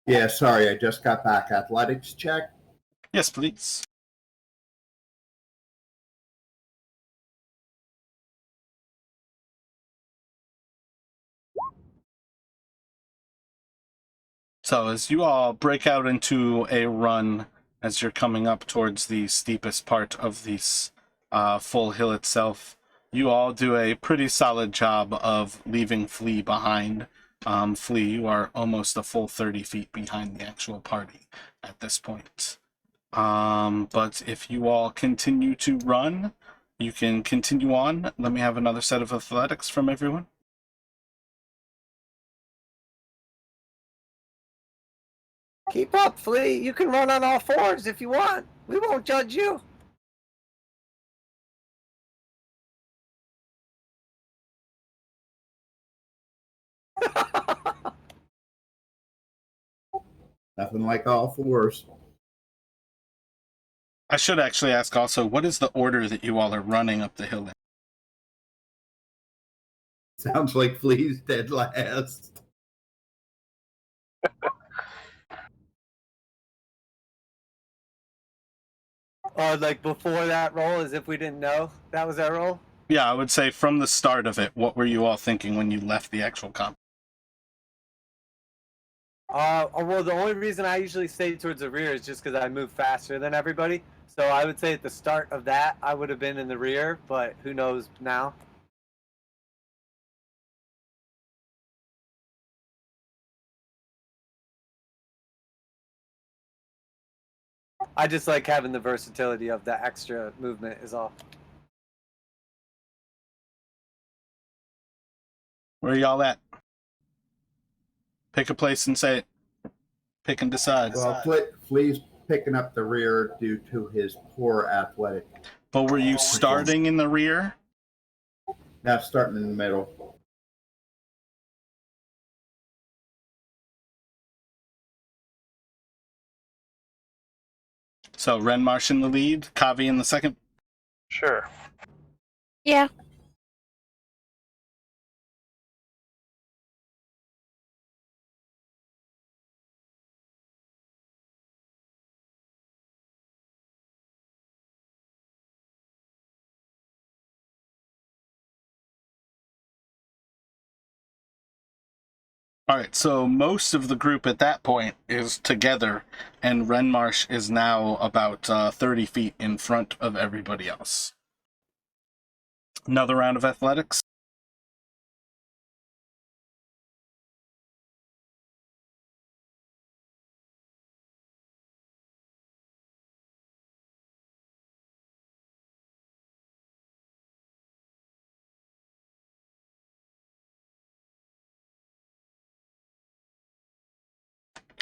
Yeah, sorry, I just got back. Athletics check. Yes, please. So as you all break out into a run as you're coming up towards the steepest part of this full hill itself, you all do a pretty solid job of leaving Flea behind. Flea, you are almost a full 30 feet behind the actual party at this point. But if you all continue to run, you can continue on. Let me have another set of athletics from everyone. Keep up, Flea. You can run on all fours if you want. We won't judge you. Nothing like all fours. I should actually ask also, what is the order that you all are running up the hill in? Sounds like Flea's dead last. Or like before that roll, as if we didn't know that was our roll. Yeah, I would say from the start of it, what were you all thinking when you left the actual comp? Well, the only reason I usually stay towards the rear is just because I move faster than everybody. So I would say at the start of that, I would have been in the rear, but who knows now? I just like having the versatility of the extra movement is all. Where are y'all at? Pick a place and say it. Pick and decide. Well, Flea's picking up the rear due to his poor athletic. But were you starting in the rear? Now starting in the middle. So Renmarsh in the lead, Kavi in the second. Sure. Yeah. All right, so most of the group at that point is together, and Renmarsh is now about 30 feet in front of everybody else. Another round of athletics.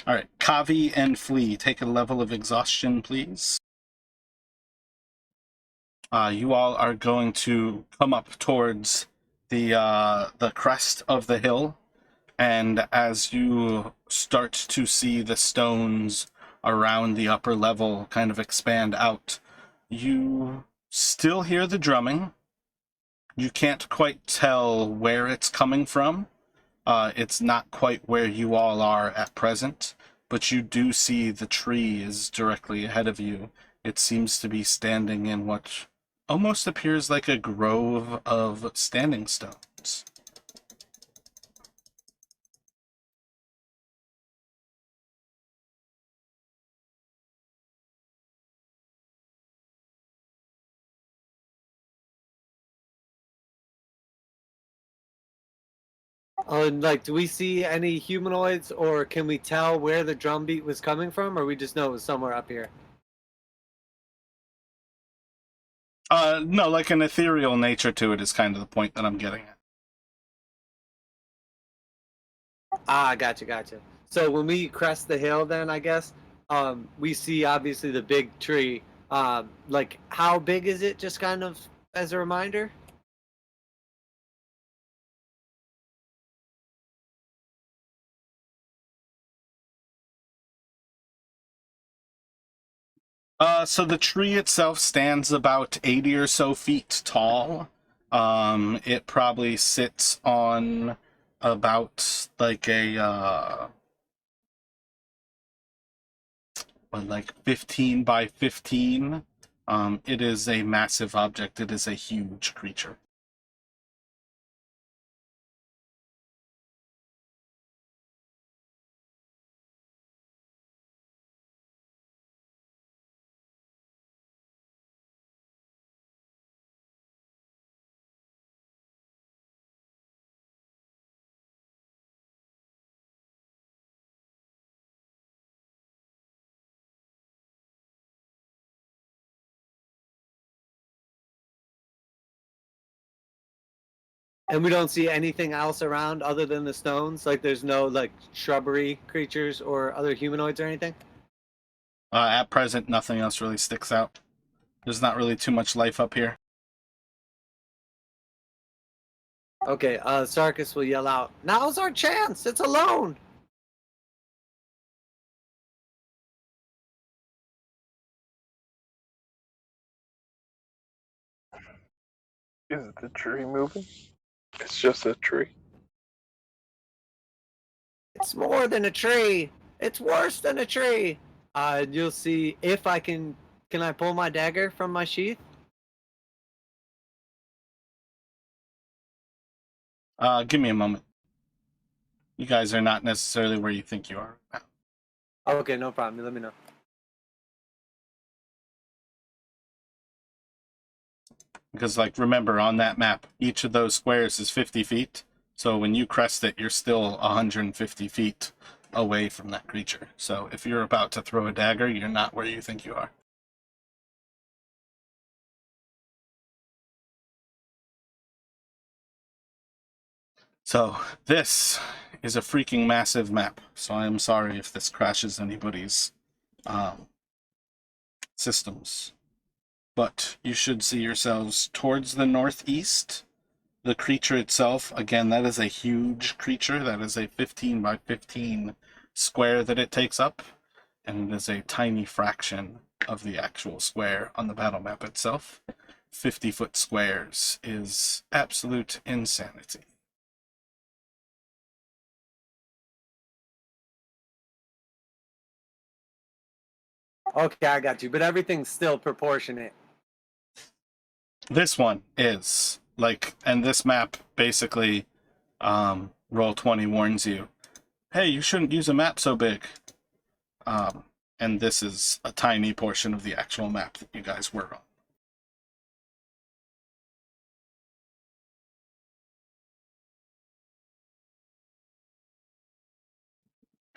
All right, Kavi and Flea, take a level of exhaustion, please. You all are going to come up towards the crest of the hill, and as you start to see the stones around the upper level kind of expand out, you still hear the drumming. You can't quite tell where it's coming from. It's not quite where you all are at present, but you do see the tree is directly ahead of you. It seems to be standing in what almost appears like a grove of standing stones. Like, do we see any humanoids, or can we tell where the drum beat was coming from, or we just know it was somewhere up here? No, like an ethereal nature to it is kind of the point that I'm getting at. Ah, gotcha. So when we crest the hill, then I guess we see obviously the big tree. Like, how big is it? Just kind of as a reminder. So the tree itself stands about 80 or so feet tall. It probably sits on about like a like 15 by 15. It is a massive object. It is a huge creature. And we don't see anything else around other than the stones. Like, there's no like shrubbery creatures or other humanoids or anything. At present, nothing else really sticks out. There's not really too much life up here. Okay, Sarkis will yell out, "Now's our chance! It's alone!" Is the tree moving? It's just a tree. It's more than a tree. It's worse than a tree. You'll see if I can. Can I pull my dagger from my sheath? Give me a moment. You guys are not necessarily where you think you are right now. Okay, no problem. Let me know. Because, like, remember, on that map, each of those squares is 50 feet. So when you crest it, you're still 150 feet away from that creature. So if you're about to throw a dagger, you're not where you think you are. So this is a freaking massive map. So I'm sorry if this crashes anybody's systems. But you should see yourselves towards the northeast. The creature itself, again, that is a huge creature. That is a 15 by 15 square that it takes up. And it is a tiny fraction of the actual square on the battle map itself. 50-foot squares is absolute insanity. Okay, I got you. But everything's still proportionate. This one is like, and this map basically, Roll20 warns you, hey, you shouldn't use a map so big. And this is a tiny portion of the actual map that you guys were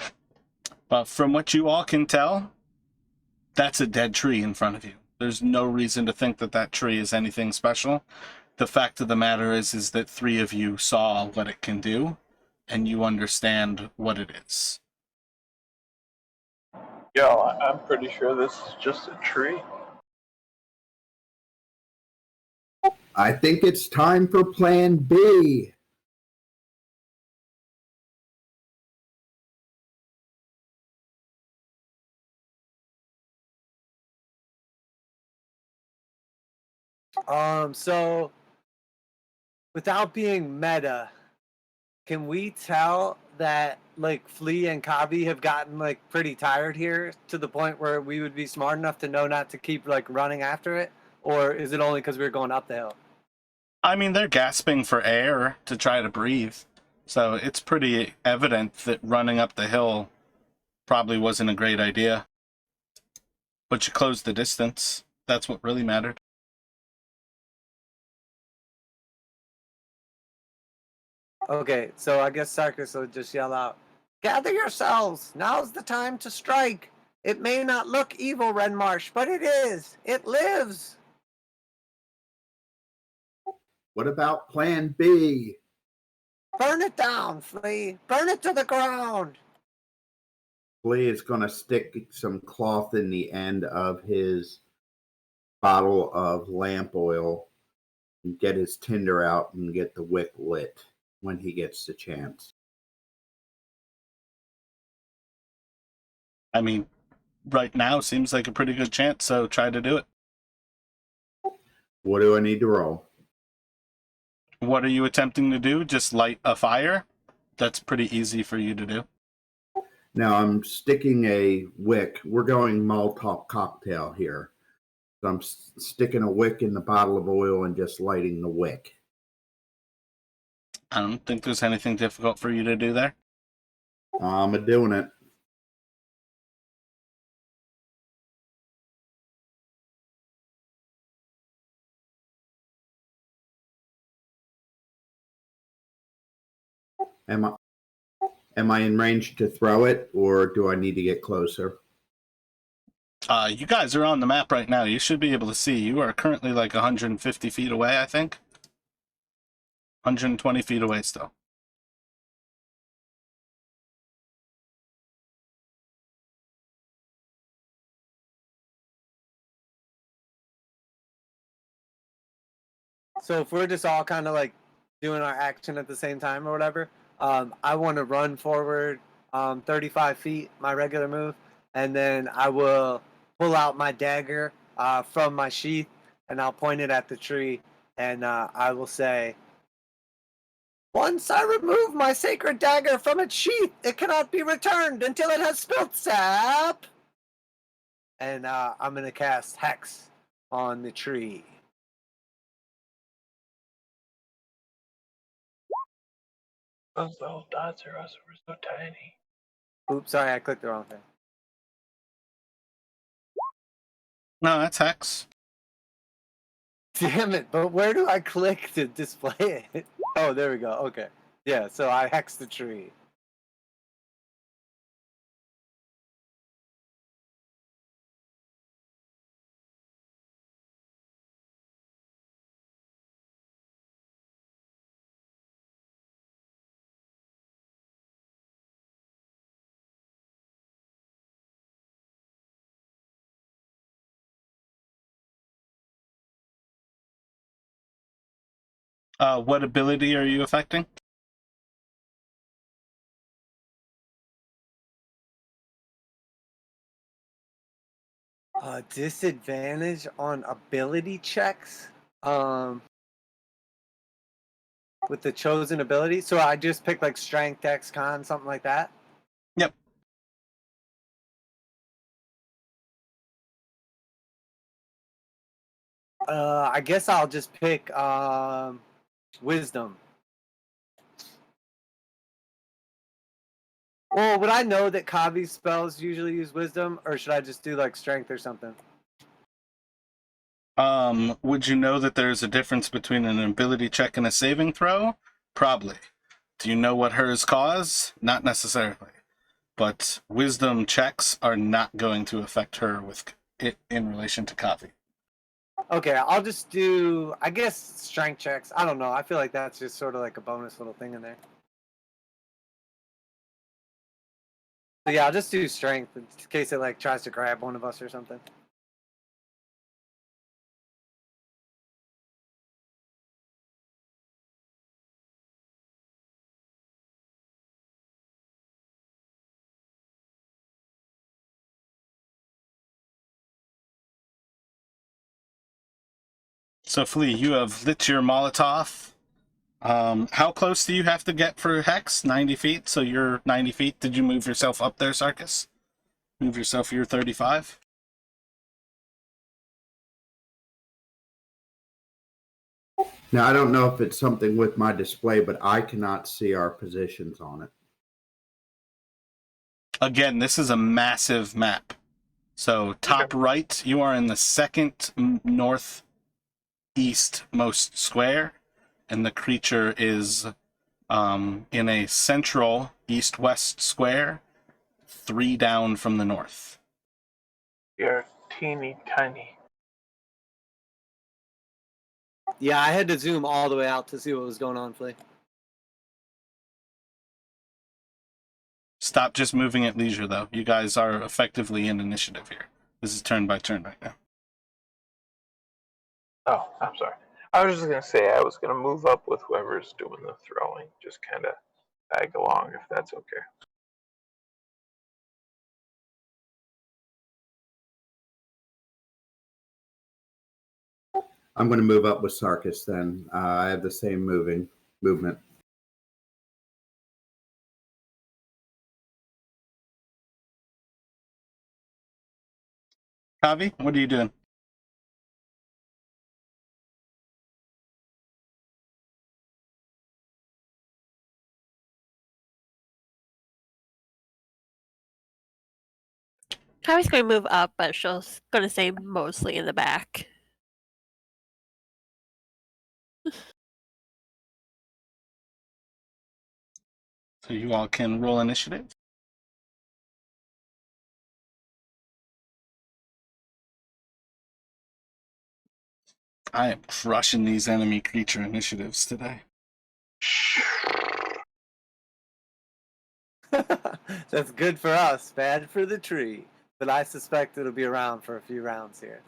on. But from what you all can tell, that's a dead tree in front of you. There's no reason to think that that tree is anything special. The fact of the matter is that 3 of you saw what it can do, and you understand what it is. Yo, I'm pretty sure this is just a tree. I think it's time for Plan B. So without being meta, can we tell that like Flea and Kabi have gotten like pretty tired here to the point where we would be smart enough to know not to keep like running after it? Or is it only because we're going up the hill? I mean, they're gasping for air to try to breathe. So it's pretty evident that running up the hill probably wasn't a great idea. But you closed the distance. That's what really mattered. Okay, so I guess Sarkis will just yell out, "Gather yourselves! Now's the time to strike! It may not look evil, Renmarsh, but it is! It lives!" What about Plan B? Burn it down, Flea! Burn it to the ground! Flea is going to stick some cloth in the end of his bottle of lamp oil and get his tinder out and get the wick lit when he gets the chance. I mean, right now seems like a pretty good chance, so try to do it. What do I need to roll? What are you attempting to do? Just light a fire? That's pretty easy for you to do. Now I'm sticking a wick. We're going Molotov cocktail here. So I'm sticking a wick in the bottle of oil and just lighting the wick. I don't think there's anything difficult for you to do there. I'm doing it. Am I in range to throw it, or do I need to get closer? You guys are on the map right now. You should be able to see. You are currently like 150 feet away, I think. 120 feet away still. So if we're just all kind of like doing our action at the same time or whatever, I want to run forward 35 feet, my regular move, and then I will pull out my dagger from my sheath and I'll point it at the tree and I will say, once I remove my sacred dagger from its sheath, it cannot be returned until it has spilt sap. And I'm going to cast Hex on the tree. Those little dots are also so tiny. Oops, sorry, I clicked the wrong thing. No, that's Hex. Damn it, but where do I click to display it? Oh, there we go. Okay. Yeah, so I hexed the tree. What ability are you affecting? Disadvantage on ability checks. With the chosen ability. So I just pick like strength, dex, con, something like that. Yep. I guess I'll just pick wisdom. Well, would I know that Kavi's spells usually use wisdom, or should I just do like strength or something? Would you know that there's a difference between an ability check and a saving throw? Probably. Do you know what hers cause? Not necessarily. But wisdom checks are not going to affect her with it in relation to Kavi. Okay, I'll just do, I guess, strength checks. I don't know. I feel like that's just sort of like a bonus little thing in there. So yeah, I'll just do strength in case it like tries to grab one of us or something. So, Flea, you have lit your Molotov. How close do you have to get for Hex? 90 feet? So you're 90 feet. Did you move yourself up there, Sarkis? Move yourself, you're 35? Now, I don't know if it's something with my display, but I cannot see our positions on it. Again, this is a massive map. So top right, you are in the second northeastmost square, and the creature is in a central east-west square, 3 down from the north. You're teeny tiny. Yeah, I had to zoom all the way out to see what was going on, Flea. Stop just moving at leisure, though. You guys are effectively in initiative here. This is turn by turn right now. Oh, I'm sorry. I was just going to say I was going to move up with whoever's doing the throwing. Just kind of tag along if that's okay. I'm going to move up with Sarkis then. I have the same movement. Kavi, what are you doing? Kavi's going to move up, but she's going to stay mostly in the back. So you all can roll initiative. I am crushing these enemy creature initiatives today. That's good for us, bad for the tree. But I suspect it'll be around for a few rounds here.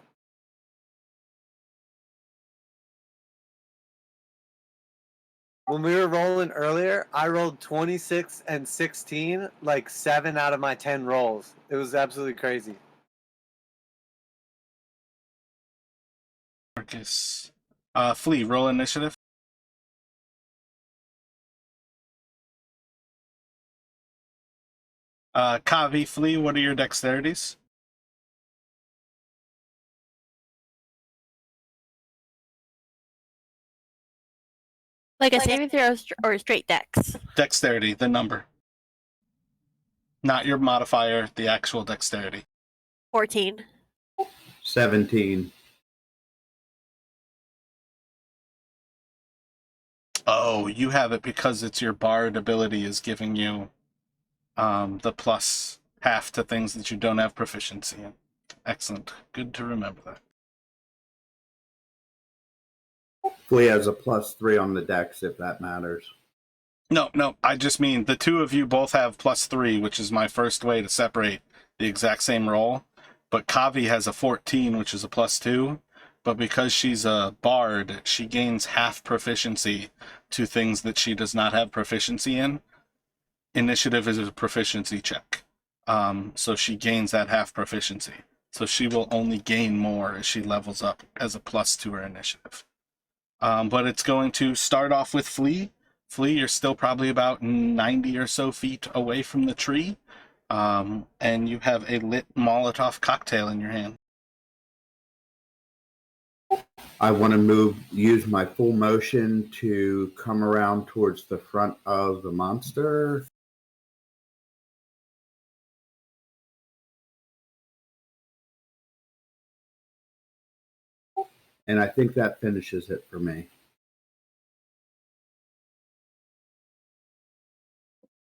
When we were rolling earlier, I rolled 26 and 16, like 7 out of my 10 rolls. It was absolutely crazy. Marcus, Flea, roll initiative. Kavi, Flea, what are your dexterities? Like a saving throw or straight dex? Dexterity, the number. Not your modifier, the actual dexterity. 14. 17. Oh, you have it because it's your bard ability is giving you the plus half to things that you don't have proficiency in. Excellent. Good to remember that. Flea has a +3 on the dex, if that matters. No, I just mean the two of you both have +3, which is my first way to separate the exact same roll. But Kavi has a 14, which is a +2. But because she's a bard, she gains half proficiency to things that she does not have proficiency in. Initiative is a proficiency check. So she gains that half proficiency. So she will only gain more as she levels up as a plus to her initiative. But it's going to start off with Flea. Flea, you're still probably about 90 or so feet away from the tree. And you have a lit Molotov cocktail in your hand. I want to use my full motion to come around towards the front of the monster. And I think that finishes it for me.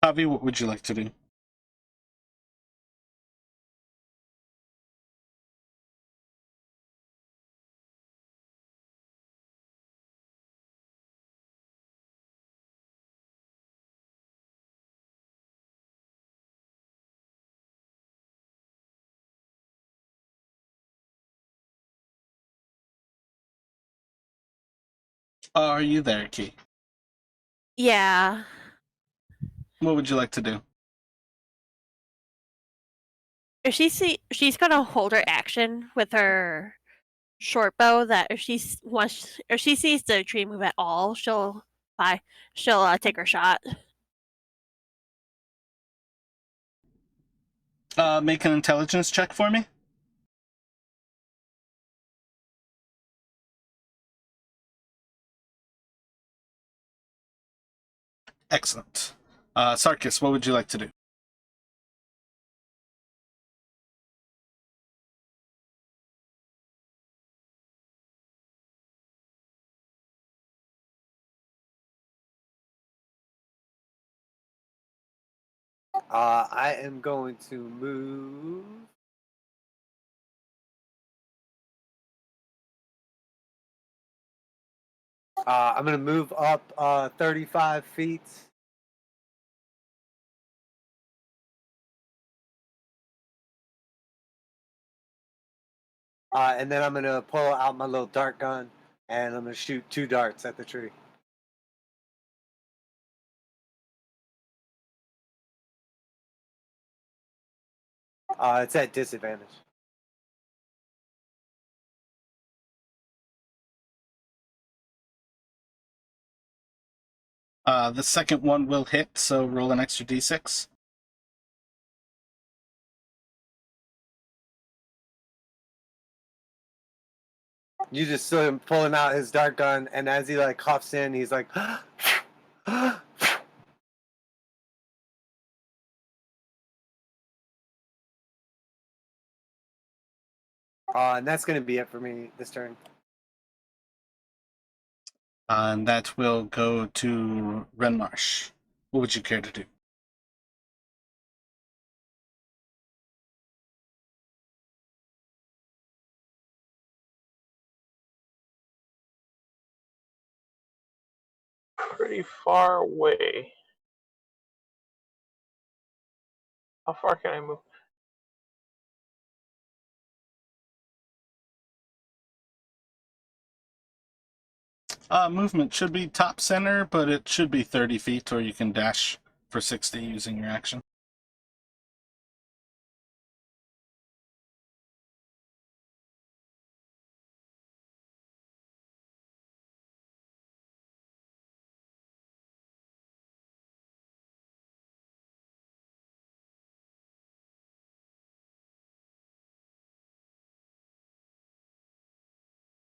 Javi, what would you like to do? Are you there, Key? Yeah. What would you like to do? If she's gonna hold her action with her short bow, that if if she sees the tree move at all, she'll take her shot. Make an intelligence check for me. Excellent. Sarkis, what would you like to do? I am going to move. I'm going to move up 35 feet. And then I'm going to pull out my little dart gun and I'm going to shoot 2 darts at the tree. It's at disadvantage. The second one will hit, so roll an extra d6. You just saw him pulling out his dart gun, and as he like huffs in, he's like, and that's going to be it for me this turn. And that will go to Renmarsh. What would you care to do? Pretty far away. How far can I move? Movement should be top center, but it should be 30 feet, or you can dash for 60 using your action.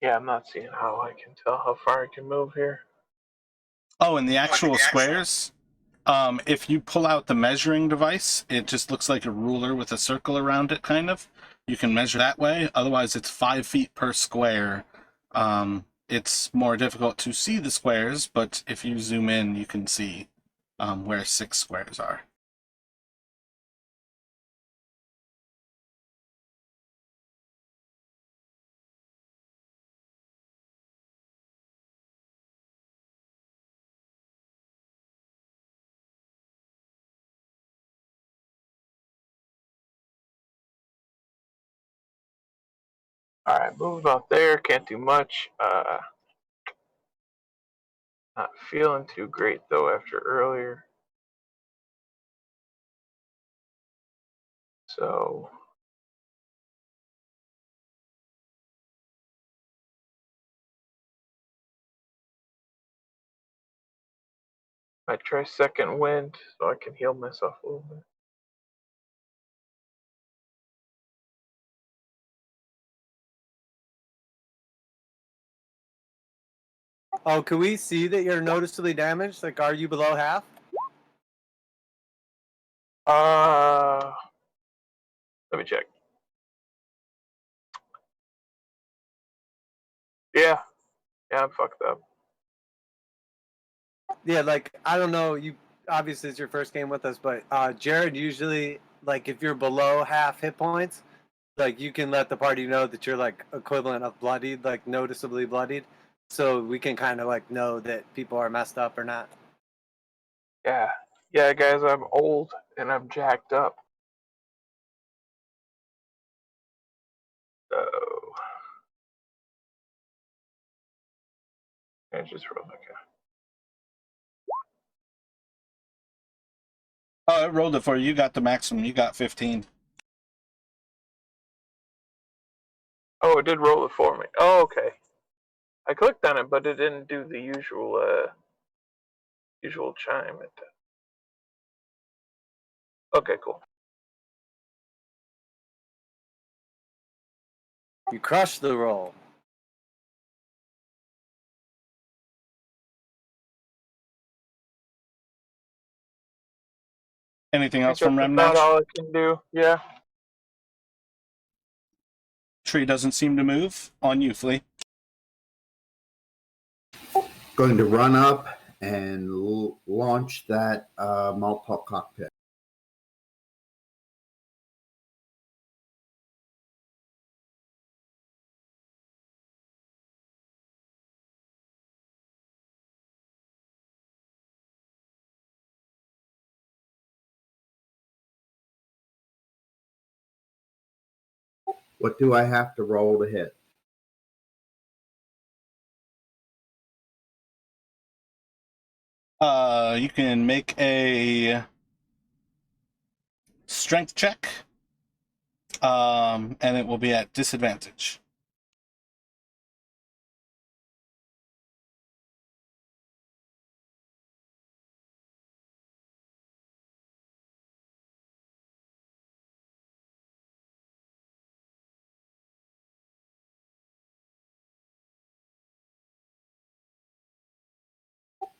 Yeah, I'm not seeing how I can tell how far I can move here. Oh, and the actual squares. If you pull out the measuring device, it just looks like a ruler with a circle around it, kind of. You can measure that way. Otherwise, it's 5 feet per square. It's more difficult to see the squares, but if you zoom in, you can see where 6 squares are. Alright, move about there, can't do much. Not feeling too great though after earlier. So I try second wind so I can heal myself a little bit. Oh, can we see that you're noticeably damaged? Like, are you below half? Let me check. Yeah, I'm fucked up. Yeah, like, I don't know. You obviously it's your first game with us, but Jared usually, like, if you're below half hit points, like, you can let the party know that you're like equivalent of bloodied, like noticeably bloodied, so we can kind of like know that people are messed up or not. Yeah, guys, I'm old and I'm jacked up. So I just roll like a. Oh, I rolled it for you. You got the maximum. You got 15. Oh, it did roll it for me. Oh, okay. I clicked on it, but it didn't do the usual chime. Okay, cool. You crush the roll. Anything I else think from that's about Remnant? all I can do. Yeah. Tree doesn't seem to move. On you, Flea. Going to run up and launch that Molotov cockpit. What do I have to roll to hit? You can make a strength check, and it will be at disadvantage.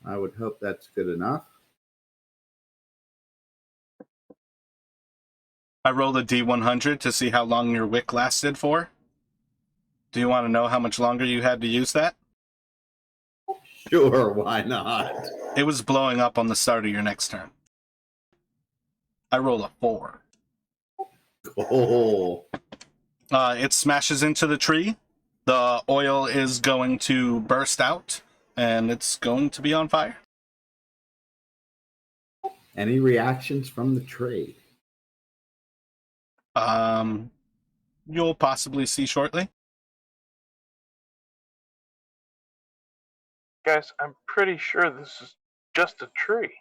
I would hope that's good enough. I rolled a D100 to see how long your wick lasted for. Do you want to know how much longer you had to use that? Sure, why not? It was blowing up on the start of your next turn. I rolled a 4. Cool. It smashes into the tree. The oil is going to burst out, and it's going to be on fire. Any reactions from the tree? You'll possibly see shortly. Guys, I'm pretty sure this is just a tree.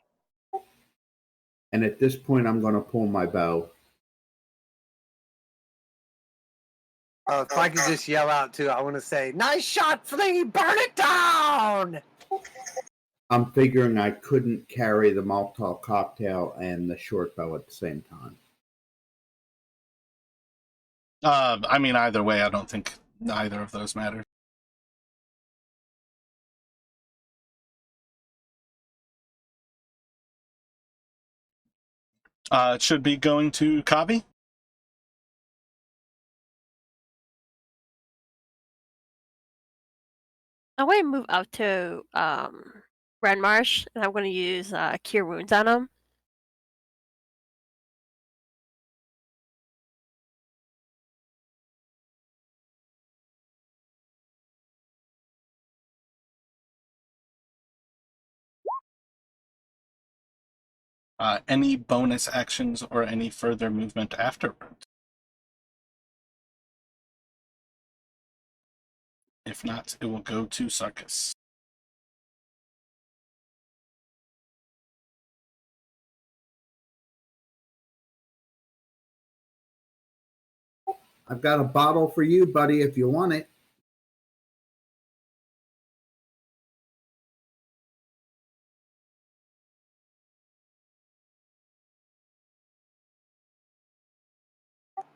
And at this point, I'm going to pull my bow. If I could just yell out too, I want to say, "Nice shot, Flea! Burn it down!" I'm figuring I couldn't carry the Molotov cocktail and the short bow at the same time. I mean, either way, I don't think either of those matter. It should be going to Kavi. I'm going to move out to Ren Marsh, and I'm going to use Cure Wounds on him. Any bonus actions or any further movement afterwards? If not, it will go to Sarkis. I've got a bottle for you, buddy, if you want it.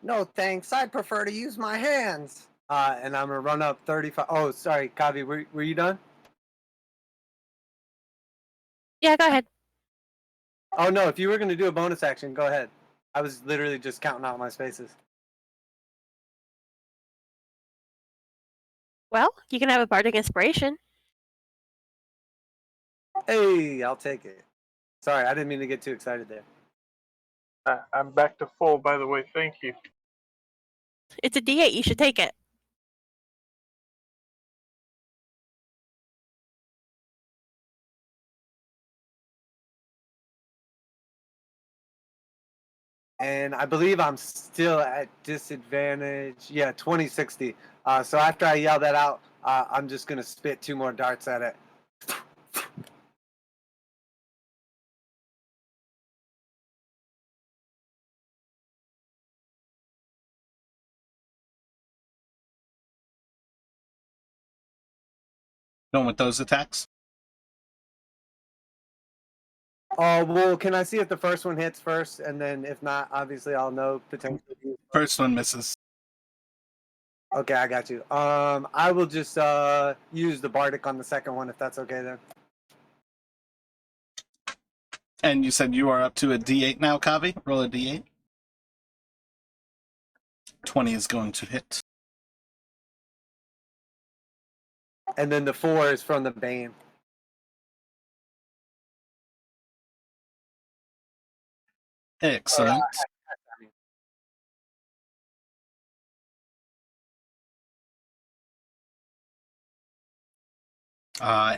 No thanks. I'd prefer to use my hands. And I'm gonna run up 35. Oh, sorry, Kavi. Were you done? Yeah, go ahead. Oh no, if you were gonna do a bonus action, go ahead. I was literally just counting out my spaces. Well, you can have a bardic inspiration. Hey, I'll take it. Sorry, I didn't mean to get too excited there. I'm back to full, by the way. Thank you. It's a D8. You should take it. And I believe I'm still at disadvantage. Yeah, 2060. So after I yell that out, I'm just gonna spit 2 more darts at it. Going with those attacks? Oh, well, can I see if the first one hits first? And then if not, obviously I'll know potentially. First one misses. Okay, I got you. I will just use the bardic on the second one if that's okay then. And you said you are up to a D8 now, Kavi? Roll a D8. 20 is going to hit. And then the 4 is from the Bane. Excellent.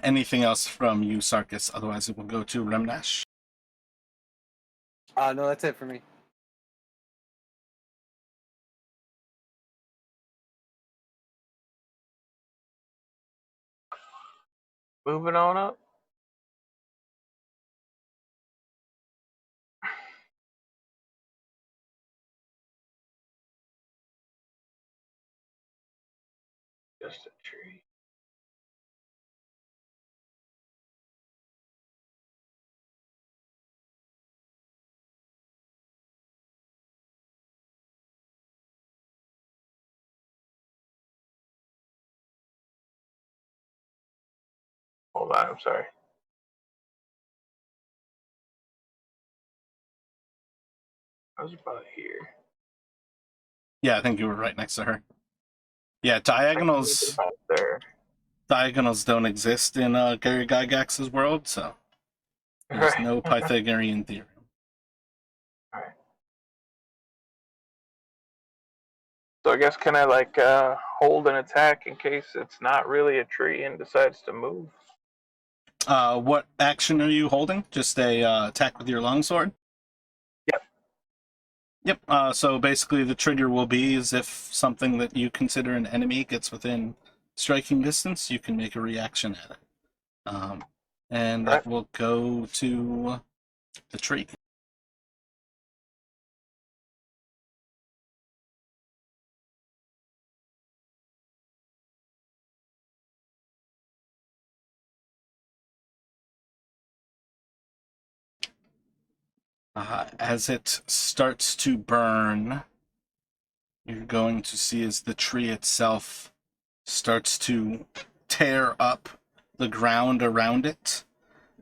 Anything else from you, Sarkis? Otherwise, it will go to Remnash. No, that's it for me. Moving on up. Just a tree. Hold on, I'm sorry. I was about here. Yeah, I think you were right next to her. Yeah, diagonals About there. diagonals don't exist in Gary Gygax's world, so there's Right. no Pythagorean theorem. Alright. So I guess can I like hold an attack in case it's not really a tree and decides to move? What action are you holding? Just a attack with your longsword? Yep. Yep. So basically, the trigger will be is if something that you consider an enemy gets within striking distance, you can make a reaction at it. And that will go to the tree. As it starts to burn, you're going to see as the tree itself starts to tear up the ground around it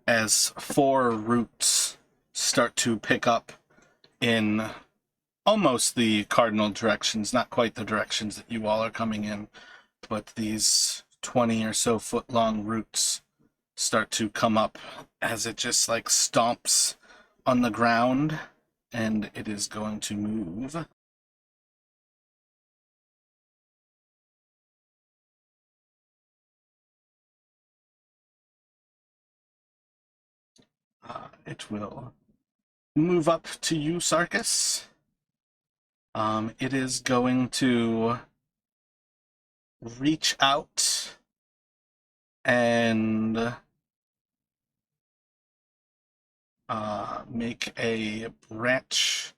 as 4 roots start to pick up in almost the cardinal directions, not quite the directions that you all are coming in, but these 20 or so foot long roots start to come up as it just like stomps on the ground, and it is going to move. It will move up to you, Sarkis. It is going to reach out and make a branch.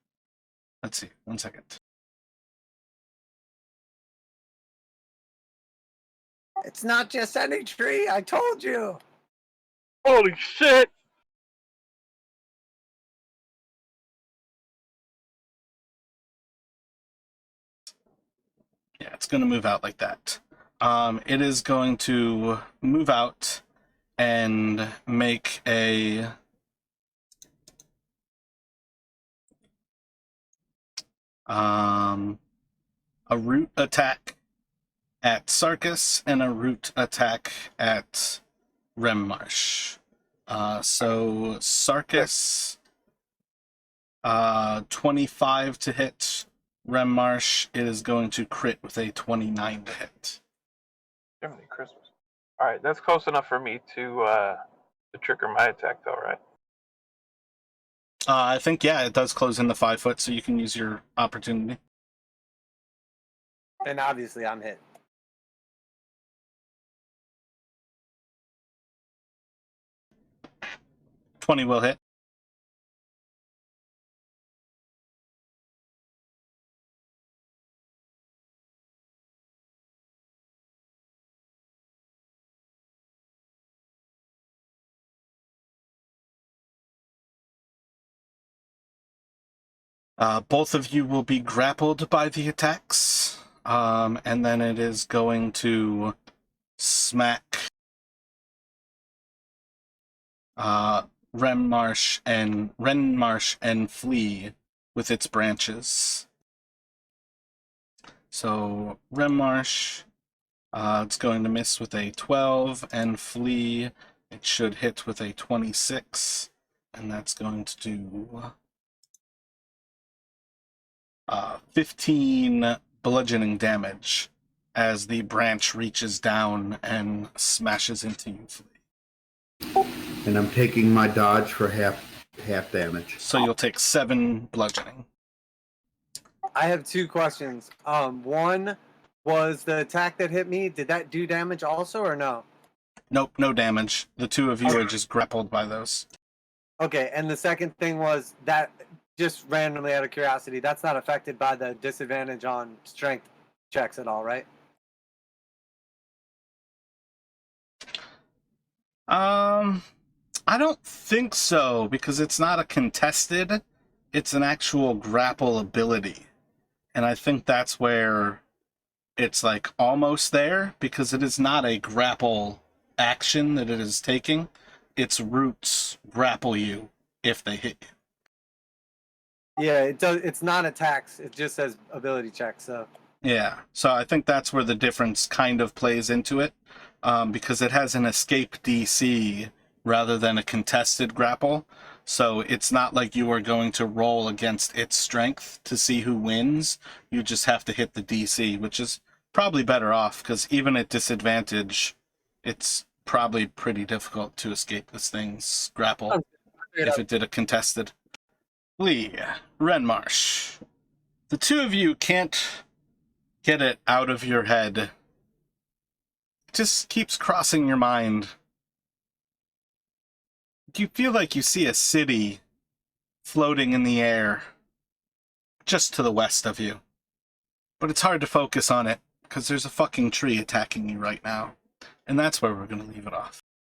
Let's see, 1 second. It's not just any tree, I told you. Holy shit! Yeah, it's going to move out like that. It is going to move out and make a root attack at Sarkis and a root attack at Remmarsh. So Sarkis, 25 to hit. Remmarsh is going to crit with a 29 to hit. Jiminy Christmas. Alright, that's close enough for me to trigger my attack though, right? I think, yeah, it does close in the 5 foot, so you can use your opportunity. And obviously I'm hit. $20 will hit. Both of you will be grappled by the attacks, and then it is going to smack Renmarsh and Flea with its branches. So Renmarsh, it's going to miss with a 12, and Flea, it should hit with a 26, and that's going to do 15 bludgeoning damage as the branch reaches down and smashes into you, Flea. And I'm taking my dodge for half damage. So you'll take 7 bludgeoning. I have 2 questions. One was the attack that hit me, did that do damage also or no? Nope, no damage. The 2 of you are just grappled by those. Okay, and the second thing was that, just randomly out of curiosity, that's not affected by the disadvantage on strength checks at all, right? I don't think so, because it's not a contested, it's an actual grapple ability. And I think that's where it's like almost there, because it is not a grapple action that it is taking. Its roots grapple you if they hit you. Yeah, it does. It's not attacks. It just says ability checks. So Yeah, so I think that's where the difference kind of plays into it, because it has an escape DC rather than a contested grapple. So it's not like you are going to roll against its strength to see who wins. You just have to hit the DC, which is probably better off, because even at disadvantage, it's probably pretty difficult to escape this thing's grapple if it did a contested. Lee, Renmarsh, the 2 of you can't get it out of your head. It just keeps crossing your mind. You feel like you see a city floating in the air just to the west of you. But it's hard to focus on it because there's a fucking tree attacking you right now. And that's where we're going to leave it off.